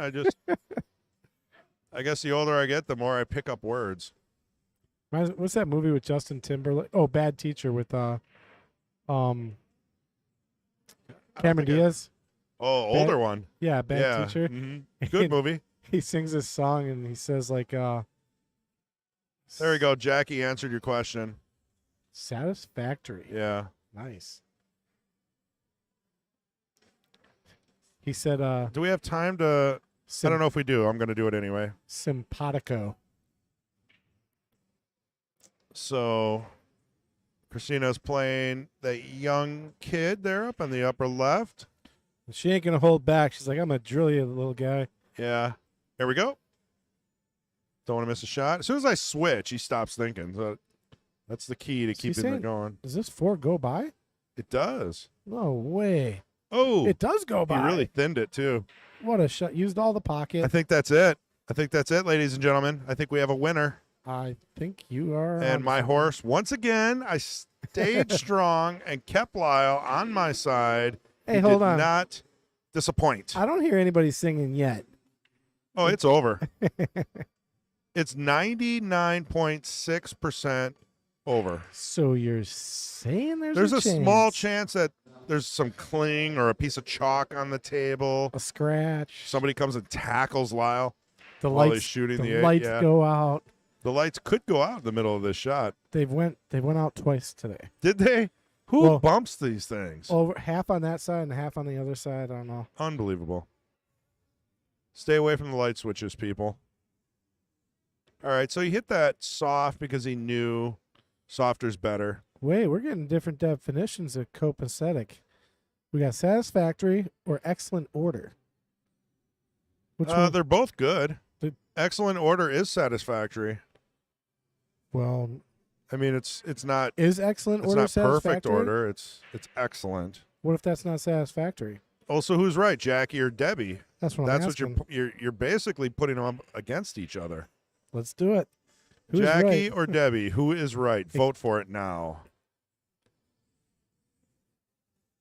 I guess the older I get, the more I pick up words. What's that movie with Justin Timberlake? Oh, Bad Teacher with Cameron Diaz. Older one. Yeah, Bad Teacher. Mm-hmm. Good movie. He sings this song and he says like There we go. Jackie answered your question. Satisfactory. Yeah. Nice. He said Do we have time to I don't know if we do. I'm going to do it anyway. Simpatico. So Christina's playing that young kid there up on the upper left. She ain't gonna hold back. She's like, I'm gonna drill you, little guy. Yeah. Here we go. Don't want to miss a shot. As soon as I switch, he stops thinking. So that's the key to keeping it going. Does this 4 go by? It does. No way. Oh, It does go by. he really thinned it too. What a shot. Used all the pocket. I think that's it. Ladies and gentlemen. I think we have a winner. I think you are. And my horse, once again, I stayed strong and kept Lyle on my side. Hey, He hold did on. not disappoint. I don't hear anybody singing yet. Oh, it's over. It's 99.6% over. So you're saying There's a small chance. chance that there's some cling or a piece of chalk on the table. A scratch. Somebody comes and tackles Lyle The while lights, he's shooting the the lights yeah. go out. The lights could go out in the middle of this shot. They went out twice today. Did they? Who Well, bumps these things? Over half on that side and half on the other side. I don't know. Unbelievable. Stay away from the light switches, people. All right, so he hit that soft because he knew softer's better. Wait, we're getting different definitions of copacetic. We got satisfactory or excellent order. Which one? They're both good. The- Excellent order is satisfactory. Well, I mean, it's not is excellent it's order not perfect satisfactory? order. It's excellent. What if that's not satisfactory? Also, who's right, Jackie or Debbie? That's what That's I'm what asking. you're basically putting them against each other. Let's do it. Who's Jackie right? or Debbie? Who is right? Vote for it now.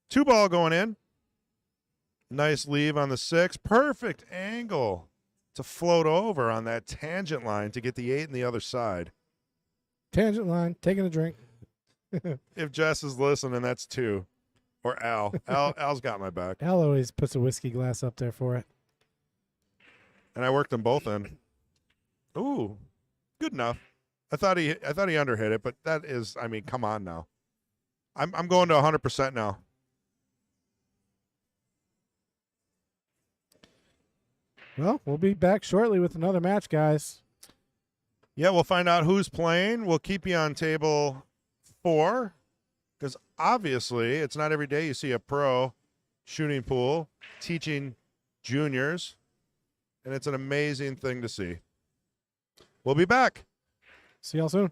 2 ball going in. Nice leave on the 6. Perfect angle to float over on that tangent line to get the 8 on the other side. Tangent line, taking a drink. If Jess is listening, that's 2. Or Al. Al's got my back. Al always puts a whiskey glass up there for it. And I worked them both in. Ooh, good enough. I thought he underhit it, but that is, I mean, come on now. I'm going to 100% now. Well, we'll be back shortly with another match, guys. Yeah, we'll find out who's playing. We'll keep you on table 4 because obviously it's not every day you see a pro shooting pool teaching juniors, and it's an amazing thing to see. We'll be back. See y'all soon.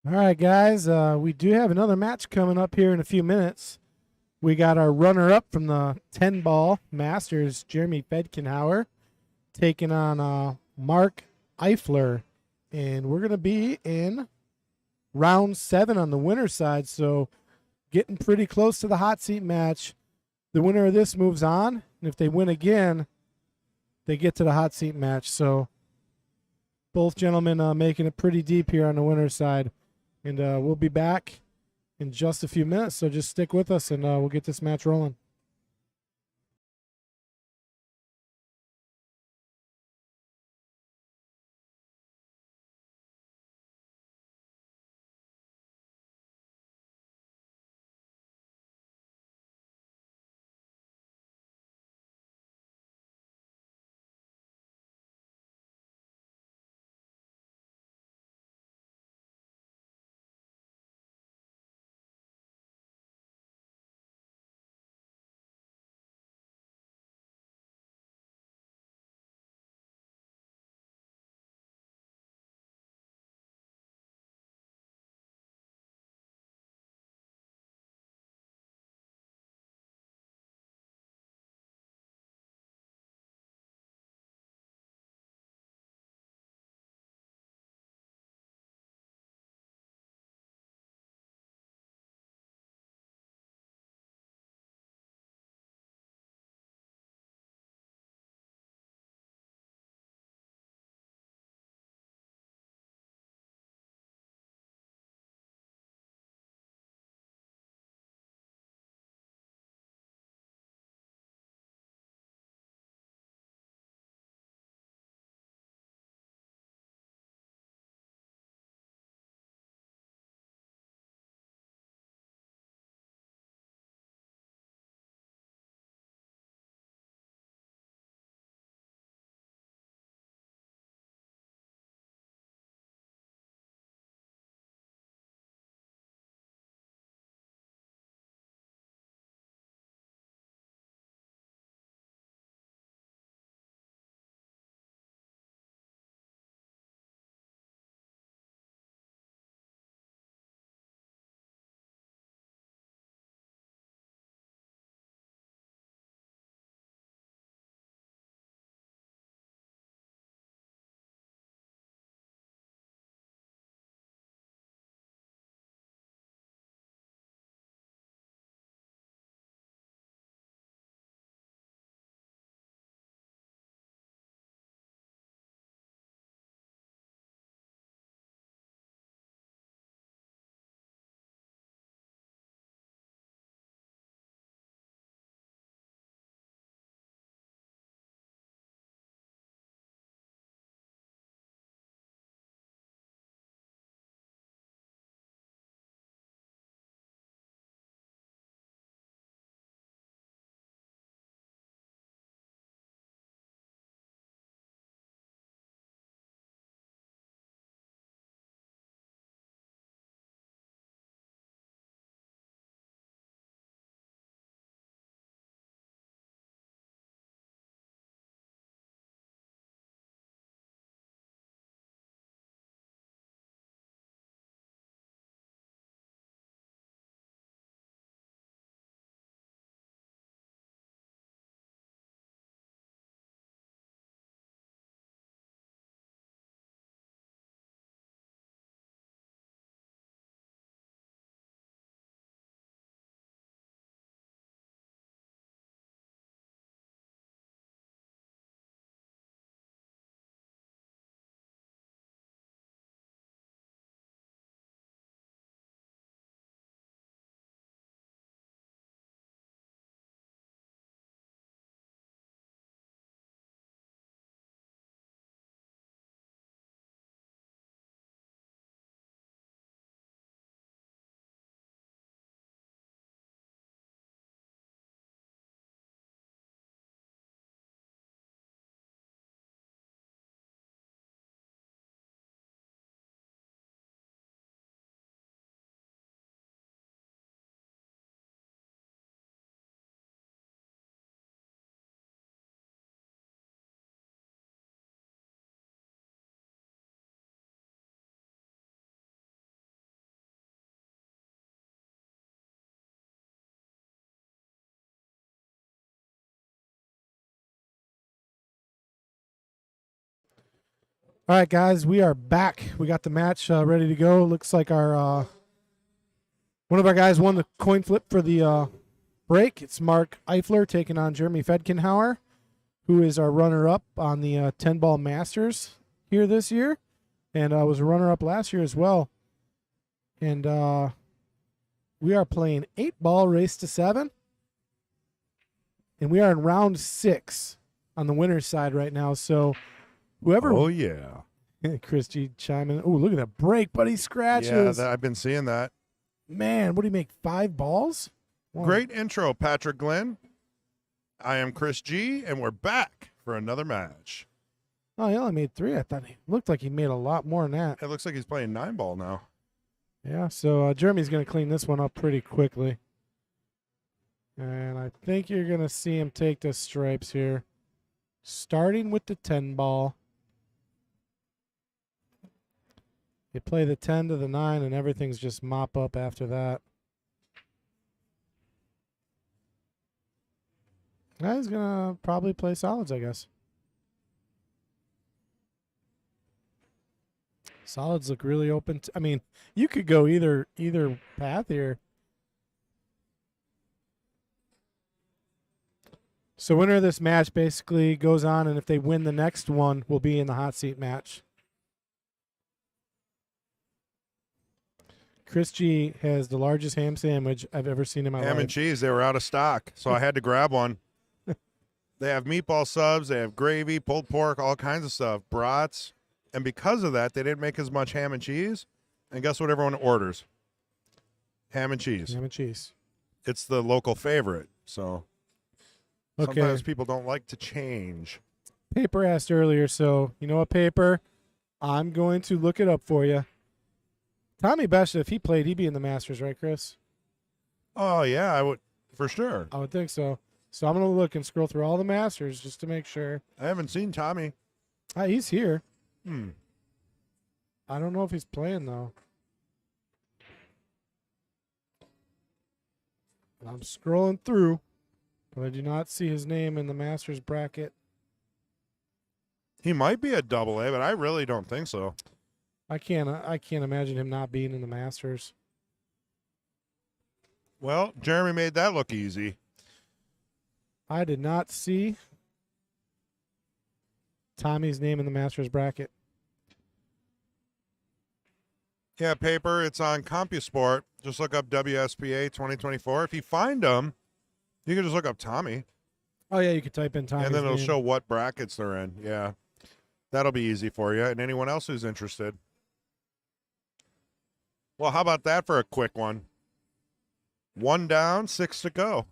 All right, guys. We do have another match coming up here in a few minutes. We got our runner-up from the 10-ball Masters, Jeremy Fedkenhauer, taking on Mark Eifler. And we're going to be in round 7 on the winner's side, so getting pretty close to the hot seat match. The winner of this moves on, and if they win again, they get to the hot seat match. So both gentlemen making it pretty deep here on the winner's side. And we'll be back in just a few minutes, so just stick with us, and we'll get this match rolling. All right, guys, we are back. We got the match ready to go. Looks like our one of our guys won the coin flip for the break. It's Mark Eifler taking on Jeremy Fedkenhauer, who is our runner-up on the 10-ball Masters here this year, and was a runner-up last year as well. And we are playing 8-ball race to 7, and we are in round 6 on the winner's side right now. So whoever, Oh yeah, Chris G chiming. Oh, look at that break, buddy! Scratches. I've been seeing that. Man, what do you make? 5 balls? Wow. Great intro, Patrick Glenn. I am Chris G, and we're back for another match. Oh, he only made 3. I thought he looked like he made a lot more than that. It looks like he's playing 9-ball now. Yeah, so Jeremy's going to clean this one up pretty quickly. And I think you're going to see him take the stripes here. Starting with the 10-ball. You play the 10 to the 9, and everything's just mop up after that. Yeah, he's going to probably play solids, I guess. Solids look really open. I mean, you could go either path here. So winner of this match basically goes on, and if they win the next one, will be in the hot seat match. Chris G has the largest ham sandwich I've ever seen in my life. Ham and cheese, they were out of stock, so I had to grab one. They have meatball subs, they have gravy, pulled pork, all kinds of stuff, brats. And because of that, they didn't make as much ham and cheese. And guess what everyone orders? Ham and cheese. Ham and cheese. It's the local favorite, so Okay. sometimes people don't like to change. Paper asked earlier, so you know what, Paper? I'm going to look it up for you. Tommy Best, if he played, he'd be in the Masters, right, Chris? Oh, yeah, I would, for sure. I would think so. So I'm going to look and scroll through all the Masters just to make sure. I haven't seen Tommy. He's here. Hmm. I don't know if he's playing, though. I'm scrolling through, but I do not see his name in the Masters bracket. He might be a double A, but I really don't think so. I can't imagine him not being in the Masters. Well, Jeremy made that look easy. I did not see Tommy's name in the Masters bracket. Yeah, Paper, it's on CompuSport. Just look up WSPA 2024. If you find them, you can just look up Tommy. Oh, yeah, you could type in Tommy's And then it'll name. show what brackets they're in. Yeah. That'll be easy for you and anyone else who's interested. Well, how about that for a quick one? 1 down, 6 to go.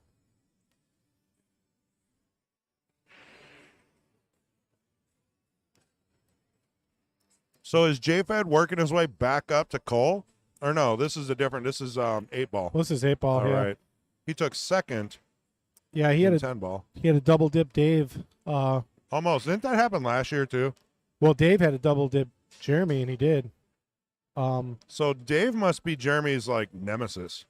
So is JFed working his way back up to Cole? Or no, this is 8-ball. Well, this is 8-ball, All yeah. right. He took second Yeah, he had in a 10-ball. double dip Dave. Almost. Didn't that happen last year too? Well, Dave had a double dip Jeremy, and he did. So Dave must be Jeremy's like nemesis.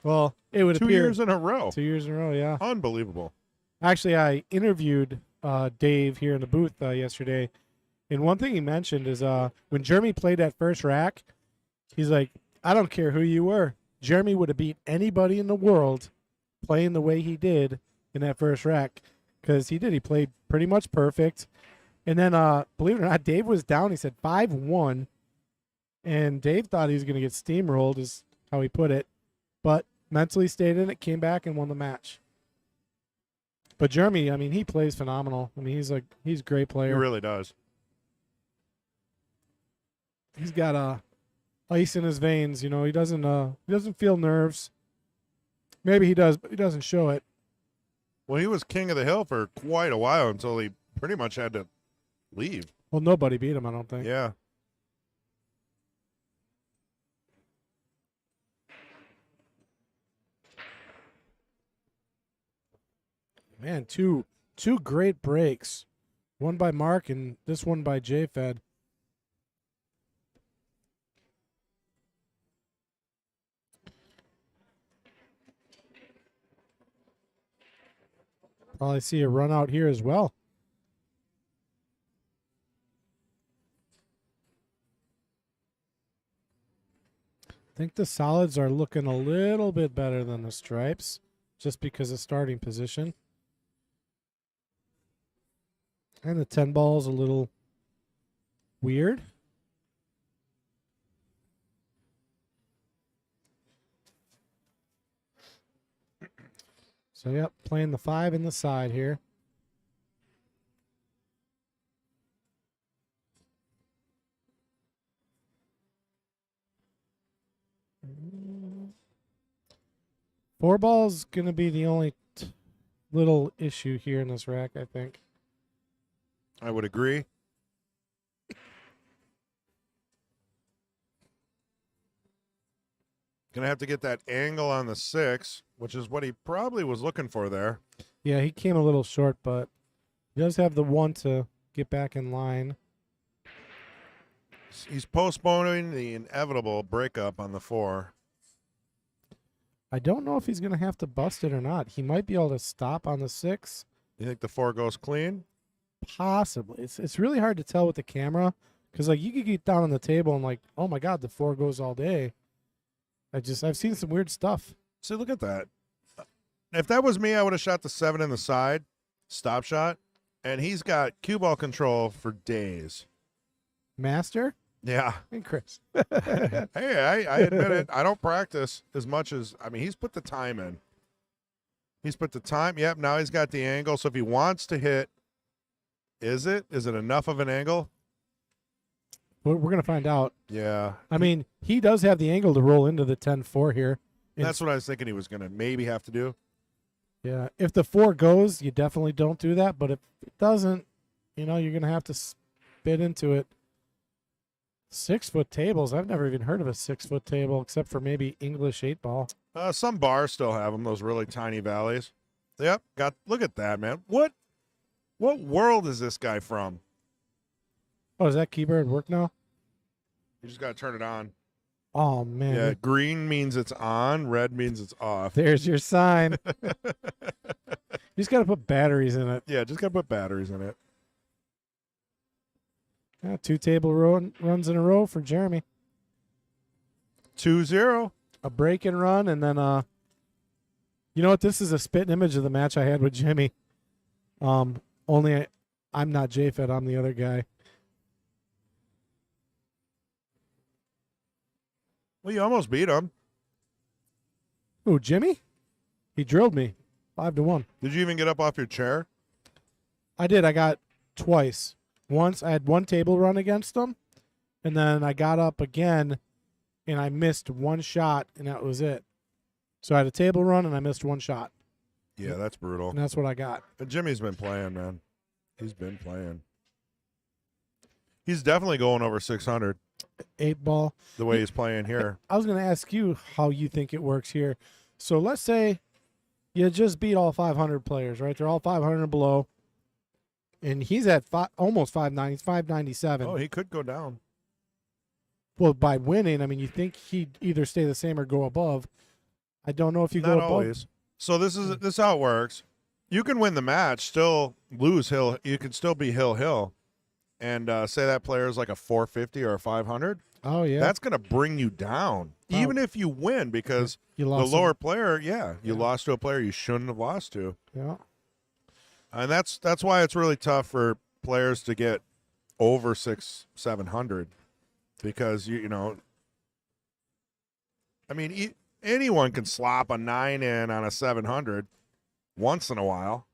Well, it would 2 appear years in a row. 2 years in a row, yeah. Unbelievable. Actually, I interviewed Dave here in the booth yesterday, and one thing he mentioned is when Jeremy played that first rack, he's like, I don't care who you were. Jeremy would have beat anybody in the world playing the way he did in that first rack, because he did. He played pretty much perfect. And then, believe it or not, Dave was down. He said 5-1, and Dave thought he was going to get steamrolled, is how he put it. But mentally stayed in it, came back, and won the match. But Jeremy, I mean, he plays phenomenal. I mean, he's a great He player. really does. He's got ice in his veins. You know, he doesn't feel nerves. Maybe he does, but he doesn't show it. Well, he was king of the hill for quite a while until he pretty much had to leave. Well, nobody beat him, I don't think. Yeah. Man, two great breaks. One by Mark and this one by JFed. Probably see a run out here as well. think the solids are looking a little bit better than the stripes, just because of starting position. And the 10 ball is a little weird. So, yep, playing the 5 in the side here. Four ball's going to be the only little issue here in this rack, I think. I would agree. Gonna have to get that angle on the 6, which is what he probably was looking for there. Yeah, he came a little short, but he does have the 1 to get back in line. He's postponing the inevitable breakup on the 4. I don't know if he's going to have to bust it or not. He might be able to stop on the 6. You think the 4 goes clean? Possibly. It's really hard to tell with the camera because, like, you could get down on the table and, like, oh, my God, the 4 goes all day. I've seen some weird stuff. See, look at that. If that was me, I would have shot the 7 in the side, stop shot, and he's got cue ball control for days. Master Yeah. and Chris. Hey, I admit it. I don't practice as much as, I mean, he's put the time in. He's put the time. Yep, now he's got the angle. So if he wants to hit, is it enough of an angle? We're going to find out. Yeah. I mean, he does have the angle to roll into the 10-4 here. That's what I was thinking he was going to maybe have to do. Yeah, if the 4 goes, you definitely don't do that. But if it doesn't, you're going to have to spit into it. 6-foot tables. I've never even heard of a 6-foot table except for maybe English 8-ball. Some bars still have them, those really tiny valleys. Yep. Look at that, man. What world is this guy from? Oh, does that keyboard work now? You just got to turn it on. Oh, man. Yeah, green means it's on, red means it's off. There's your sign. You just got to put batteries in it. Yeah, just got to put batteries in it. Yeah, 2 table runs in a row for Jeremy. 2-0. A break and run, and then you know what? This is a spitting image of the match I had with Jimmy. Only I'm not JFed. I'm the other guy. Well, you almost beat him. Ooh, Jimmy? He drilled me 5-1. Did you even get up off your chair? I did. I got twice. Once I had 1 table run against him, and then I got up again, and I missed 1 shot, and that was it. So I had a table run, and I missed 1 shot, Yeah, that's brutal. and that's what I got. But Jimmy's been playing, man. He's been playing. He's definitely going over 600 8-ball. the way he's playing here. I was going to ask you how you think it works here. So let's say you just beat all 500 players, right? They're all 500 and below. And he's at almost 590. He's 597. Oh, he could go down. Well, by winning, I mean, you think he'd either stay the same or go above. I don't know if you go Not above. always. So this is how it works. You can win the match, still lose Hill. You can still be Hill. And say that player is like a 450 or a 500. Oh, yeah. That's going to bring you down, Oh. even if you win, because you the lost lower him. player, you lost to a player you shouldn't have lost to. Yeah. And that's why it's really tough for players to get over 700, because you know, I mean, anyone can slop a 9 in on a 700 once in a while.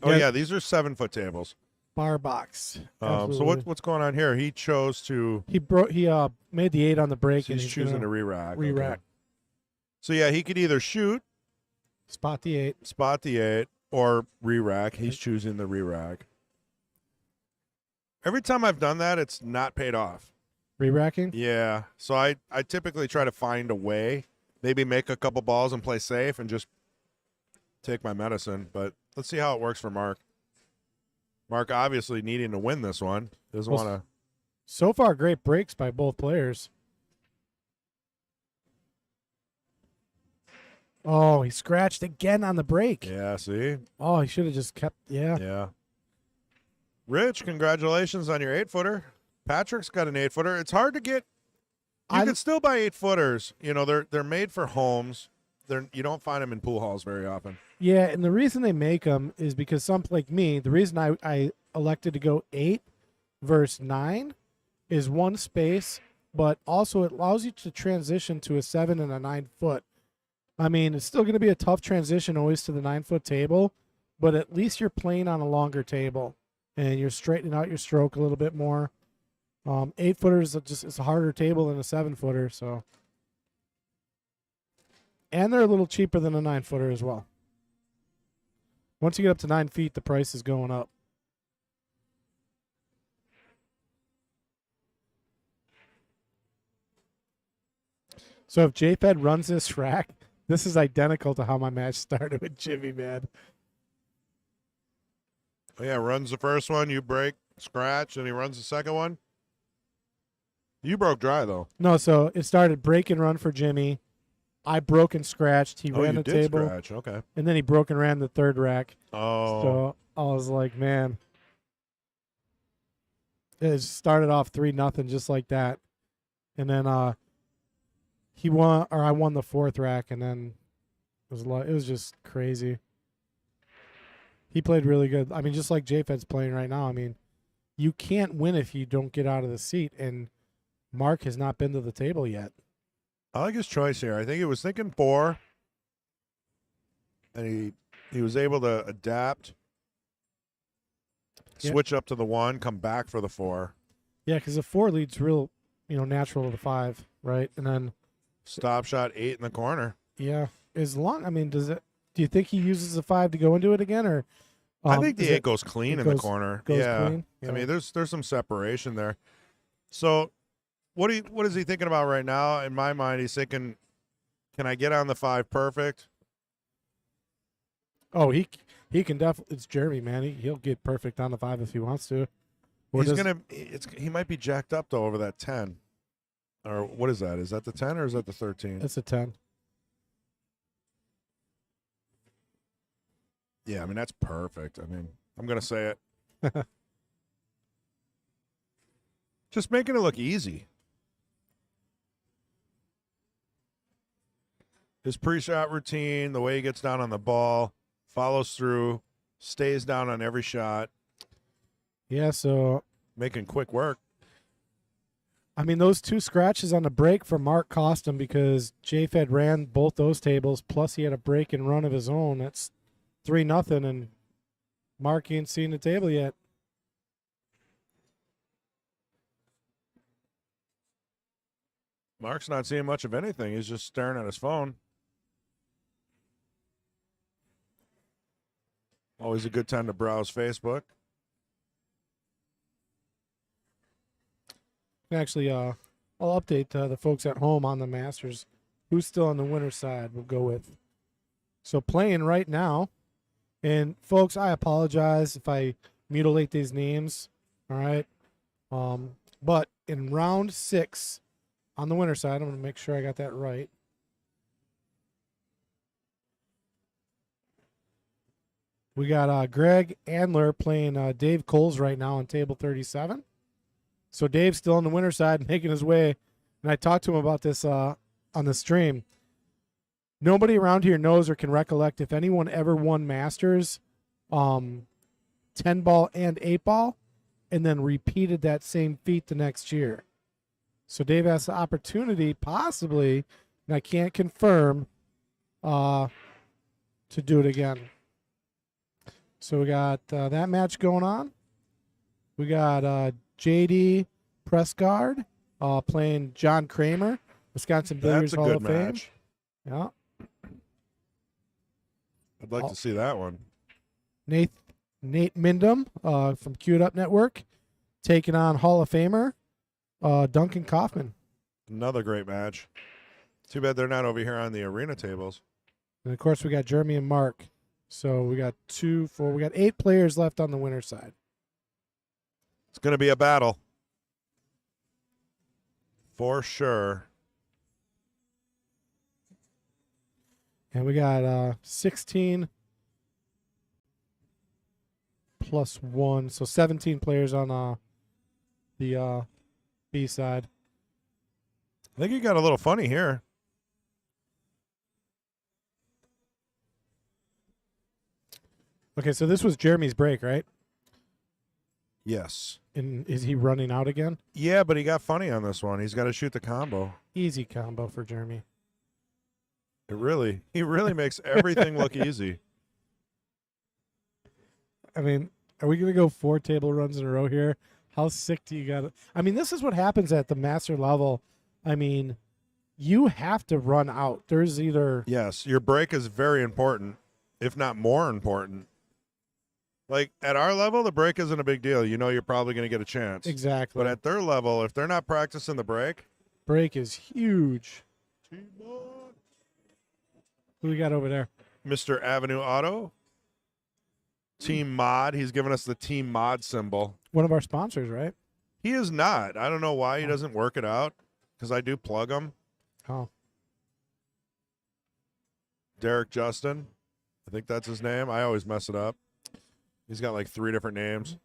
Oh Yeah. yeah, these are 7-foot tables. Bar box. So Absolutely. what's going on here? He chose to. He made the 8 on the break. So and he's choosing gonna to re-rack. re-rack. Okay. So yeah, he could either shoot, Spot the 8. spot the 8, or re-rack. He's choosing the re-rack. Every time I've done that, it's not paid off. Re-racking? Yeah. So I typically try to find a way, maybe make a couple balls and play safe and just take my medicine. But let's see how it works for Mark. Mark obviously needing to win this one. Doesn't Well, want to. So far, great breaks by both players. Oh, he scratched again on the break. Yeah, see? Oh, he should have just kept. Yeah. Yeah. Rich, congratulations on your 8-footer. Patrick's got an 8-footer. It's hard to get You can still buy 8-footers. You know, they're made for homes. You don't find them in pool halls very often. Yeah, and the reason they make them is because some like me, the reason I elected to go 8 versus 9 is one space, but also it allows you to transition to a 7 and a 9 foot. I mean, it's still going to be a tough transition always to the 9-foot table, but at least you're playing on a longer table and you're straightening out your stroke a little bit more. 8-footers it's a harder table than a 7-footer, so. And they're a little cheaper than a 9-footer as well. Once you get up to 9 feet, the price is going up. So if JFed runs this rack, this is identical to how my match started with Jimmy, man. Oh, yeah, runs the first one, you break, scratch, and he runs the second one. You broke dry, though. No, so it started break and run for Jimmy. I broke and scratched. He ran you the did table. Scratch. Okay. And then he broke and ran the third rack. Oh. So I was like, man. It started off 3-0 just like that. And then he won, or I won the fourth rack, and then it was just crazy. He played really good. I mean, just like JFed's playing right now. I mean, you can't win if you don't get out of the seat, and Mark has not been to the table yet. I like his choice here. I think he was thinking 4, and he was able to adapt, switch up to the 1, come back for the 4. Yeah, because the 4 leads real, natural to the 5, right? And then stop shot 8 in the corner. Yeah, I mean, do you think he uses the 5 to go into it again, or? I think the 8 goes clean in the corner. Yeah. Clean? Yeah. I mean, there's some separation there. So, what is he thinking about right now? In my mind, he's thinking, can I get on the 5 perfect? Oh, he can definitely. It's Jeremy, man. He'll get perfect on the 5 if he wants to. He might be jacked up though over that 10. Or what is that? Is that the 10 or is that the 13? It's a 10. Yeah, I mean, that's perfect. I mean, I'm going to say it. Just making it look easy. His pre-shot routine, the way he gets down on the ball, follows through, stays down on every shot. Yeah, so. Making quick work. I mean, those 2 scratches on the break for Mark cost him because JFed ran both those tables, plus he had a break and run of his own. That's 3-0, and Mark ain't seen the table yet. Mark's not seeing much of anything. He's just staring at his phone. Always a good time to browse Facebook. Actually, I'll update the folks at home on the Masters. Who's still on the winner's side, we'll go with. So playing right now. And, folks, I apologize if I mutilate these names. All right. But in round 6 on the winner's side, I'm going to make sure I got that right. We got Greg Andler playing Dave Coles right now on table 37. So Dave's still on the winner's side, making his way. And I talked to him about this on the stream. Nobody around here knows or can recollect if anyone ever won Masters 10-ball and 8-ball and then repeated that same feat the next year. So Dave has the opportunity, possibly, and I can't confirm, to do it again. So we got that match going on. We got J.D. Prescott playing John Kramer, Wisconsin Billiards Hall of Fame. Match. Yeah. I'd like to see that one. Nate Mindham from Queued Up Network taking on Hall of Famer Duncan Kaufman. Another great match. Too bad they're not over here on the arena tables. And, of course, we got Jeremy and Mark. So we got 8 players left on the winner's side. It's going to be a battle. For sure. And we got 16 plus 1. So 17 players on the B side. I think he got a little funny here. Okay, so this was Jeremy's break, right? Yes. And is he running out again? Yeah, but he got funny on this one. He's got to shoot the combo. Easy combo for Jeremy. He really makes everything look easy. I mean, are we going to go 4 table runs in a row here? How sick do you got? I mean, this is what happens at the master level. I mean, you have to run out. There's either Yes, your break is very important, if not more important. Like at our level, the break isn't a big deal. You know you're probably going to get a chance. exactly. But at their level, if they're not practicing the break, Break is huge. Who we got over there? Mr. Avenue Auto, Team Mod, he's giving us the Team Mod symbol. One of our sponsors, right? He is not. I don't know why he doesn't work it out, because I do plug him. Oh, Derek Justin, I think that's his name. I always mess it up. He's got like 3 different names.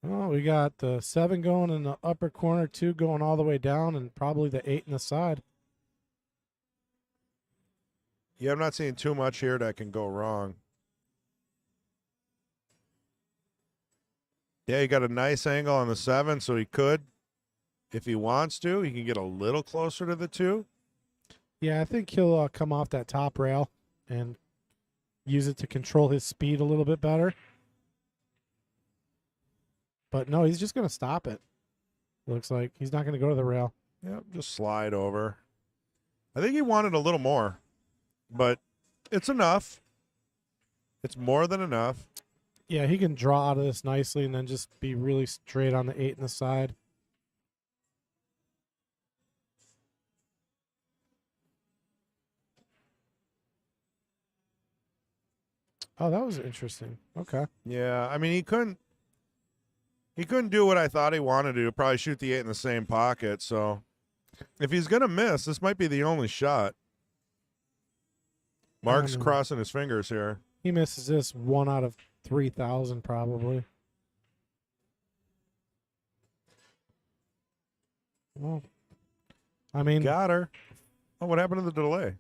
well, we got the 7 going in the upper corner, 2 going all the way down, and probably the 8 in the side. Yeah, I'm not seeing too much here that can go wrong. Yeah, he got a nice angle on the 7, so he could, if he wants to, he can get a little closer to the 2. Yeah, I think he'll come off that top rail and use it to control his speed a little bit better. But no, he's just going to stop it. Looks like he's not going to go to the rail. Yep, just slide over. I think he wanted a little more, but it's enough. It's more than enough. Yeah, he can draw out of this nicely and then just be really straight on the 8 in the side. Oh, that was interesting. Okay. Yeah, I mean he couldn't do what I thought he wanted to do. Probably shoot the 8 in the same pocket. So if he's gonna miss, this might be the only shot. Mark's know. crossing his fingers here. He misses this 1 out of 3,000 probably. Well, I mean, Got her. Oh, what happened to the delay?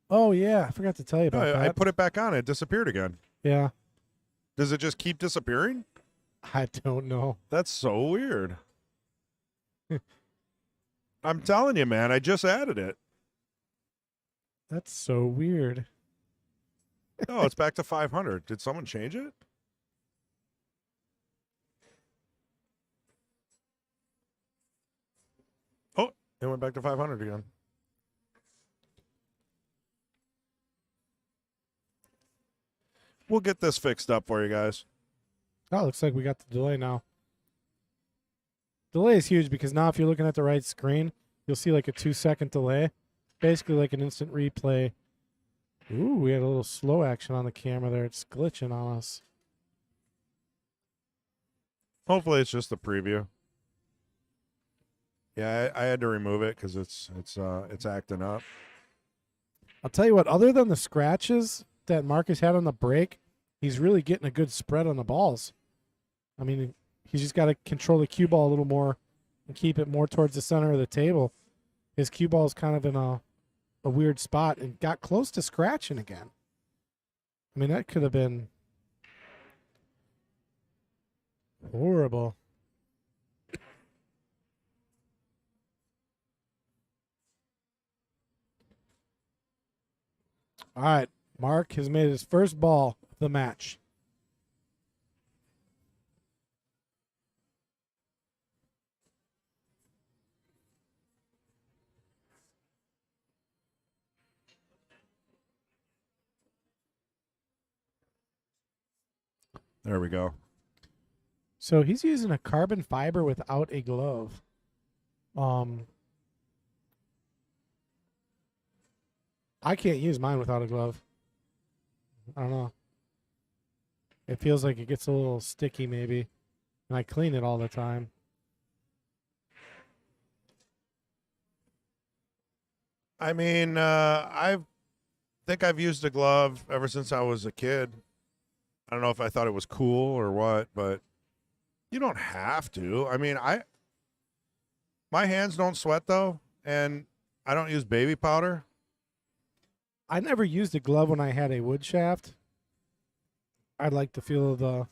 oh yeah, I forgot to tell you about I that. put it back on. It disappeared again. Yeah, Does it just keep disappearing? I don't know. That's so weird. I'm telling you, man. I just added it. That's so weird. Oh, it's back to 500. Did someone change it? Oh, it went back to 500 again. We'll get this fixed up for you guys. Oh, looks like we got the delay now. Delay is huge because now if you're looking at the right screen, you'll see like a 2-second delay. Basically like an instant replay. Ooh, we had a little slow action on the camera there. It's glitching on us. Hopefully, it's just the preview. Yeah, I had to remove it because it's acting up. I'll tell you what, other than the scratches that Marcus had on the break, he's really getting a good spread on the balls. I mean, he's just got to control the cue ball a little more and keep it more towards the center of the table. His cue ball is kind of in a weird spot and got close to scratching again. I mean, that could have been horrible. All right, Mark has made his first ball of the match. There we go. So he's using a carbon fiber without a glove. I can't use mine without a glove. I don't know. It feels like it gets a little sticky maybe. And I clean it all the time. I mean, I think I've used a glove ever since I was a kid. I don't know if I thought it was cool or what, but you don't have to. I mean, My hands don't sweat though, and I don't use baby powder. I never used a glove when I had a wood shaft. I'd like to feel the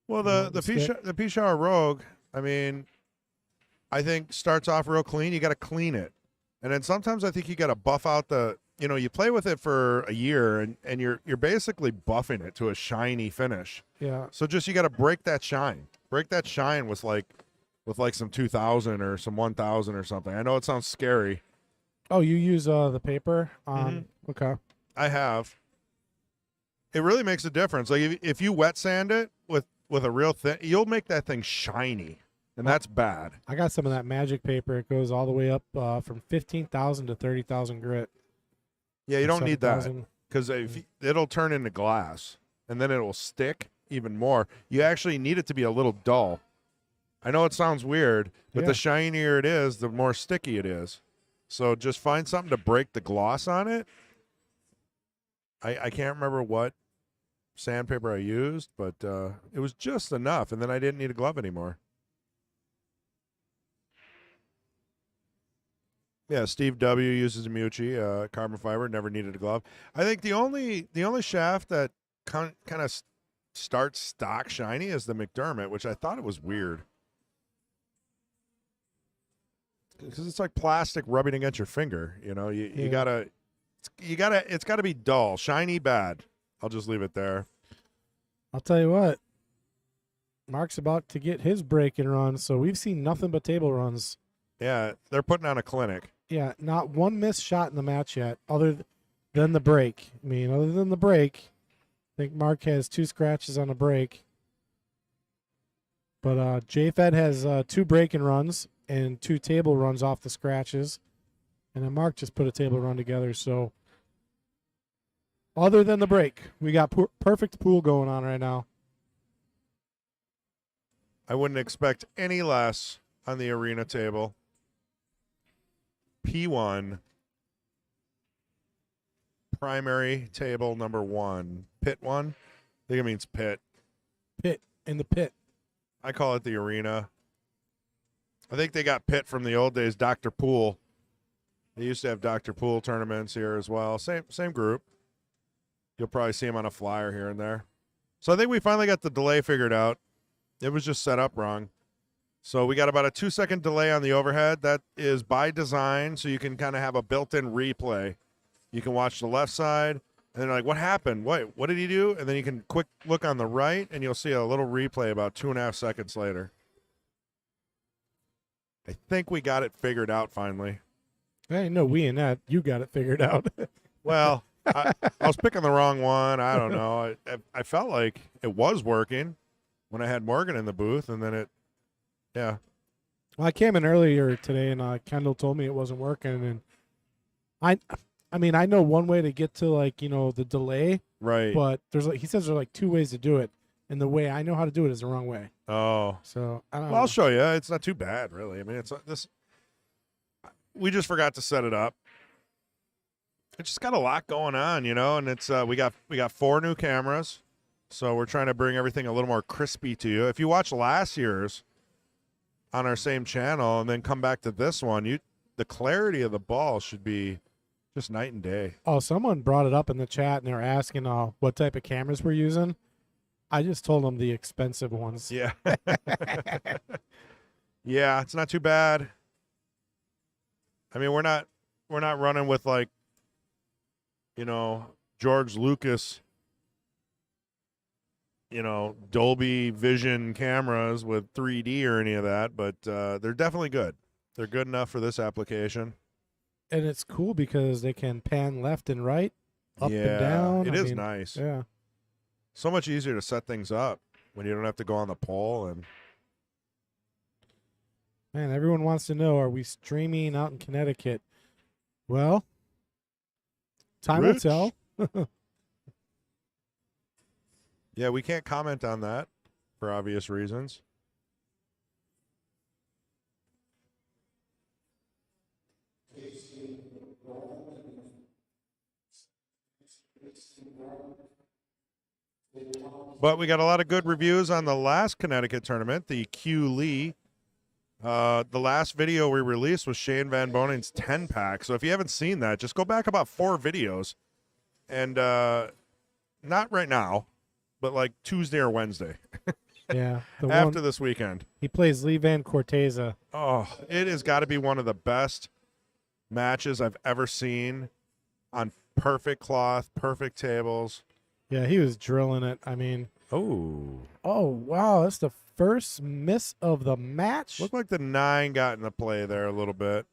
Well, the the stick. the Pea Shower Rogue, I mean, I think starts off real clean. You got to clean it, and then sometimes I think you got to buff out the. You play with it for a year, and you're basically buffing it to a shiny finish. Yeah. So just you got to break that shine. Break that shine with like some 2000 or some 1000 or something. I know it sounds scary. Oh, you use the paper? Mm-hmm. Okay. I have. It really makes a difference. Like if you wet sand it with a real thin, you'll make that thing shiny, and that's bad. I got some of that magic paper. It goes all the way up from 15,000 to 30,000 grit. Yeah, you don't need that 7,000. because it'll turn into glass, and then it will stick even more. You actually need it to be a little dull. I know it sounds weird, but Yeah. the shinier it is, the more sticky it is. So just find something to break the gloss on it. I can't remember what sandpaper I used, but it was just enough, and then I didn't need a glove anymore. Yeah, Steve W uses a Mucci carbon fiber. Never needed a glove. I think the only shaft that kind of starts stock shiny is the McDermott, which I thought it was weird because it's like plastic rubbing against your finger. You Yeah. gotta it's gotta be dull, shiny, bad. I'll just leave it there. I'll tell you what. Mark's about to get his break and run, so we've seen nothing but table runs. Yeah, they're putting on a clinic. Yeah, not one missed shot in the match yet, than the break. I mean, other than the break, I think Mark has 2 scratches on a break. But JFed has 2 break and runs and 2 table runs off the scratches. And then Mark just put a table run together. So, other than the break, we got perfect pool going on right now. I wouldn't expect any less on the arena table. P1, primary table number 1, pit 1. I think it means pit. Pit in the pit. I call it the arena. I think they got pit from the old days, Dr. Pool. They used to have Dr. Pool tournaments here as well. Same group. You'll probably see them on a flyer here and there. So I think we finally got the delay figured out. It was just set up wrong. So we got about a 2-second delay on the overhead. That is by design, so you can kind of have a built-in replay. You can watch the left side, and then like, what happened? Wait, what did he do? And then you can quick look on the right, and you'll see a little replay about 2.5 seconds later. I think we got it figured out finally. Hey, no, we and that. You got it figured out. Well, I was picking the wrong one. I don't know. I felt like it was working when I had Morgan in the booth, and then yeah. Well, I came in earlier today, and Kendall told me it wasn't working, and I mean, I know one way to get to the delay, Right. but he says there's 2 ways to do it, and the way I know how to do it is the wrong way. Oh. So I don't Well, know. I'll show you. It's not too bad, really. I mean, it's this. We just forgot to set it up. It just got a lot going on, and it's we got 4 new cameras, so we're trying to bring everything a little more crispy to you. If you watch last year's on our same channel and then come back to this one, the clarity of the ball should be just night and day. Oh, someone brought it up in the chat, and they're asking what type of cameras we're using. I just told them the expensive ones. Yeah. Yeah, it's not too bad. I mean, we're not running with George Lucas, Dolby Vision cameras with 3D or any of that, but they're definitely good. They're good enough for this application. And it's cool because they can pan left and right, up Yeah, and down. It I is mean, nice. Yeah. So much easier to set things up when you don't have to go on the pole. And Man, everyone wants to know, are we streaming out in Connecticut? Well, time will Rich? tell. yeah, we can't comment on that for obvious reasons. But we got a lot of good reviews on the last Connecticut tournament, the Q Lee. The last video we released was Shane Van Boning's 10-pack. So if you haven't seen that, just go back about 4 videos. And not right now, but like Tuesday or Wednesday Yeah. The after one, this weekend. he plays Lee Van Corteza. Oh, it has got to be one of the best matches I've ever seen on perfect cloth, perfect tables. Yeah, he was drilling it. I mean, Oh. oh, wow. That's the first miss of the match. Looked like the 9 got into play there a little bit.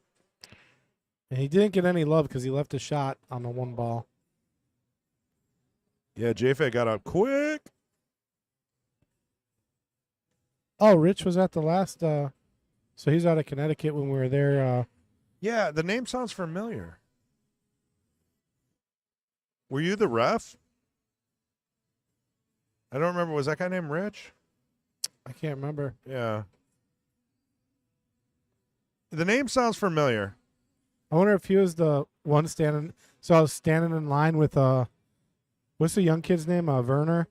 And he didn't get any love because he left a shot on the one ball. Yeah, J-Fed got up quick. Oh, Rich was at the last. So he's out of Connecticut when we were there. Yeah, the name sounds familiar. Were you the ref? I don't remember. Was that guy named Rich? I can't remember. Yeah. The name sounds familiar. I wonder if he was the one standing. So I was standing in line with what's the young kid's name? Werner.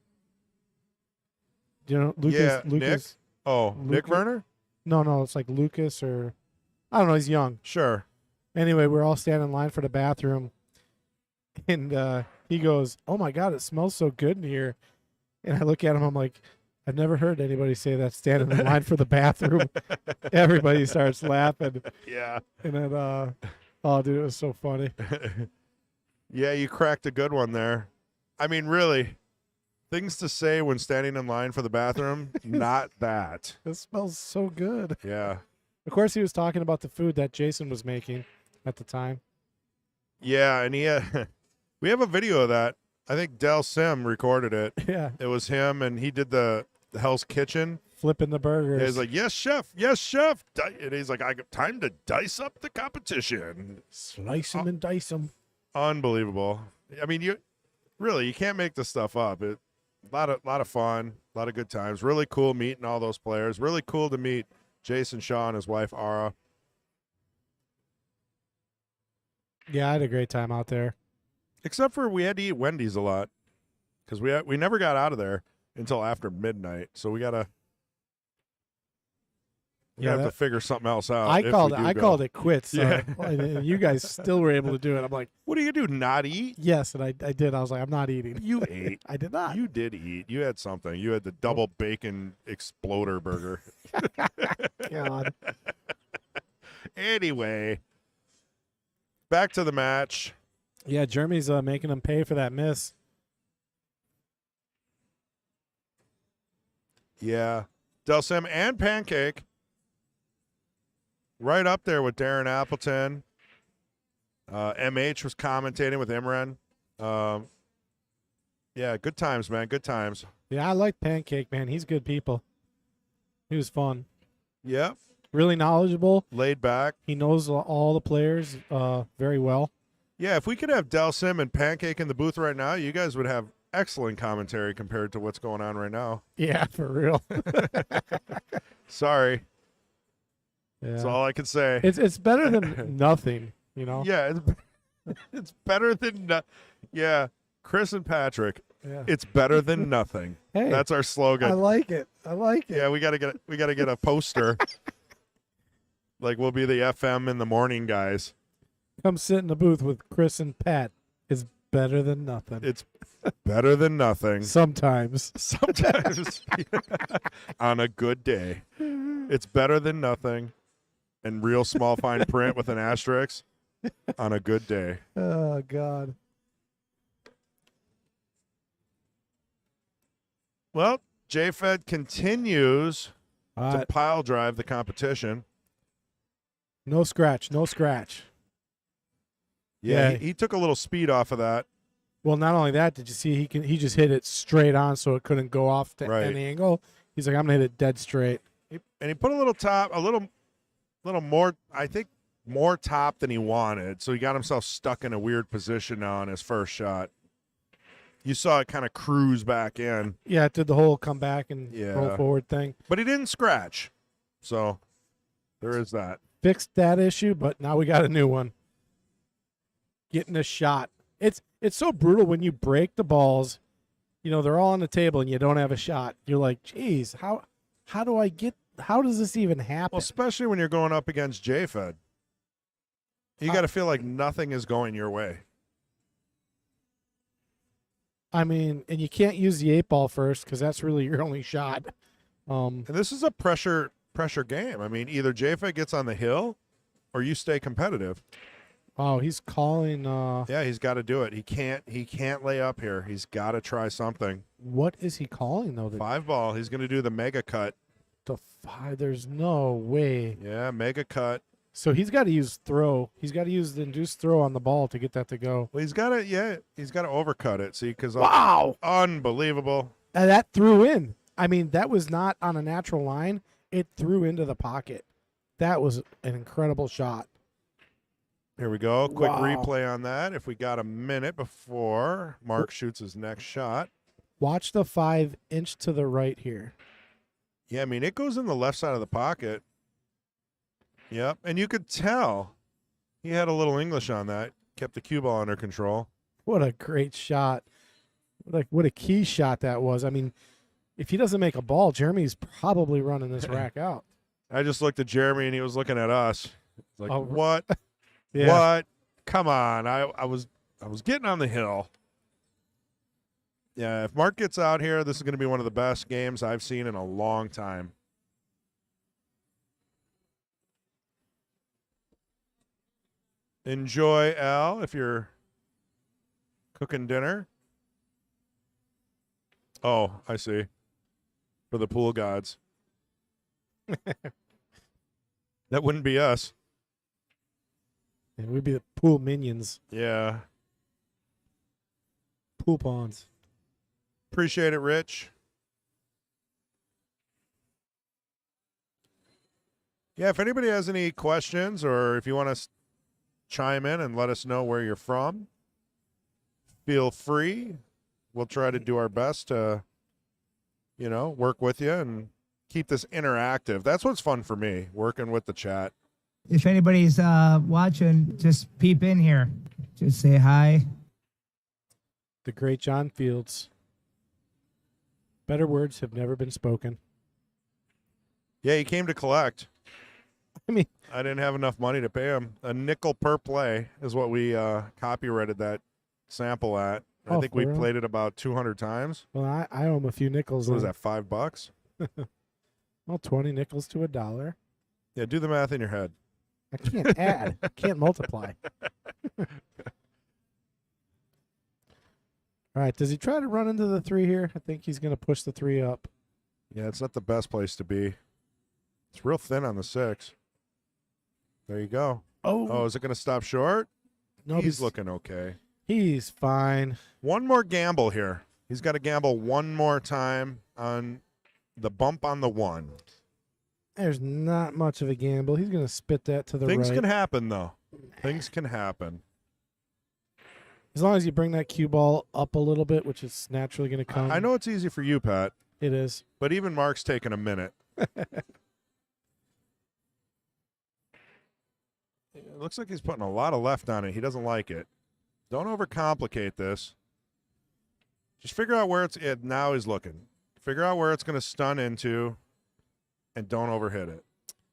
Do you know Lucas? Yeah, Lucas. Oh, Nick Lucas? Werner? No, it's like Lucas or I don't know. He's young. Sure. Anyway, we're all standing in line for the bathroom, and he goes, "Oh my God, it smells so good in here." And I look at him. I'm like, I've never heard anybody say that standing in line for the bathroom. Everybody starts laughing, Yeah. and then oh, dude, it was so funny. Yeah, you cracked a good one there. I mean, really, things to say when standing in line for the bathroom, not that. It smells so good. Yeah. Of course, he was talking about the food that Jason was making at the time. Yeah, and we have a video of that. I think Del Sim recorded it. Yeah, It was him, and he did the Hell's Kitchen. flipping the burgers. And he's like, yes, chef. Yes, chef. And he's like, I got time to dice up the competition. slice them and dice them. Unbelievable. I mean, you can't make this stuff up. A lot of fun, a lot of good times. Really cool meeting all those players. Really cool to meet Jason Shaw and his wife Ara. Yeah, I had a great time out there. Except for we had to eat Wendy's a lot because we never got out of there until after midnight. So we gotta have to figure something else out. I if called we it. do I go. called it quits. Yeah. And you guys still were able to do it. I'm like, What do you do? Not eat? yes, and I did. I was like, I'm not eating. You ate. I did not. You did eat. You had something. You had the double bacon exploder burger. God. Anyway, back to the match. Yeah, Jeremy's making them pay for that miss. Yeah. Del Sim and Pancake. Right up there with Darren Appleton. MH was commentating with Imran. Yeah, good times, man. Good times. Yeah, I like Pancake, man. He's good people. He was fun. Yep. Really knowledgeable. Laid back. He knows all the players very well. Yeah, if we could have Del Sim and Pancake in the booth right now, you guys would have excellent commentary compared to what's going on right now. Yeah, for real. Sorry. Yeah. That's all I can say. It's better than nothing, you know? Yeah, it's better than yeah. Chris and Patrick, Yeah. it's better than nothing. Hey, That's our slogan. I like it. I like it. Yeah, we gotta get a poster. Like we'll be the FM in the morning guys. Come sit in the booth with Chris and Pat. It's better than nothing. It's better than nothing. Sometimes. Sometimes on a good day. It's better than nothing. And real small fine print with an asterisk on a good day. Oh, God. Well, JFed continues All to right. pile drive the competition. No scratch. No scratch. Yeah, Yeah. he took a little speed off of that. Well, not only that, did you see he just hit it straight on so it couldn't go off to Right. any angle? He's like, I'm going to hit it dead straight. And he put a little more, I think, more top than he wanted. So he got himself stuck in a weird position now on his first shot. You saw it kind of cruise back in, Yeah, it did the whole come back and Yeah. roll forward thing. but he didn't scratch. So there is that. Fixed that issue, but now we got a new one. Getting a shot. It's so brutal when you break the balls. You know, they're all on the table and you don't have a shot. You're like, geez, how do I get how does this even happen? Well, especially when you're going up against J-Fed. You got to feel like nothing is going your way. I mean, and you can't use the 8-ball first because that's really your only shot. And this is a pressure game. I mean, either J-Fed gets on the hill or you stay competitive. Oh, he's calling. Yeah, he's got to do it. He can't lay up here. He's got to try something. What is he calling though? 5-ball. He's going to do the mega cut. The 5. There's no way. Yeah, mega cut. So he's got to use throw. He's got to use the induced throw on the ball to get that to go. Well, he's got to overcut it. See, because Wow, unbelievable. and that threw in. I mean, that was not on a natural line. It threw into the pocket. That was an incredible shot. Here we go. Quick Wow. replay on that. If we got a minute before Mark shoots his next shot. Watch the 5-inch to the right here. Yeah, I mean, it goes in the left side of the pocket. Yep, and you could tell he had a little English on that. Kept the cue ball under control. What a great shot. What a key shot that was. I mean, if he doesn't make a ball, Jeremy's probably running this rack out. I just looked at Jeremy, and he was looking at us. It's like, Oh, what? Yeah. What? Come on. I was getting on the hill. Yeah, if Mark gets out here, this is going to be one of the best games I've seen in a long time. Enjoy, Al, if you're cooking dinner. Oh, I see. For the pool gods. That wouldn't be us. And we'd be the pool minions, Yeah. pool pawns. Appreciate it, Rich. Yeah, if anybody has any questions or if you want to chime in and let us know where you're from, feel free. We'll try to do our best to, work with you and keep this interactive. That's what's fun for me, working with the chat. If anybody's watching, just peep in here. Just say hi. The great John Fields. Better words have never been spoken. Yeah, he came to collect. I mean, I didn't have enough money to pay him. A nickel per play is what we copyrighted that sample at. I Oh, think for we real? played it about 200 times. well, I owe him a few nickels. What was then. that, $5? Well, 20 nickels to $1. Yeah, do the math in your head. I can't add. Can't multiply. All right. Does he try to run into the 3 here? I think he's going to push the 3 up. Yeah, it's not the best place to be. It's real thin on the 6. There you go. Oh, is it going to stop short? no, He's looking okay. He's fine. One more gamble here. He's got to gamble one more time on the bump on the 1. There's not much of a gamble. He's going to spit that to the Things right. can happen, though. Things can happen. As long as you bring that cue ball up a little bit, which is naturally going to come. I know it's easy for you, Pat, it is. but even Mark's taking a minute. It looks like he's putting a lot of left on it. He doesn't like it. Don't overcomplicate this. Just figure out where now he's looking. Figure out where it's going to stun into, and don't overhit it.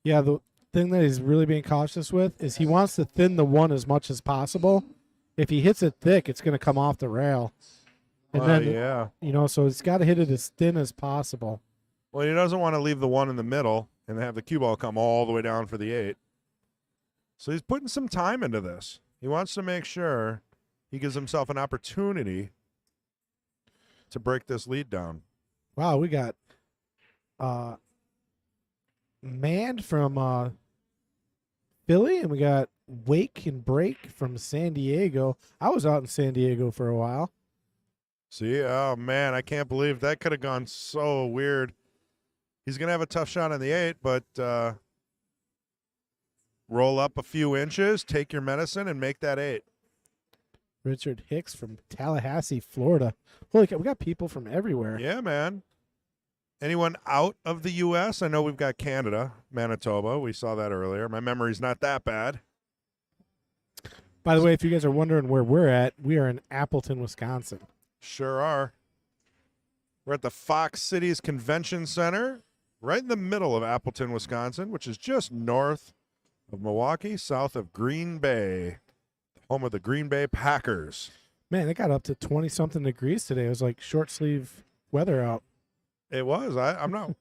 Yeah, the thing that he's really being cautious with is he wants to thin the 1 as much as possible. If he hits it thick, it's going to come off the rail. And then, Yeah. so he's got to hit it as thin as possible. Well, he doesn't want to leave the 1 in the middle and have the cue ball come all the way down for the 8. So he's putting some time into this. He wants to make sure he gives himself an opportunity to break this lead down. Wow, we got Mand from Philly, and we got Wake and Break from San Diego. I was out in San Diego for a while. See, oh man, I can't believe that could have gone so weird. He's going to have a tough shot on the 8, but roll up a few inches, take your medicine, and make that 8. Richard Hicks from Tallahassee, Florida. Holy cow, we got people from everywhere. Yeah, man. Anyone out of the U.S.? I know we've got Canada, Manitoba. We saw that earlier. My memory's not that bad. By the way, if you guys are wondering where we're at, we are in Appleton, Wisconsin. Sure are. We're at the Fox Cities Convention Center right in the middle of Appleton, Wisconsin, which is just north of Milwaukee, south of Green Bay, home of the Green Bay Packers. Man, it got up to 20-something degrees today. It was like short sleeve weather out. It was. I'm not.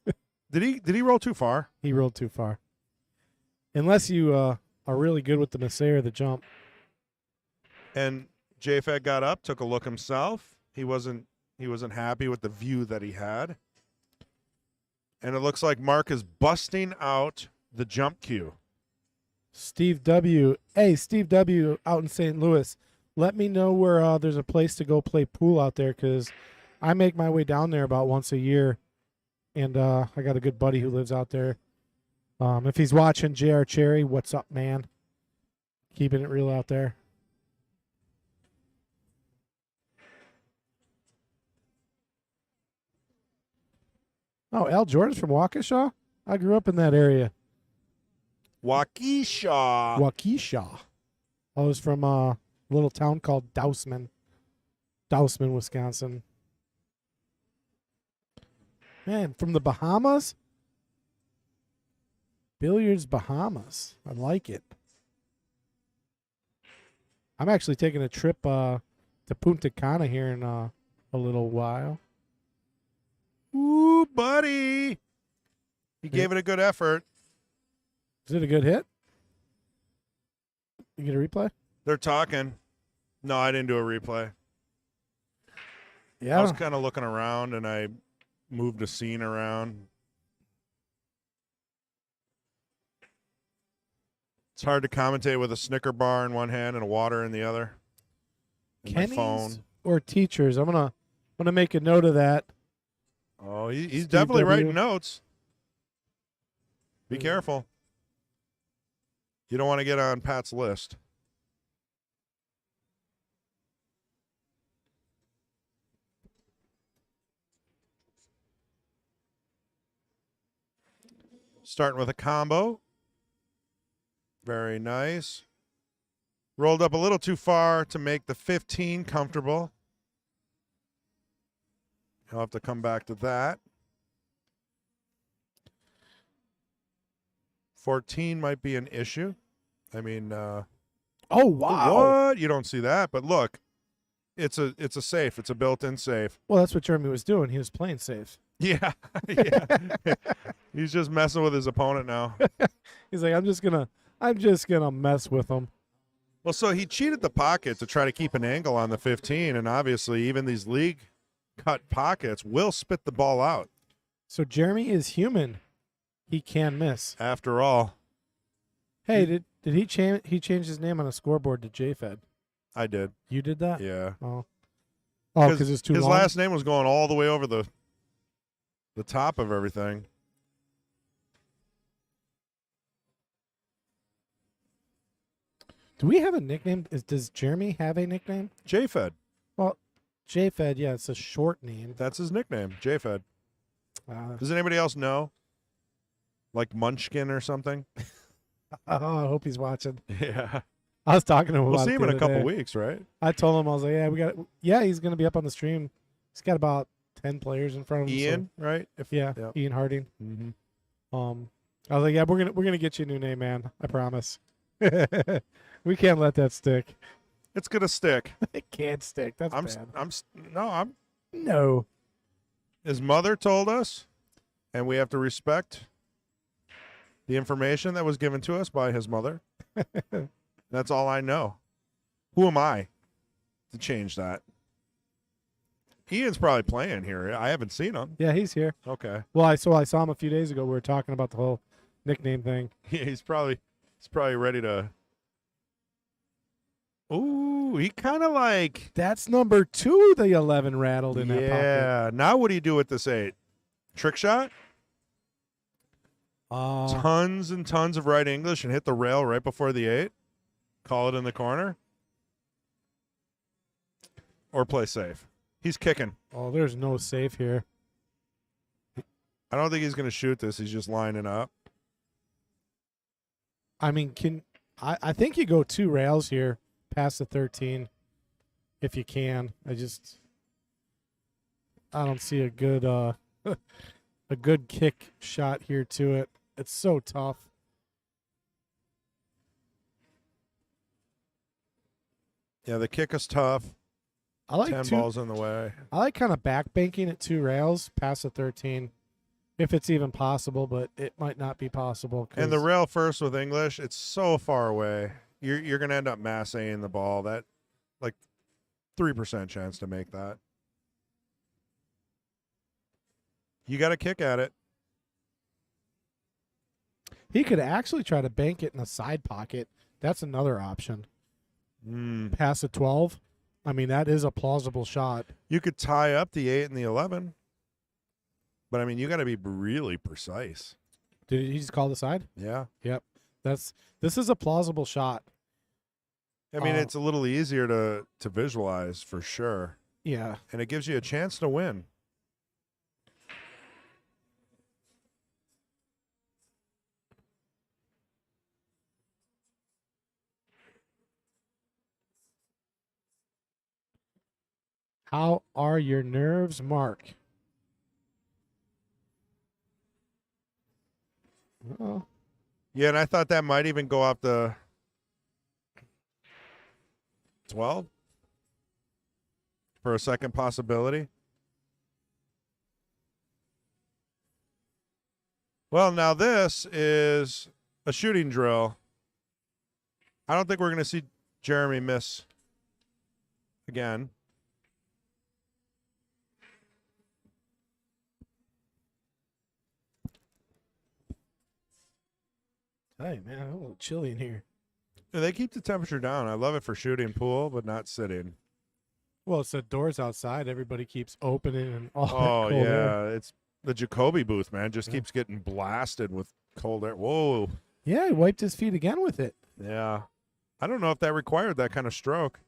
Did he roll too far? He rolled too far. Unless you are really good with the Messiah or the jump. And JFED got up, took a look himself. He wasn't happy with the view that he had. And it looks like Mark is busting out the jump cue. Steve W. Hey, Steve W. out in St. Louis. Let me know where there's a place to go play pool out there, because I make my way down there about once a year. And I got a good buddy who lives out there. If he's watching, JR Cherry, what's up, man? Keeping it real out there. Oh, Al Jordan's from Waukesha? I grew up in that area. Waukesha. Waukesha. I was from a little town called Dousman, Wisconsin. Man, from the Bahamas? Billiards Bahamas. I like it. I'm actually taking a trip to Punta Cana here in a little while. Ooh, buddy. He gave it a good effort. Is it a good hit? You get a replay? They're talking. No, I didn't do a replay. Yeah. I was kind of looking around, and I moved a scene around. It's hard to commentate with a Snicker bar in one hand and a water in the other. And my Kenny's phone. or teachers? I'm gonna make a note of that. Oh, he's Steve definitely W. writing notes. Be careful. You don't want to get on Pat's list. Starting with a combo. Very nice. Rolled up a little too far to make the 15 comfortable. I'll have to come back to that. 14 might be an issue. I mean, Oh wow! what? You don't see that, but look, it's a safe. It's a built-in safe. Well, that's what Jeremy was doing. He was playing safe. Yeah, yeah. He's just messing with his opponent now. He's like, I'm just gonna mess with him. Well, so he cheated the pocket to try to keep an angle on the 15, and obviously even these league cut pockets will spit the ball out. So Jeremy is human. He can miss. After all, Hey, did he change? He changed his name on a scoreboard to JFed. I did. You did that? Yeah. Oh, because it's too his long. last name was going all the way over the top of everything. Do we have a nickname? Does Jeremy have a nickname? JFed. Well, JFed, yeah, it's a short name. That's his nickname, JFed. Uh, Does anybody else know? Like Munchkin or something? I hope he's watching. Yeah. I was talking to him We'll about see it him the in a other couple day. weeks, right? I told him, I was like, yeah, he's going to be up on the stream. He's got about 10 players in front of him. Ian, right? Yeah, Yep. Ian Harding. Mm-hmm. I was like, yeah, we're gonna get you a new name, man. I promise. We can't let that stick. It's gonna stick. It can't stick. That's bad. No. His mother told us, and we have to respect the information that was given to us by his mother. That's all I know. Who am I to change that? Ian's probably playing here. I haven't seen him. Yeah, he's here. Okay. Well, I saw him a few days ago. We were talking about the whole nickname thing. Yeah, he's probably ready to. Ooh, he kind of like. That's number 2. The 11 rattled in that pocket. Yeah. Now what do you do with this 8? Trick shot? Uh, Tons and tons of right English and hit the rail right before the 8. Call it in the corner. Or play safe. He's kicking. oh, there's no safe here. I don't think he's going to shoot this. He's just lining up. I mean, I think you go 2 rails here past the 13 if you can. I don't see a good a good kick shot here to it. It's so tough. Yeah, the kick is tough. I like 10 balls in the way. I like kind of back banking at 2 rails past the 13, if it's even possible, but it might not be possible. And the rail first with English, it's so far away. You're going to end up massing the ball. That, like, 3% chance to make that. You got to kick at it. He could actually try to bank it in a side pocket. That's another option. Pass a 12. I mean, that is a plausible shot. You could tie up the 8 and the 11. But, I mean, you got to be really precise. Did he just call the side? Yeah. Yep. This is a plausible shot. I mean, it's a little easier to visualize for sure. Yeah. And it gives you a chance to win. How are your nerves, Mark? Oh, Yeah, and I thought that might even go up the 12 for a second possibility. Well, now this is a shooting drill. I don't think we're going to see Jeremy miss again. hey, man, a little chilly in here. They keep the temperature down. I love it for shooting pool, but not sitting. Well, it's the doors outside. Everybody keeps opening and all that Oh, cold yeah. air. It's the Jacoby booth, man. Just Yeah. keeps getting blasted with cold air. Whoa. Yeah, he wiped his feet again with it. Yeah. I don't know if that required that kind of stroke.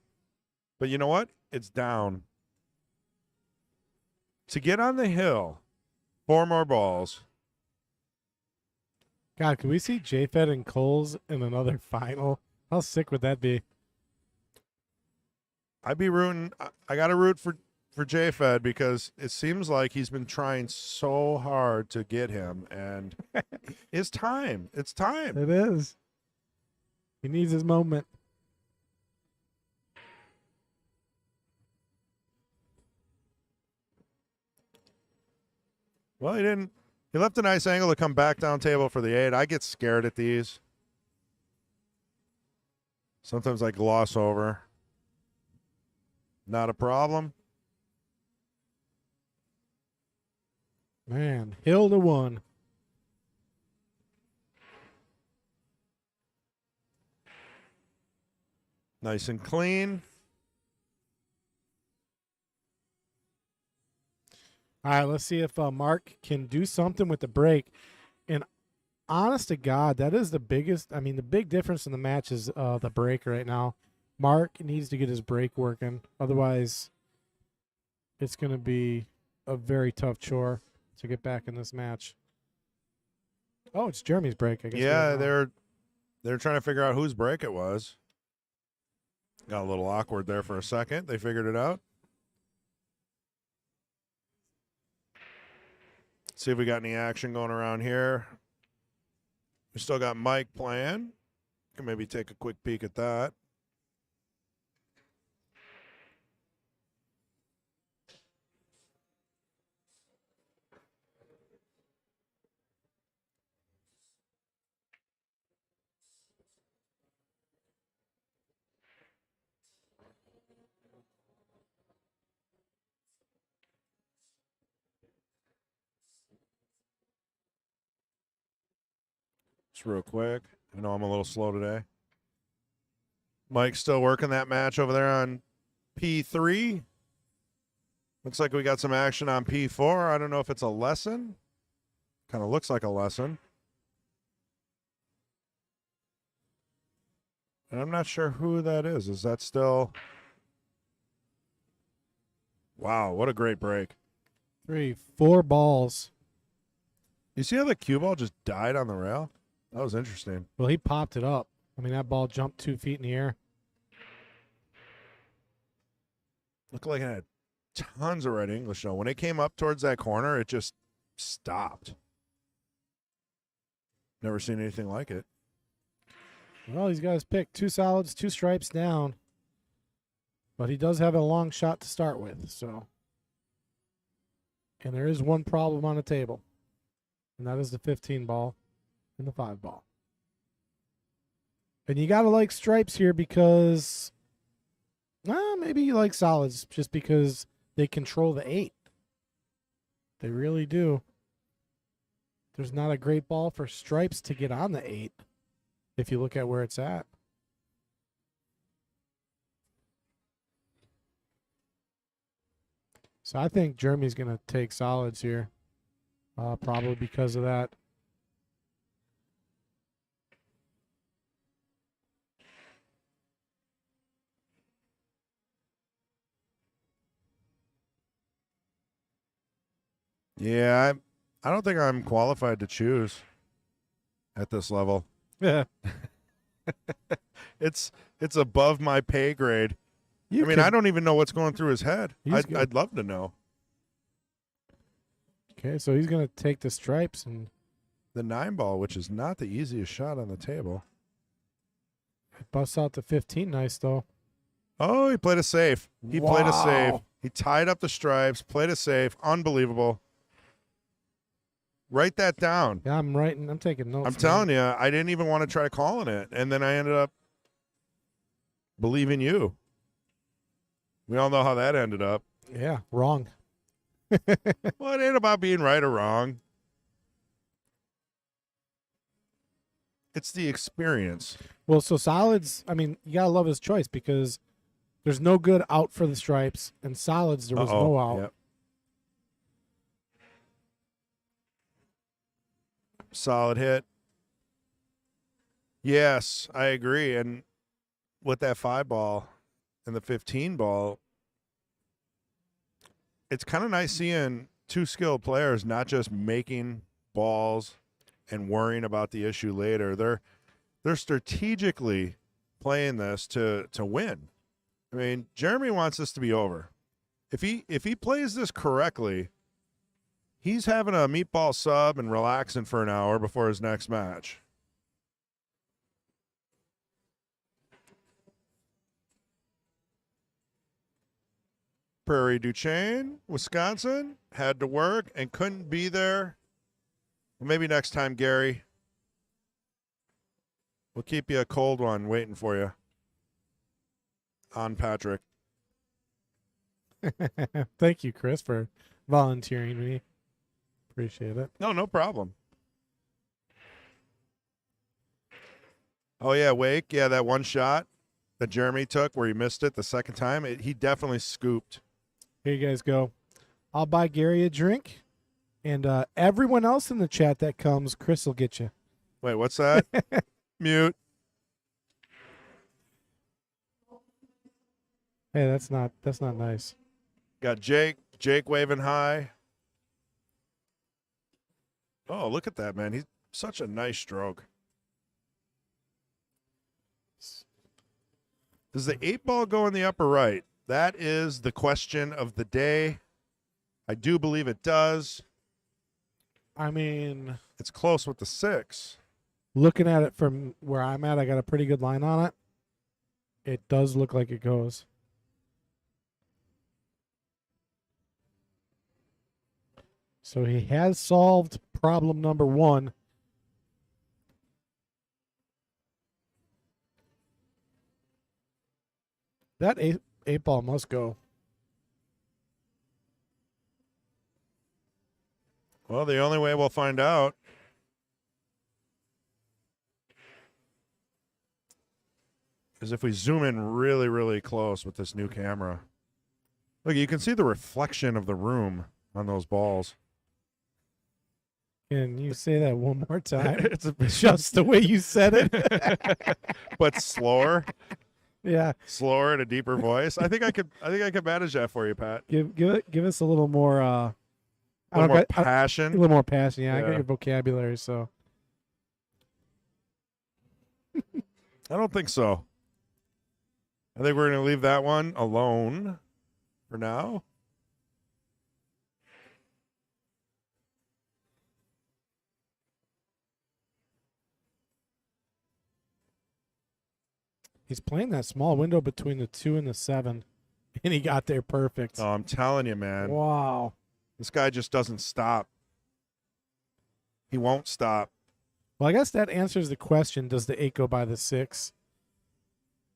But you know what? It's down. To get on the hill, 4 more balls. God, could we see J-Fed and Coles in another final? How sick would that be? I'd be rooting. I got to root for J-Fed because it seems like he's been trying so hard to get him. And it's time. It's time. It is. He needs his moment. Well, he didn't. He left a nice angle to come back down table for the 8. I get scared at these. Sometimes I gloss over. Not a problem. Man, hill to 1. Nice and clean. All right, let's see if Mark can do something with the break. And honest to God, that is the biggest. I mean, the big difference in the match is the break right now. Mark needs to get his break working. Otherwise, it's going to be a very tough chore to get back in this match. Oh, it's Jeremy's break, I guess. Yeah, they're trying to figure out whose break it was. Got a little awkward there for a second. They figured it out. See if we got any action going around here. We still got Mike playing. Can maybe take a quick peek at that. Just real quick. I know I'm a little slow today. Mike's still working that match over there on P3. Looks like we got some action on P4. I don't know if it's a lesson. Kind of looks like a lesson. And I'm not sure who that is. Is that still... Wow, what a great break. 3, 4 balls. You see how the cue ball just died on the rail? That was interesting. Well, he popped it up. I mean, that ball jumped 2 feet in the air. Looked like it had tons of red English, though. When it came up towards that corner, it just stopped. Never seen anything like it. Well, he's got his pick. 2 solids, 2 stripes down. But he does have a long shot to start with, so. And there is one problem on the table. And that is the 15 ball and the 5 ball. And you got to like stripes here because, well, maybe you like solids just because they control the 8. They really do. There's not a great ball for stripes to get on the 8 if you look at where it's at. So I think Jeremy's going to take solids here, probably because of that. Yeah, I don't think I'm qualified to choose at this level. Yeah. It's above my pay grade. You I mean, can- I don't even know what's going through his head. He's good. I'd love to know. Okay, so he's going to take the stripes and The 9 ball, which is not the easiest shot on the table. busts out the 15 nice, though. Oh, he played a safe. He played a save. Wow. He tied up the stripes, played a safe. Unbelievable. Write that down. Yeah, I'm taking notes. I'm telling you, I didn't even want to try calling it. And then I ended up believing you. We all know how that ended up. Yeah, wrong. Well, it ain't about being right or wrong. It's the experience. Well, so solids, I mean, you got to love his choice because there's no good out for the stripes, and solids, there was no out. Yep. Solid hit. Yes, I agree. And with that 5 ball and the 15 ball, it's kind of nice seeing 2 skilled players not just making balls and worrying about the issue later. They're strategically playing this to win. I mean, Jeremy wants this to be over. If he plays this correctly, he's having a meatball sub and relaxing for an hour before his next match. Prairie du Chien, Wisconsin, had to work and couldn't be there. Well, maybe next time, Gary. We'll keep you a cold one waiting for you. On Patrick. Thank you, Chris, for volunteering me. Appreciate it. No problem. Oh, yeah, Wake. Yeah, that one shot that Jeremy took where he missed it the second time, he definitely scooped. Here you guys go. I'll buy Gary a drink, and everyone else in the chat that comes, Chris will get you. Wait, what's that? Mute. Hey, that's not nice. Got Jake waving high. Oh, look at that, man. He's such a nice stroke. Does the 8 ball go in the upper right? That is the question of the day. I do believe it does. I mean, It's close with the 6. looking at it from where I'm at, I got a pretty good line on it. It does look like it goes. So he has solved problem number 1. That eight ball must go. Well, the only way we'll find out is if we zoom in really, really close with this new camera. Look, you can see the reflection of the room on those balls. Can you say that one more time? It's Just the way you said it. but slower, Yeah. slower and a deeper voice. I think I could manage that for you, Pat. Give us a little more A little more a passion. little more passion. Yeah, I got Yeah. your vocabulary, so I don't think so. I think we're going to leave that one alone for now. He's playing that small window between the 2 and the 7, and he got there perfect. Oh, I'm telling you, man. Wow. This guy just doesn't stop. He won't stop. Well, I guess that answers the question, does the 8 go by the 6?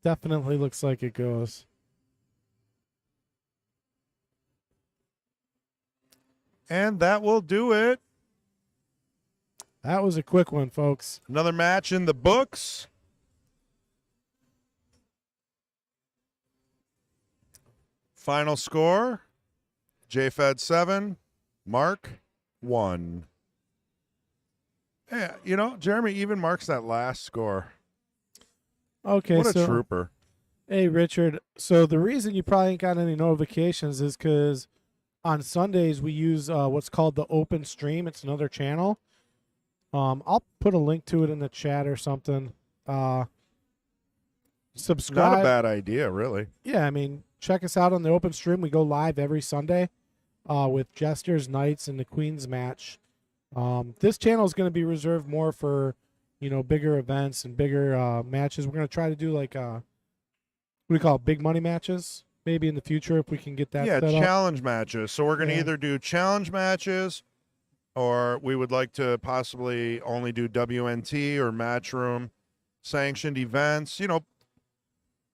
Definitely looks like it goes. And that will do it. That was a quick one, folks. Another match in the books. Final score, JFed 7, Mark 1. Yeah, you know, Jeremy even marks that last score. Okay, What a so trooper. hey, Richard. So the reason you probably ain't got any notifications is because on Sundays we use what's called the open stream. It's another channel. I'll put a link to it in the chat or something. Subscribe. Not a bad idea, really. Yeah, I mean, check us out on the open stream. We go live every Sunday with Jesters, Knights, and the Queens match. This channel is going to be reserved more for, bigger events and bigger matches. We're going to try to do like, what do we call it, big money matches maybe in the future if we can get that Yeah, set up. challenge matches. So we're going to Yeah. either do challenge matches or we would like to possibly only do WNT or Matchroom sanctioned events,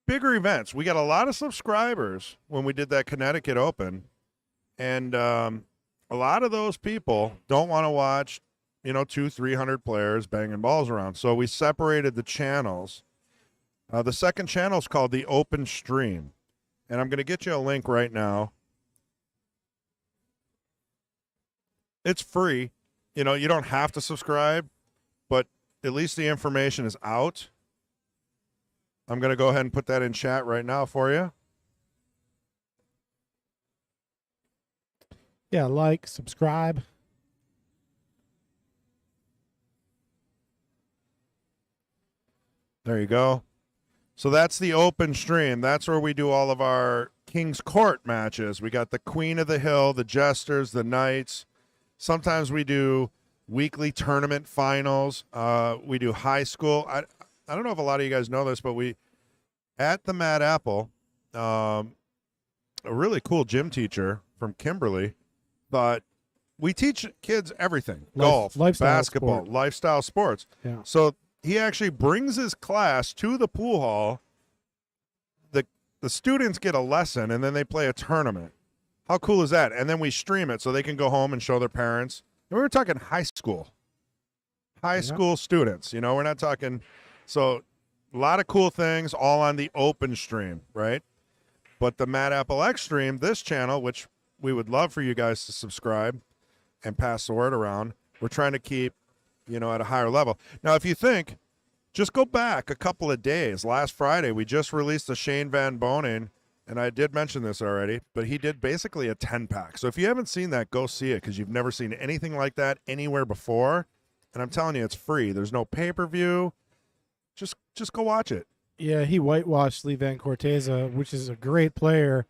bigger events. We got a lot of subscribers when we did that Connecticut Open, and a lot of those people don't want to watch, 200-300 players banging balls around. So we separated the channels. The second channel is called the Open Stream, and I'm going to get you a link right now. It's free. You don't have to subscribe, but at least the information is out. I'm going to go ahead and put that in chat right now for you. Yeah, like, subscribe. There you go. So that's the open stream. That's where we do all of our King's Court matches. We got the Queen of the Hill, the Jesters, the Knights. Sometimes we do weekly tournament finals. We do high school. I don't know if a lot of you guys know this, but we, at the Mad Apple, a really cool gym teacher from Kimberly thought we teach kids everything: golf, lifestyle basketball, sport. lifestyle sports. Yeah. So he actually brings his class to the pool hall. The students get a lesson, and then they play a tournament. How cool is that? And then we stream it so they can go home and show their parents. And we were talking high school students. We're not talking. So a lot of cool things all on the open stream, right? But the Mad Apple X stream, this channel, which we would love for you guys to subscribe and pass the word around, we're trying to keep, at a higher level. Now, if you think, just go back a couple of days. Last Friday, we just released the Shane Van Bonen, and I did mention this already, but he did basically a 10-pack. So if you haven't seen that, go see it because you've never seen anything like that anywhere before. And I'm telling you, it's free. There's no pay-per-view. Just go watch it. Yeah, he whitewashed Lee Van Corteza, which is a great player.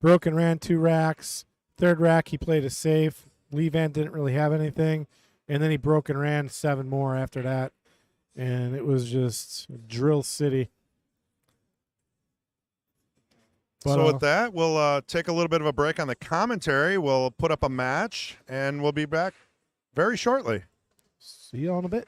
Broke and ran 2 racks. Third rack, he played a safe. Lee Van didn't really have anything. And then he broke and ran 7 more after that. And it was just drill city. But, So with that, we'll take a little bit of a break on the commentary. We'll put up a match, and we'll be back very shortly. see you in a bit.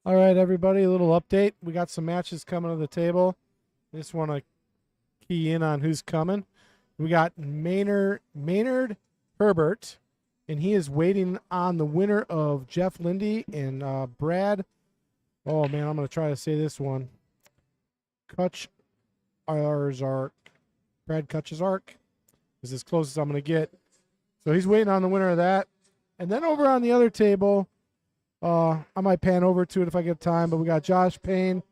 All right, everybody, a little update. We got some matches coming to the table. I just want to key in on who's coming. We got Maynard Herbert, and he is waiting on the winner of Jeff Lindy and Brad. Oh man, I'm gonna try to say this one. Kutch-Arzark. Brad Kutch-Arzark is as close as I'm gonna get. So he's waiting on the winner of that. And then over on the other table, I might pan over to it if I get time, but we got Josh Payne,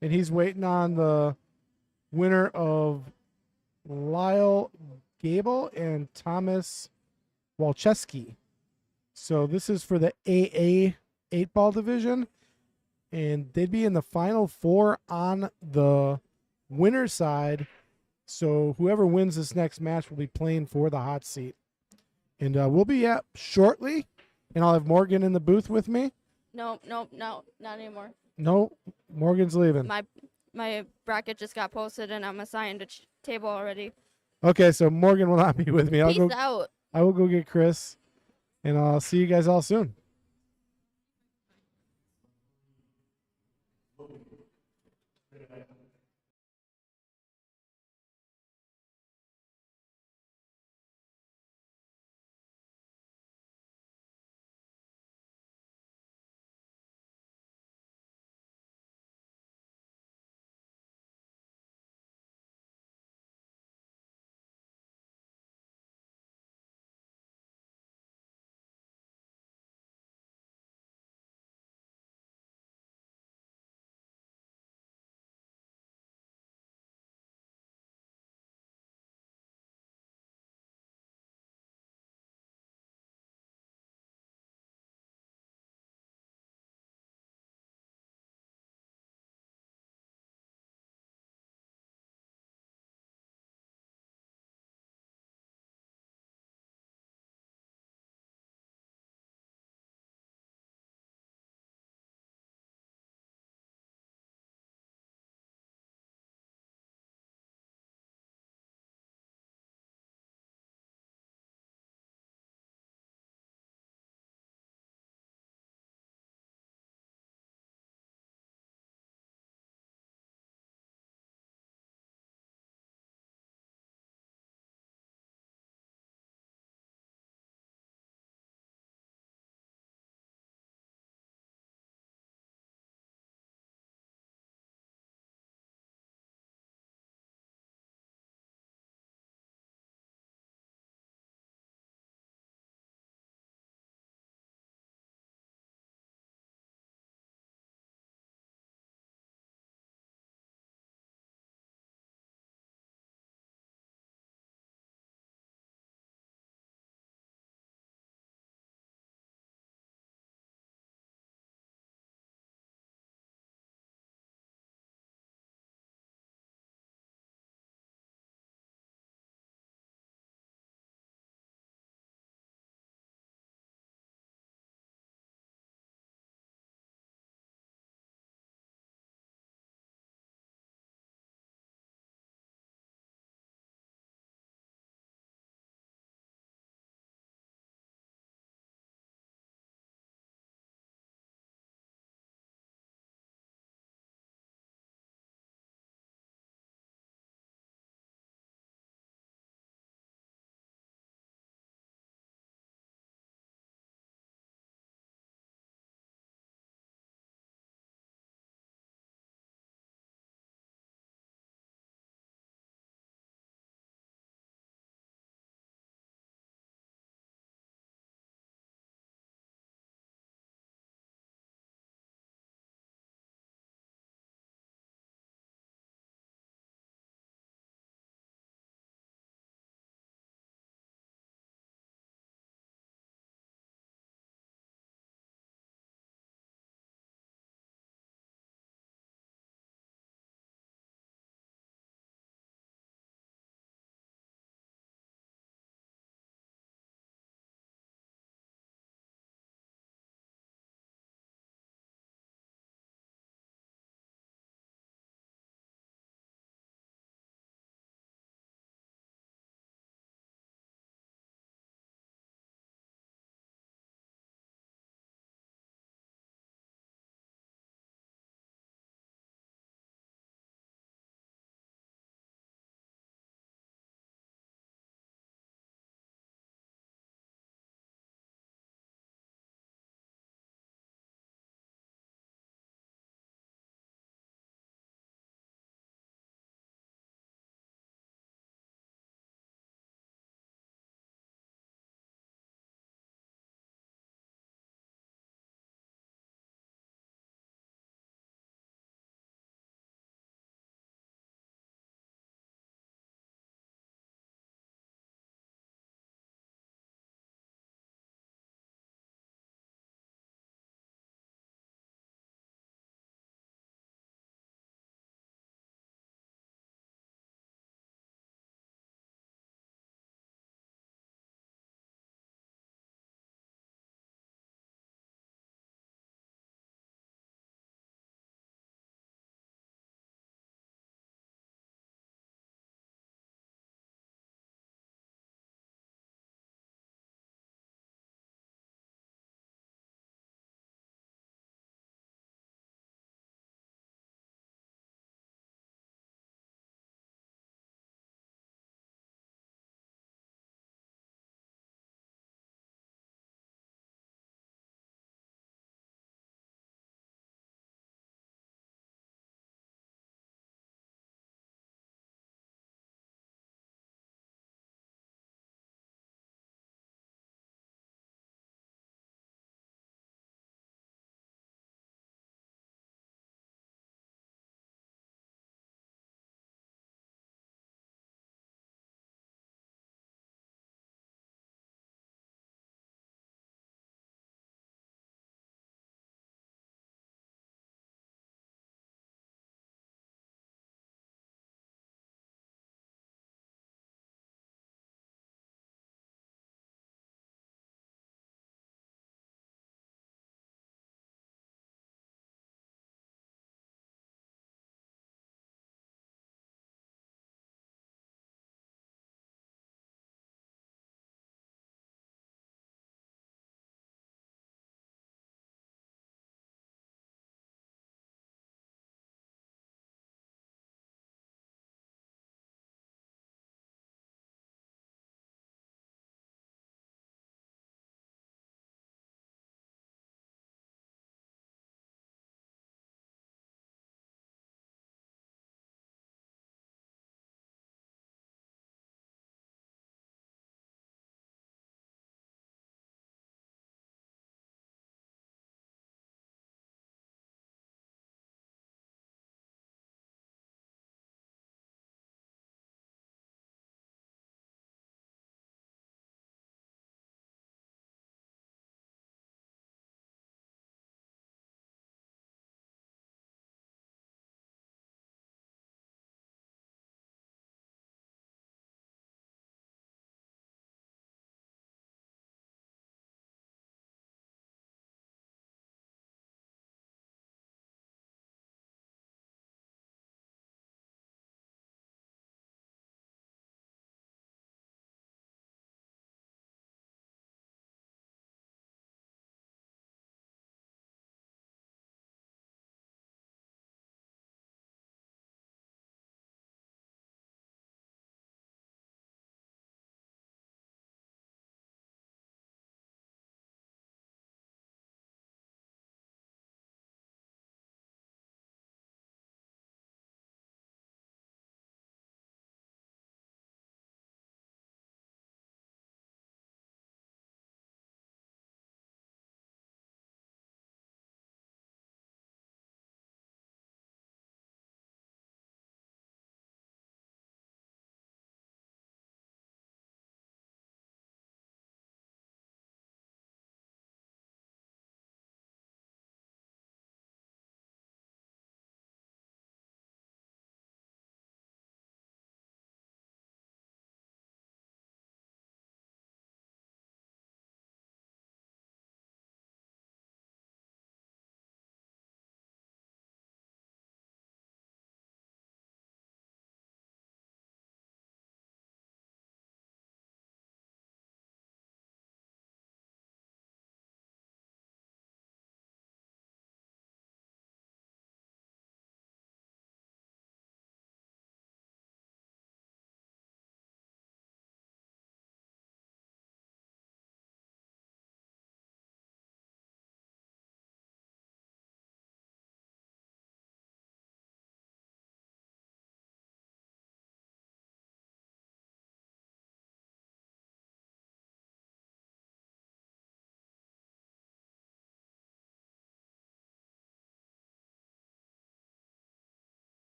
and he's waiting on the winner of Lyle Gable and Thomas Walczewski. So this is for the AA 8-ball division, and they'd be in the final 4 on the winner side. So whoever wins this next match will be playing for the hot seat. And we'll be up shortly, and I'll have Morgan in the booth with me. No, not anymore. No, Morgan's leaving. My bracket just got posted and I'm assigned a table already. Okay, so Morgan will not be with me. Peace out. I will go get Chris, and I'll see you guys all soon.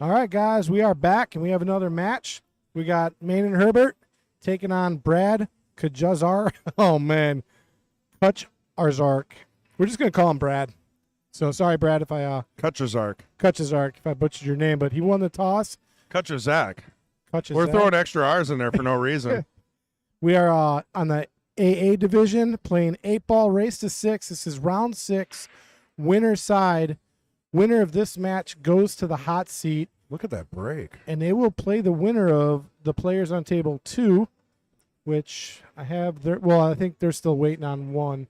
All right, guys, we are back, and we have another match. We got Maynard Herbert taking on Brad Kajazar. Oh, man. Kutcharzark. We're just going to call him Brad. So sorry, Brad, if I Kutchazark. if I butchered your name, but he won the toss. Kutchazak. Kutchazak. We're throwing extra R's in there for no reason. We are on the AA division playing 8-ball race to 6. This is round 6. Winner side. Winner of this match goes to the hot seat, Look at that break. and they will play the winner of the players on table 2, which I have there. Well, I think they're still waiting on one.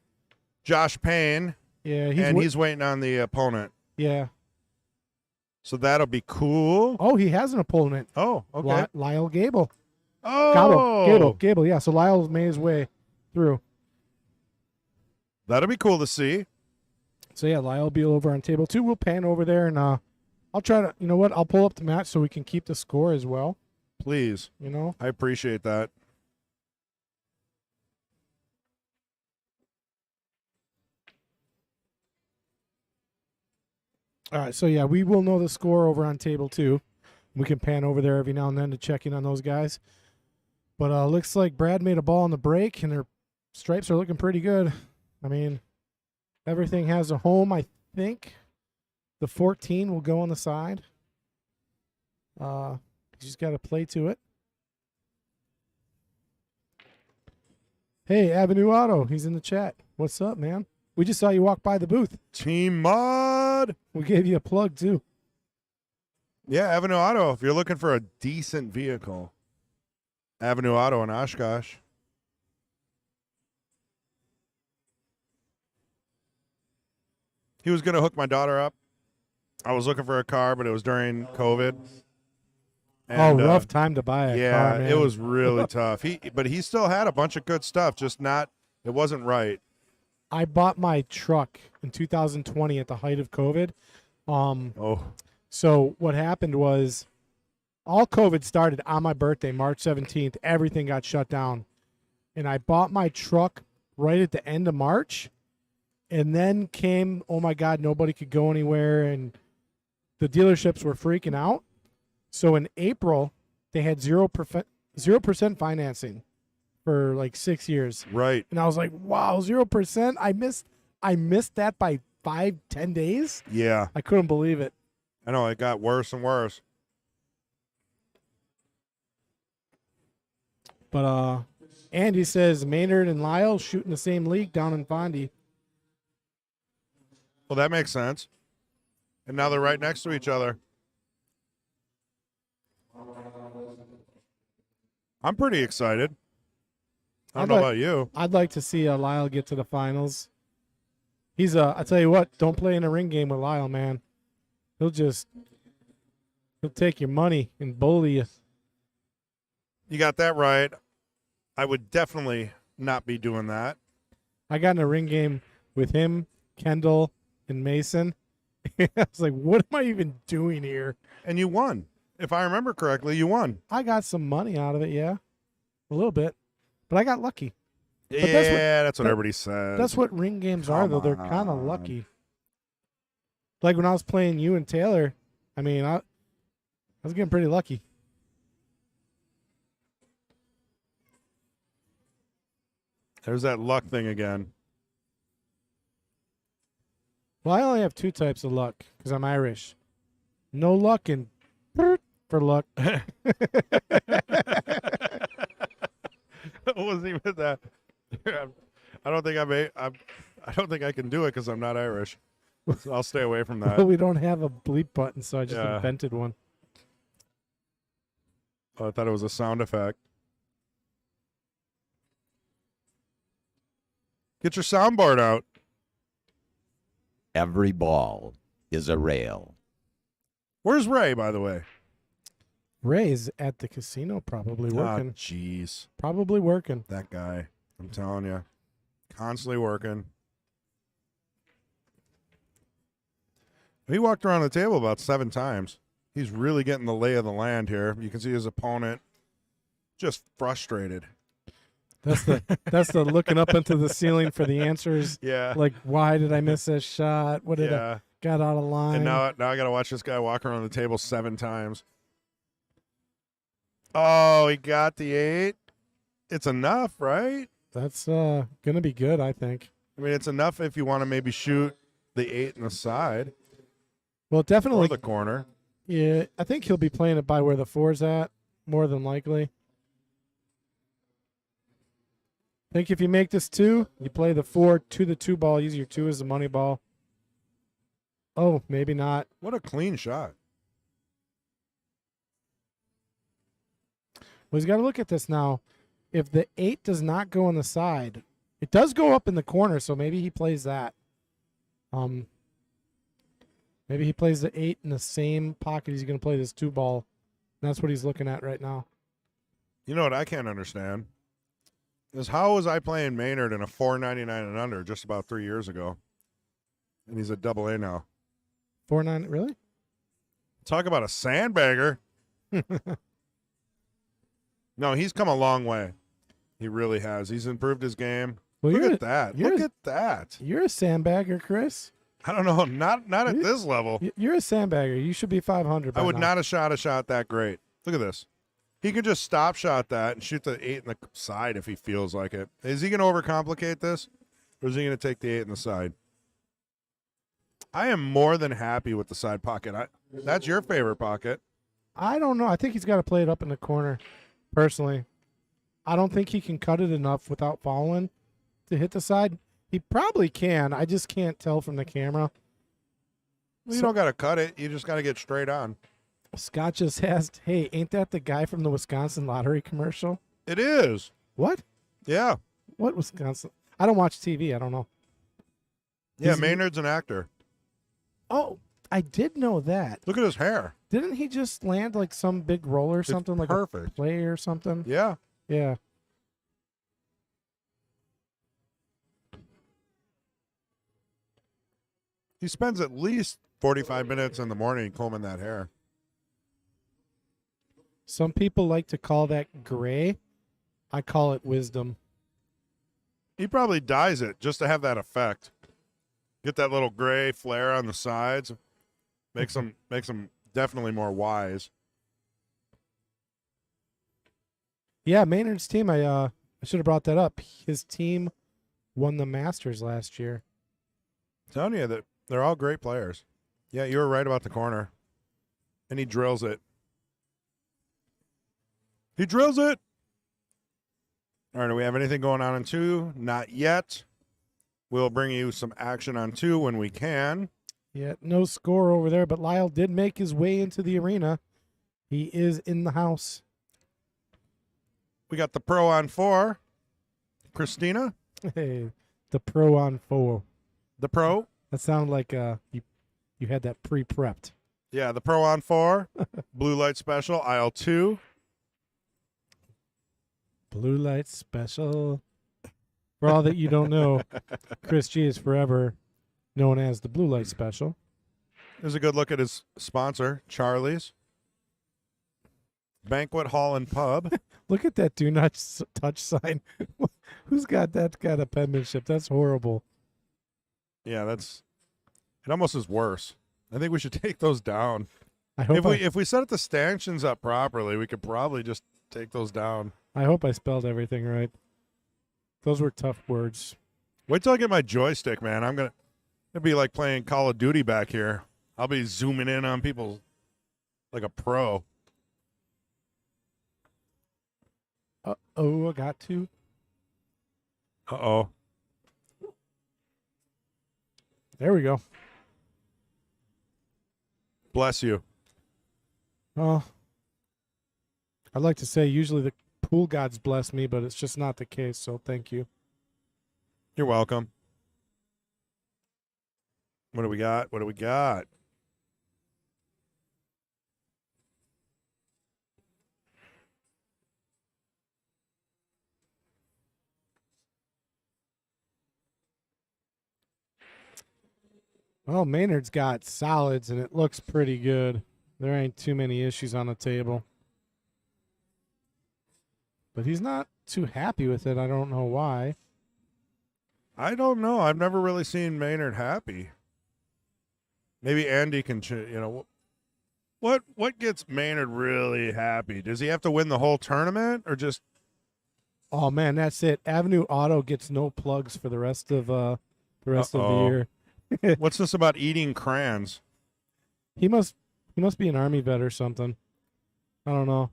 Josh Payne, Yeah, he's waiting on the opponent. yeah. So that'll be cool. Oh, he has an opponent. Oh, okay. Lyle Gable. Oh, Gable. Yeah. So Lyle made his way through. that'll be cool to see. So yeah, Lyle will be over on table 2. We'll pan over there, and I'll try to. You know what? I'll pull up the match so we can keep the score as well. Please. You know. I appreciate that. All right. So yeah, we will know the score over on table 2. We can pan over there every now and then to check in on those guys. But looks like Brad made a ball on the break, and their stripes are looking pretty good. I mean, everything has a home, I think. The 14 will go on the side. You just got to play to it. Hey, Avenue Auto, he's in the chat. What's up, man? We just saw you walk by the booth. Team Mod. We gave you a plug, too. Yeah, Avenue Auto. If you're looking for a decent vehicle, Avenue Auto in Oshkosh. He was going to hook my daughter up. I was looking for a car, but it was during COVID. And, rough time to buy a car, man. it was really tough. But he still had a bunch of good stuff, just not. It wasn't right. I bought my truck in 2020 at the height of COVID. So what happened was all COVID started on my birthday, March 17th. Everything got shut down. And I bought my truck right at the end of March. And then came, oh my God, nobody could go anywhere. And the dealerships were freaking out. So in April, they had 0% financing for like 6 years. Right. And I was like, wow, 0%? I missed that by 5-10 days. Yeah. I couldn't believe it. I know. It got worse and worse. But Andy says Maynard and Lyle shoot in the same league down in Fondy. Well, that makes sense. And now they're right next to each other. I'm pretty excited. I don't know about you. I'd like to see Lyle get to the finals. He's I tell you what, don't play in a ring game with Lyle, man. He'll take your money and bully you. You got that right. I would definitely not be doing that. I got in a ring game with him, Kendall, and Mason. I was like, what am I even doing here? And you won. If I remember correctly, you won. I got some money out of it, yeah. A little bit. But I got lucky. That's what everybody says. That's what ring games are, though. They're kind of lucky. Like when I was playing you and Taylor, I mean, I was getting pretty lucky. There's that luck thing again. Well, I only have 2 types of luck because I'm Irish. No luck and for luck. It wasn't even that. I don't think I can do it because I'm not Irish. So I'll stay away from that. We don't have a bleep button, so I just invented one. Oh, I thought it was a sound effect. Get your soundboard out. Every ball is a rail. Where's Ray, by the way? Ray's at the casino, probably working. Jeez. Probably working. That guy. I'm telling you. Constantly working. He walked around the table about 7 times. He's really getting the lay of the land here. You can see his opponent just frustrated. That's the looking up into the ceiling for the answers. Yeah. Like, why did I miss that shot? What did Got out of line. And now I got to watch this guy walk around the table 7 times. Oh, he got the 8. It's enough, right? That's going to be good, I think. I mean, it's enough if you want to maybe shoot the 8 in the side Well, definitely. or the corner. Yeah, I think he'll be playing it by where the 4's at, more than likely. I think if you make this 2, you play the 4 to the 2 ball, use your 2 as the money ball. Oh, maybe not. What a clean shot. Well, he's got to look at this now. If the 8 does not go on the side, it does go up in the corner, so maybe he plays that. Maybe he plays the 8 in the same pocket he's going to play this 2 ball. And that's what he's looking at right now. You know what I can't understand? Is how was I playing Maynard in a 499 and under just about 3 years ago? And he's a double A now. 4-9, really? Talk about a sandbagger. No, he's come a long way. He really has. He's improved his game. Well, Look at that. Look at that. You're a sandbagger, Chris. I don't know. Not at this level. You're a sandbagger. You should be 500 by I would now. not have shot a shot that great. Look at this. He could just stop shot that and shoot the 8 in the side if he feels like it. Is he going to overcomplicate this? Or is he going to take the 8 in the side? I am more than happy with the side pocket. That's your favorite pocket. I don't know. I think he's got to play it up in the corner, personally. I don't think he can cut it enough without following to hit the side. He probably can. I just can't tell from the camera. Well, you don't got to cut it. You just got to get straight on. Scott just asked, hey, ain't that the guy from the Wisconsin lottery commercial? It is. What? Yeah. What Wisconsin? I don't watch TV. I don't know. Yeah, He's- Maynard's an actor. Oh, I did know that. Look at his hair. Didn't he just land like some big roll or something? Like a perfect. play or something? Yeah. Yeah. He spends at least 45 minutes in the morning combing that hair. Some people like to call that gray. I call it wisdom. He probably dyes it just to have that effect. Get that little gray flare on the sides. Makes him definitely more wise. Yeah, Maynard's team. I should have brought that up. His team won the Masters last year. I'm telling you that they're all great players. Yeah, you were right about the corner. And he drills it. He drills it. All right, do we have anything going on in 2? Not yet. We'll bring you some action on 2 when we can. Yeah, no score over there, but Lyle did make his way into the arena. He is in the house. We got the pro on 4. Christina, Hey, the pro on 4. the pro. That sounded like you had that pre-prepped. Yeah, the pro on 4. Blue light special, aisle 2. Blue light special. For all that you don't know, Chris G is forever known as the blue light special. Here's a good look at his sponsor, Charlie's Banquet Hall and Pub. Look at that do not touch sign. Who's got that kind of penmanship? That's horrible. Yeah, it almost is worse. I think we should take those down. I hope If we set the stanchions up properly, we could probably just take those down. I hope I spelled everything right. Those were tough words. Wait till I get my joystick, man. It'd be like playing Call of Duty back here. I'll be zooming in on people like a pro. Oh, I got to. Uh-oh. There we go. Bless you. Oh, I'd like to say usually the pool gods bless me, but it's just not the case, so thank you. You're welcome. What do we got? What do we got? Well, Maynard's got solids, and it looks pretty good. There ain't too many issues on the table. But he's not too happy with it. I don't know why. I don't know. I've never really seen Maynard happy. Maybe Andy can, what gets Maynard really happy? Does he have to win the whole tournament or just? Oh man, that's it. Avenue Auto gets no plugs for the rest of the year. What's this about eating crayons? He must be an Army vet or something. I don't know.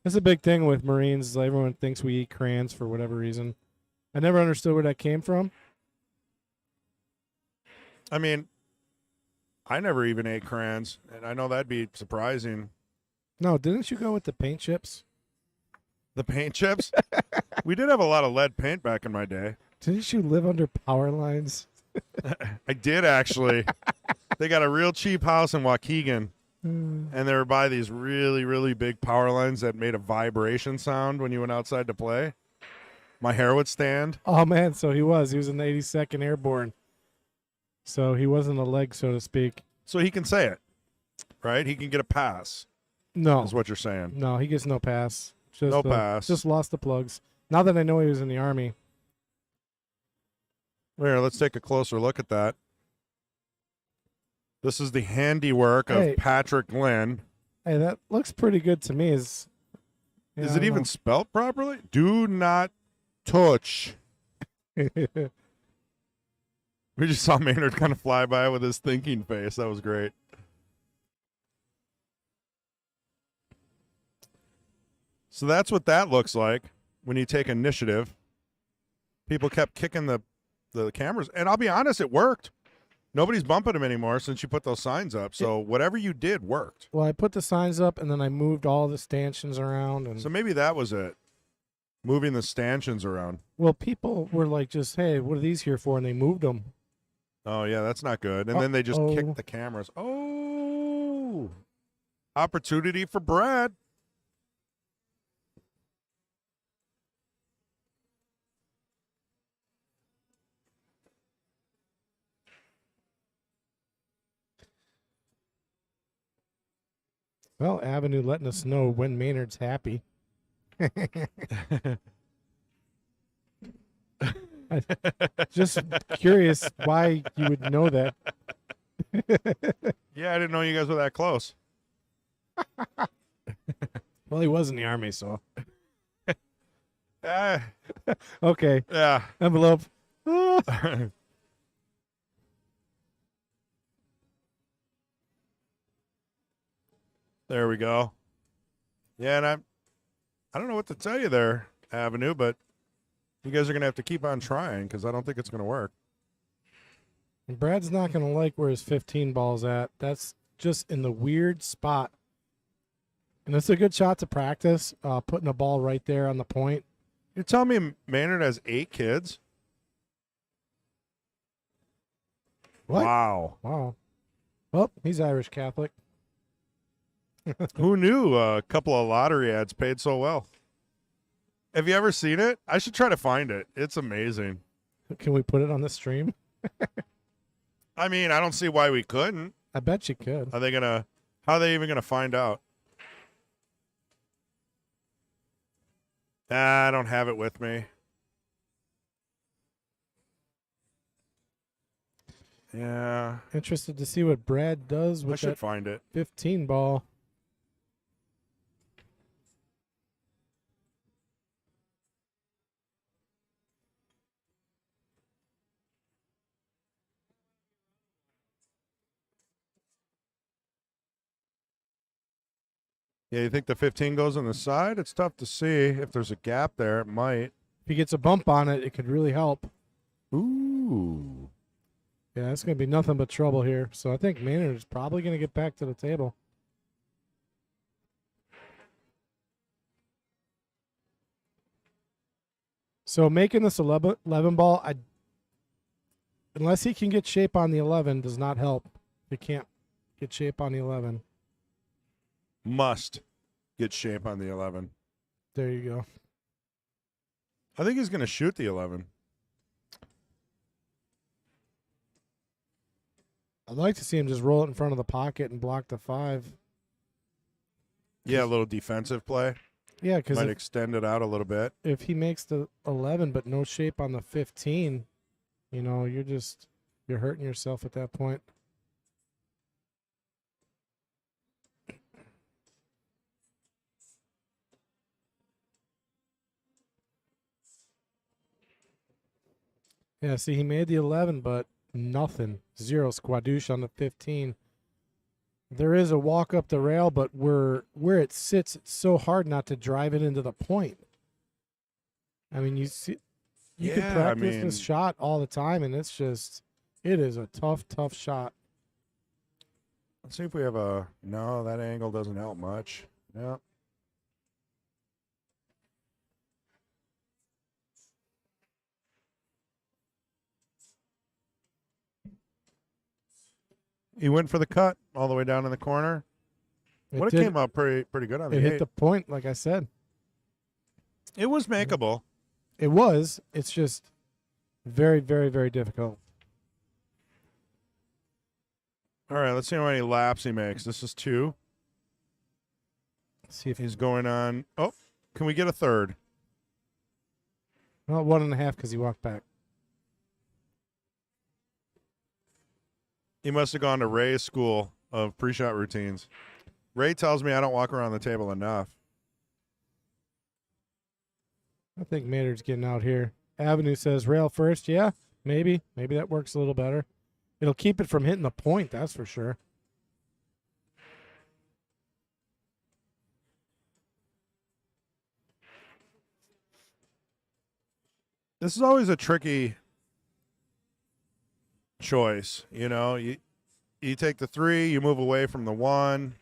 That's a big thing with Marines. Everyone thinks we eat crayons for whatever reason. I never understood where that came from. I mean, I never even ate crayons, and I know that'd be surprising. No, didn't you go with the paint chips? The paint chips? We did have a lot of lead paint back in my day. Didn't you live under power lines? I did, actually. They got a real cheap house in Waukegan, and they were by these really, really big power lines that made a vibration sound when you went outside to play. My hair would stand. Oh man, so he was in the 82nd Airborne. So he wasn't a leg, so to speak. So he can say it, right? He can get a pass. No, Is what you're saying. no, he gets no pass. Just, No pass. Just lost the plugs. Now that I know he was in the Army. Here, let's take a closer look at that. This is the handiwork of Hey. Patrick Lynn. Hey, that looks pretty good to me. Is it even spelt properly? Do not touch. even? We just saw Maynard kind of fly by with his thinking face. That was great. So that's what that looks like when you take initiative. People kept kicking the cameras. And I'll be honest, it worked. Nobody's bumping them anymore since you put those signs up. So whatever you did worked. Well, I put the signs up and then I moved all the stanchions around. And So maybe that was it. Moving the stanchions around. well, people were like, just, hey, what are these here for? And they moved them. Oh, yeah, that's not good. And then they just Uh-oh. kicked the cameras. Oh, opportunity for Brad. Well, Avenue letting us know when Maynard's happy. Just curious why you would know that. Yeah, I didn't know you guys were that close. Well, he was in the Army, so. Ah, Okay. yeah. Envelope. There we go. Yeah, and I don't know what to tell you there, Avenue, but you guys are going to have to keep on trying because I don't think it's going to work. And Brad's not going to like where his 15 ball's at. That's just in the weird spot. And it's a good shot to practice, putting a ball right there on the point. You're telling me Maynard has 8 kids? What? Wow. Wow. Well, he's Irish Catholic. Who knew a couple of lottery ads paid so well? Have you ever seen it? I should try to find it. It's amazing. Can we put it on the stream? I mean, I don't see why we couldn't. I bet you could. How are they even gonna find out? I don't have it with me. Yeah, Interested to see what Brad does I with should that find it. 15 ball. Yeah, you think the 15 goes on the side? It's tough to see. If there's a gap there, it might. If he gets a bump on it, it could really help. Ooh. Yeah, it's going to be nothing but trouble here. So I think Maynard is probably going to get back to the table. So making this 11 ball, unless he can get shape on the 11, does not help. He can't get shape on the 11. Must get shape on the 11. There you go. I think he's going to shoot the 11. I'd like to see him just roll it in front of the pocket and block the 5. Yeah, a little defensive play. Yeah, because Might extend it out a little bit. if he makes the 11 but no shape on the 15, you're hurting yourself at that point. Yeah, see, he made the 11, but nothing. 0 squadouche on the 15. There is a walk up the rail, but where it sits, it's so hard not to drive it into the point. I mean, you see, you can Yeah, I practice this mean- shot all the time, and it's just, it is a tough, tough shot. Let's see if we have a. No, that angle doesn't help much. Yeah. He went for the cut all the way down in the corner. It did- came up pretty good on the It hit 8. the point, like I said. It was makeable. It was. It's just very, very, very difficult. All right, let's see how many laps he makes. This is 2. Let's see if He's going on. Oh, can we get a third? well, 1.5 because he walked back. He must have gone to Ray's school of pre-shot routines. Ray tells me I don't walk around the table enough. I think Maynard's getting out here. Avenue says rail first. Yeah, maybe. Maybe that works a little better. It'll keep it from hitting the point, that's for sure. This is always a tricky choice. You know, you take the 3, you move away from the 1.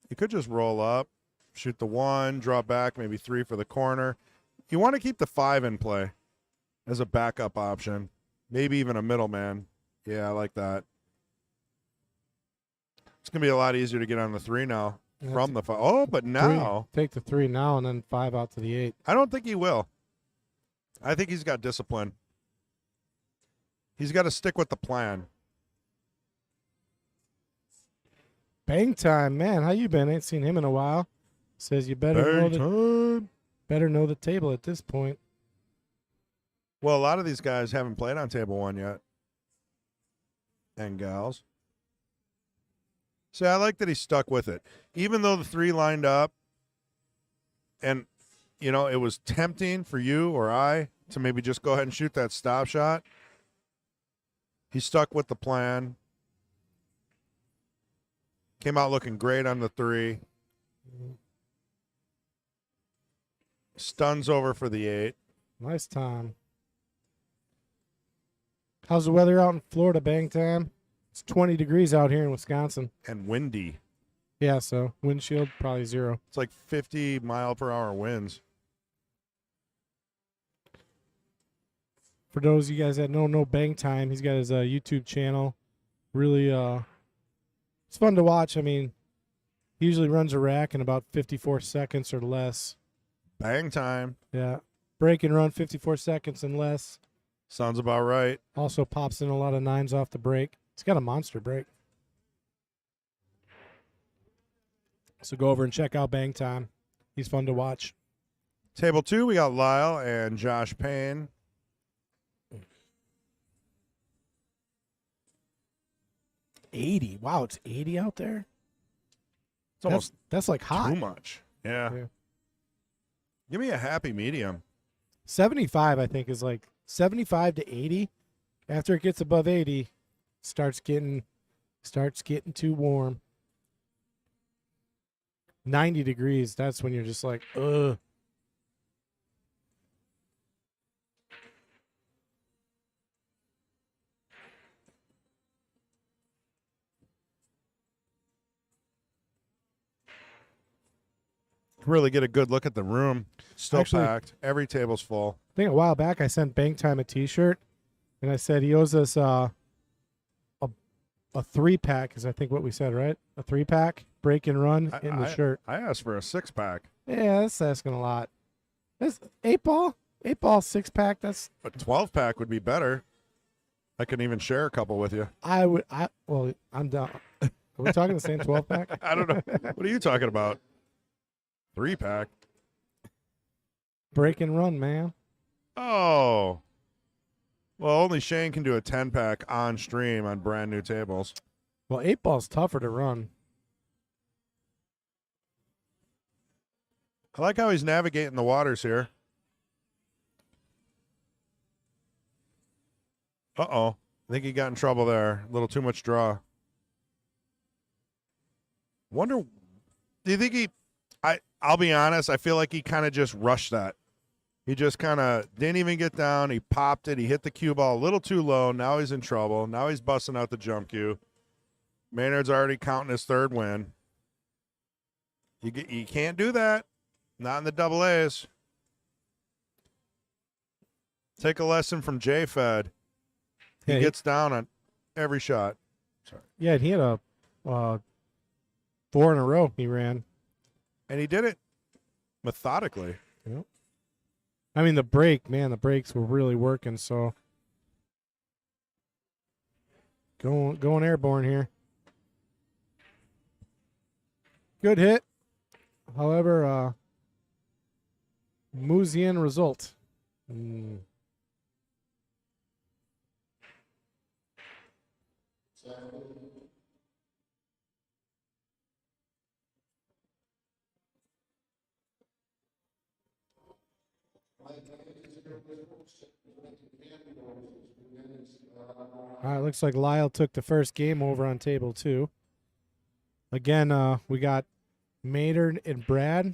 You could just roll up, shoot the 1, drop back, maybe 3 for the corner. You want to keep the 5 in play as a backup option, maybe even a middleman. Yeah, I like that. It's going to be a lot easier to get on the 3 now Yeah, from the 5. Oh, but now take the 3 now and then 5 out to the 8. I don't think he will. I think he's got discipline. He's got to stick with the plan. Bang time, man. How you been? Ain't seen him in a while. Says you better know the table at this point. Well, a lot of these guys haven't played on table 1 yet. And gals. See, I like that he stuck with it. Even though the 3 lined up and, you know, it was tempting for you or I to maybe just go ahead and shoot that stop shot, he stuck with the plan. Came out looking great on the 3. Stuns over for the 8. Nice time. How's the weather out in Florida, bang time? It's 20 degrees out here in Wisconsin. And windy. Yeah, so windshield probably 0. It's like 50 mile per hour winds. For those of you guys that don't know Bang Time, he's got his YouTube channel. Really, it's fun to watch. I mean, he usually runs a rack in about 54 seconds or less. Bang time. Yeah. Break and run 54 seconds and less. Sounds about right. Also pops in a lot of 9s off the break. He's got a monster break. So go over and check out Bang Time. He's fun to watch. Table 2, we got Lyle and Josh Payne. $80. Wow, it's 80 out there. It's almost That's like hot. too much. Yeah. Yeah. Give me a happy medium. 75, I think, is like 75 to 80. After it gets above 80, starts getting too warm. 90 degrees, that's when you're just like, ugh. Really get a good look at the room. Still Actually- packed. Every table's full. I think a while back I sent Bang Time a T-shirt, and I said he owes us a 3-pack is I think what we said, right? A 3-pack break and run in the shirt. I asked for a 6-pack. Yeah, that's asking a lot. That's 8-ball 6-pack. That's A 12-pack would be better. I can even share a couple with you. well, I'm done. Are we talking the same 12-pack? I don't know. What are you talking about? 3-pack. Break and run, man. Oh. Well, only Shane can do a 10-pack on stream on brand new tables. Well, 8-ball's tougher to run. I like how he's navigating the waters here. Uh-oh. I think he got in trouble there. A little too much draw. Wonder, do you think I'll be honest, I feel like he kind of just rushed that. He just kind of didn't even get down. He popped it. He hit the cue ball a little too low. Now he's in trouble. Now he's busting out the jump cue. Maynard's already counting his third win. You can't do that. Not in the double A's. Take a lesson from J-Fed. He gets down on every shot. Sorry. Yeah, and he had a 4 in a row he ran. And he did it methodically. Yep. I mean, the brakes were really working, so going airborne here. Good hit. However, Muzian result. All right, looks like Lyle took the first game over on table 2. Again, we got Maynard and Brad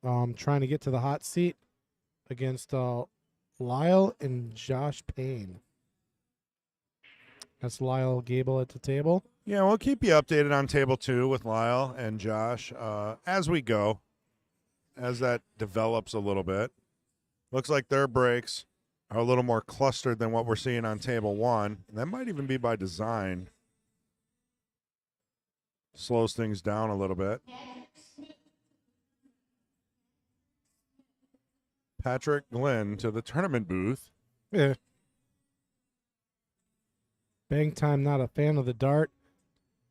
trying to get to the hot seat against Lyle and Josh Payne. That's Lyle Gable at the table. Yeah, we'll keep you updated on table 2 with Lyle and Josh as we go, as that develops a little bit. Looks like their breaks are a little more clustered than what we're seeing on table 1. And that might even be by design. Slows things down a little bit. Patrick Glenn to the tournament booth. Yeah. Bang time, not a fan of the dart.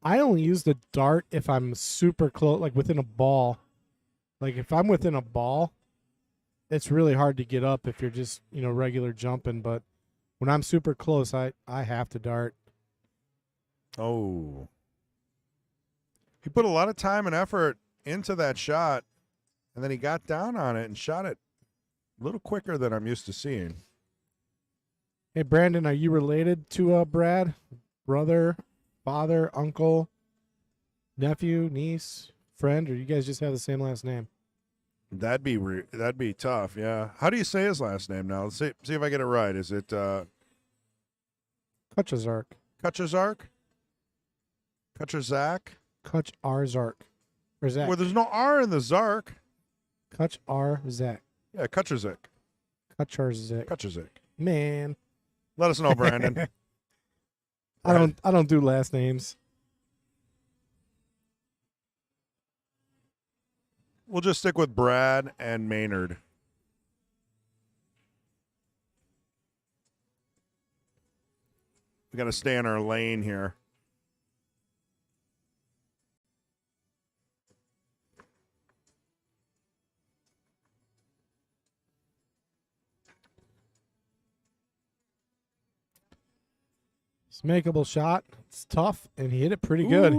I only use the dart if I'm super close, like within a ball. Like if I'm within a ball, it's really hard to get up if you're just, regular jumping. But when I'm super close, I have to dart. Oh. He put a lot of time and effort into that shot, and then he got down on it and shot it a little quicker than I'm used to seeing. Hey, Brandon, are you related to Brad? Brother, father, uncle, nephew, niece, friend, or you guys just have the same last name? That'd be tough, yeah. How do you say his last name now? Let's see if I get it right. Is it Kutchazark. Kutchazark? Kutchazak? Kutcharzark. Or Zach. Well, there's no R in the Zark. Kutcharzak. Yeah, Kutchazak. Kutcharzak. Kutchazak. Man. Let us know, Brandon. I don't do last names. We'll just stick with Brad and Maynard. We got to stay in our lane here. It's a makeable shot. It's tough, and he hit it pretty good.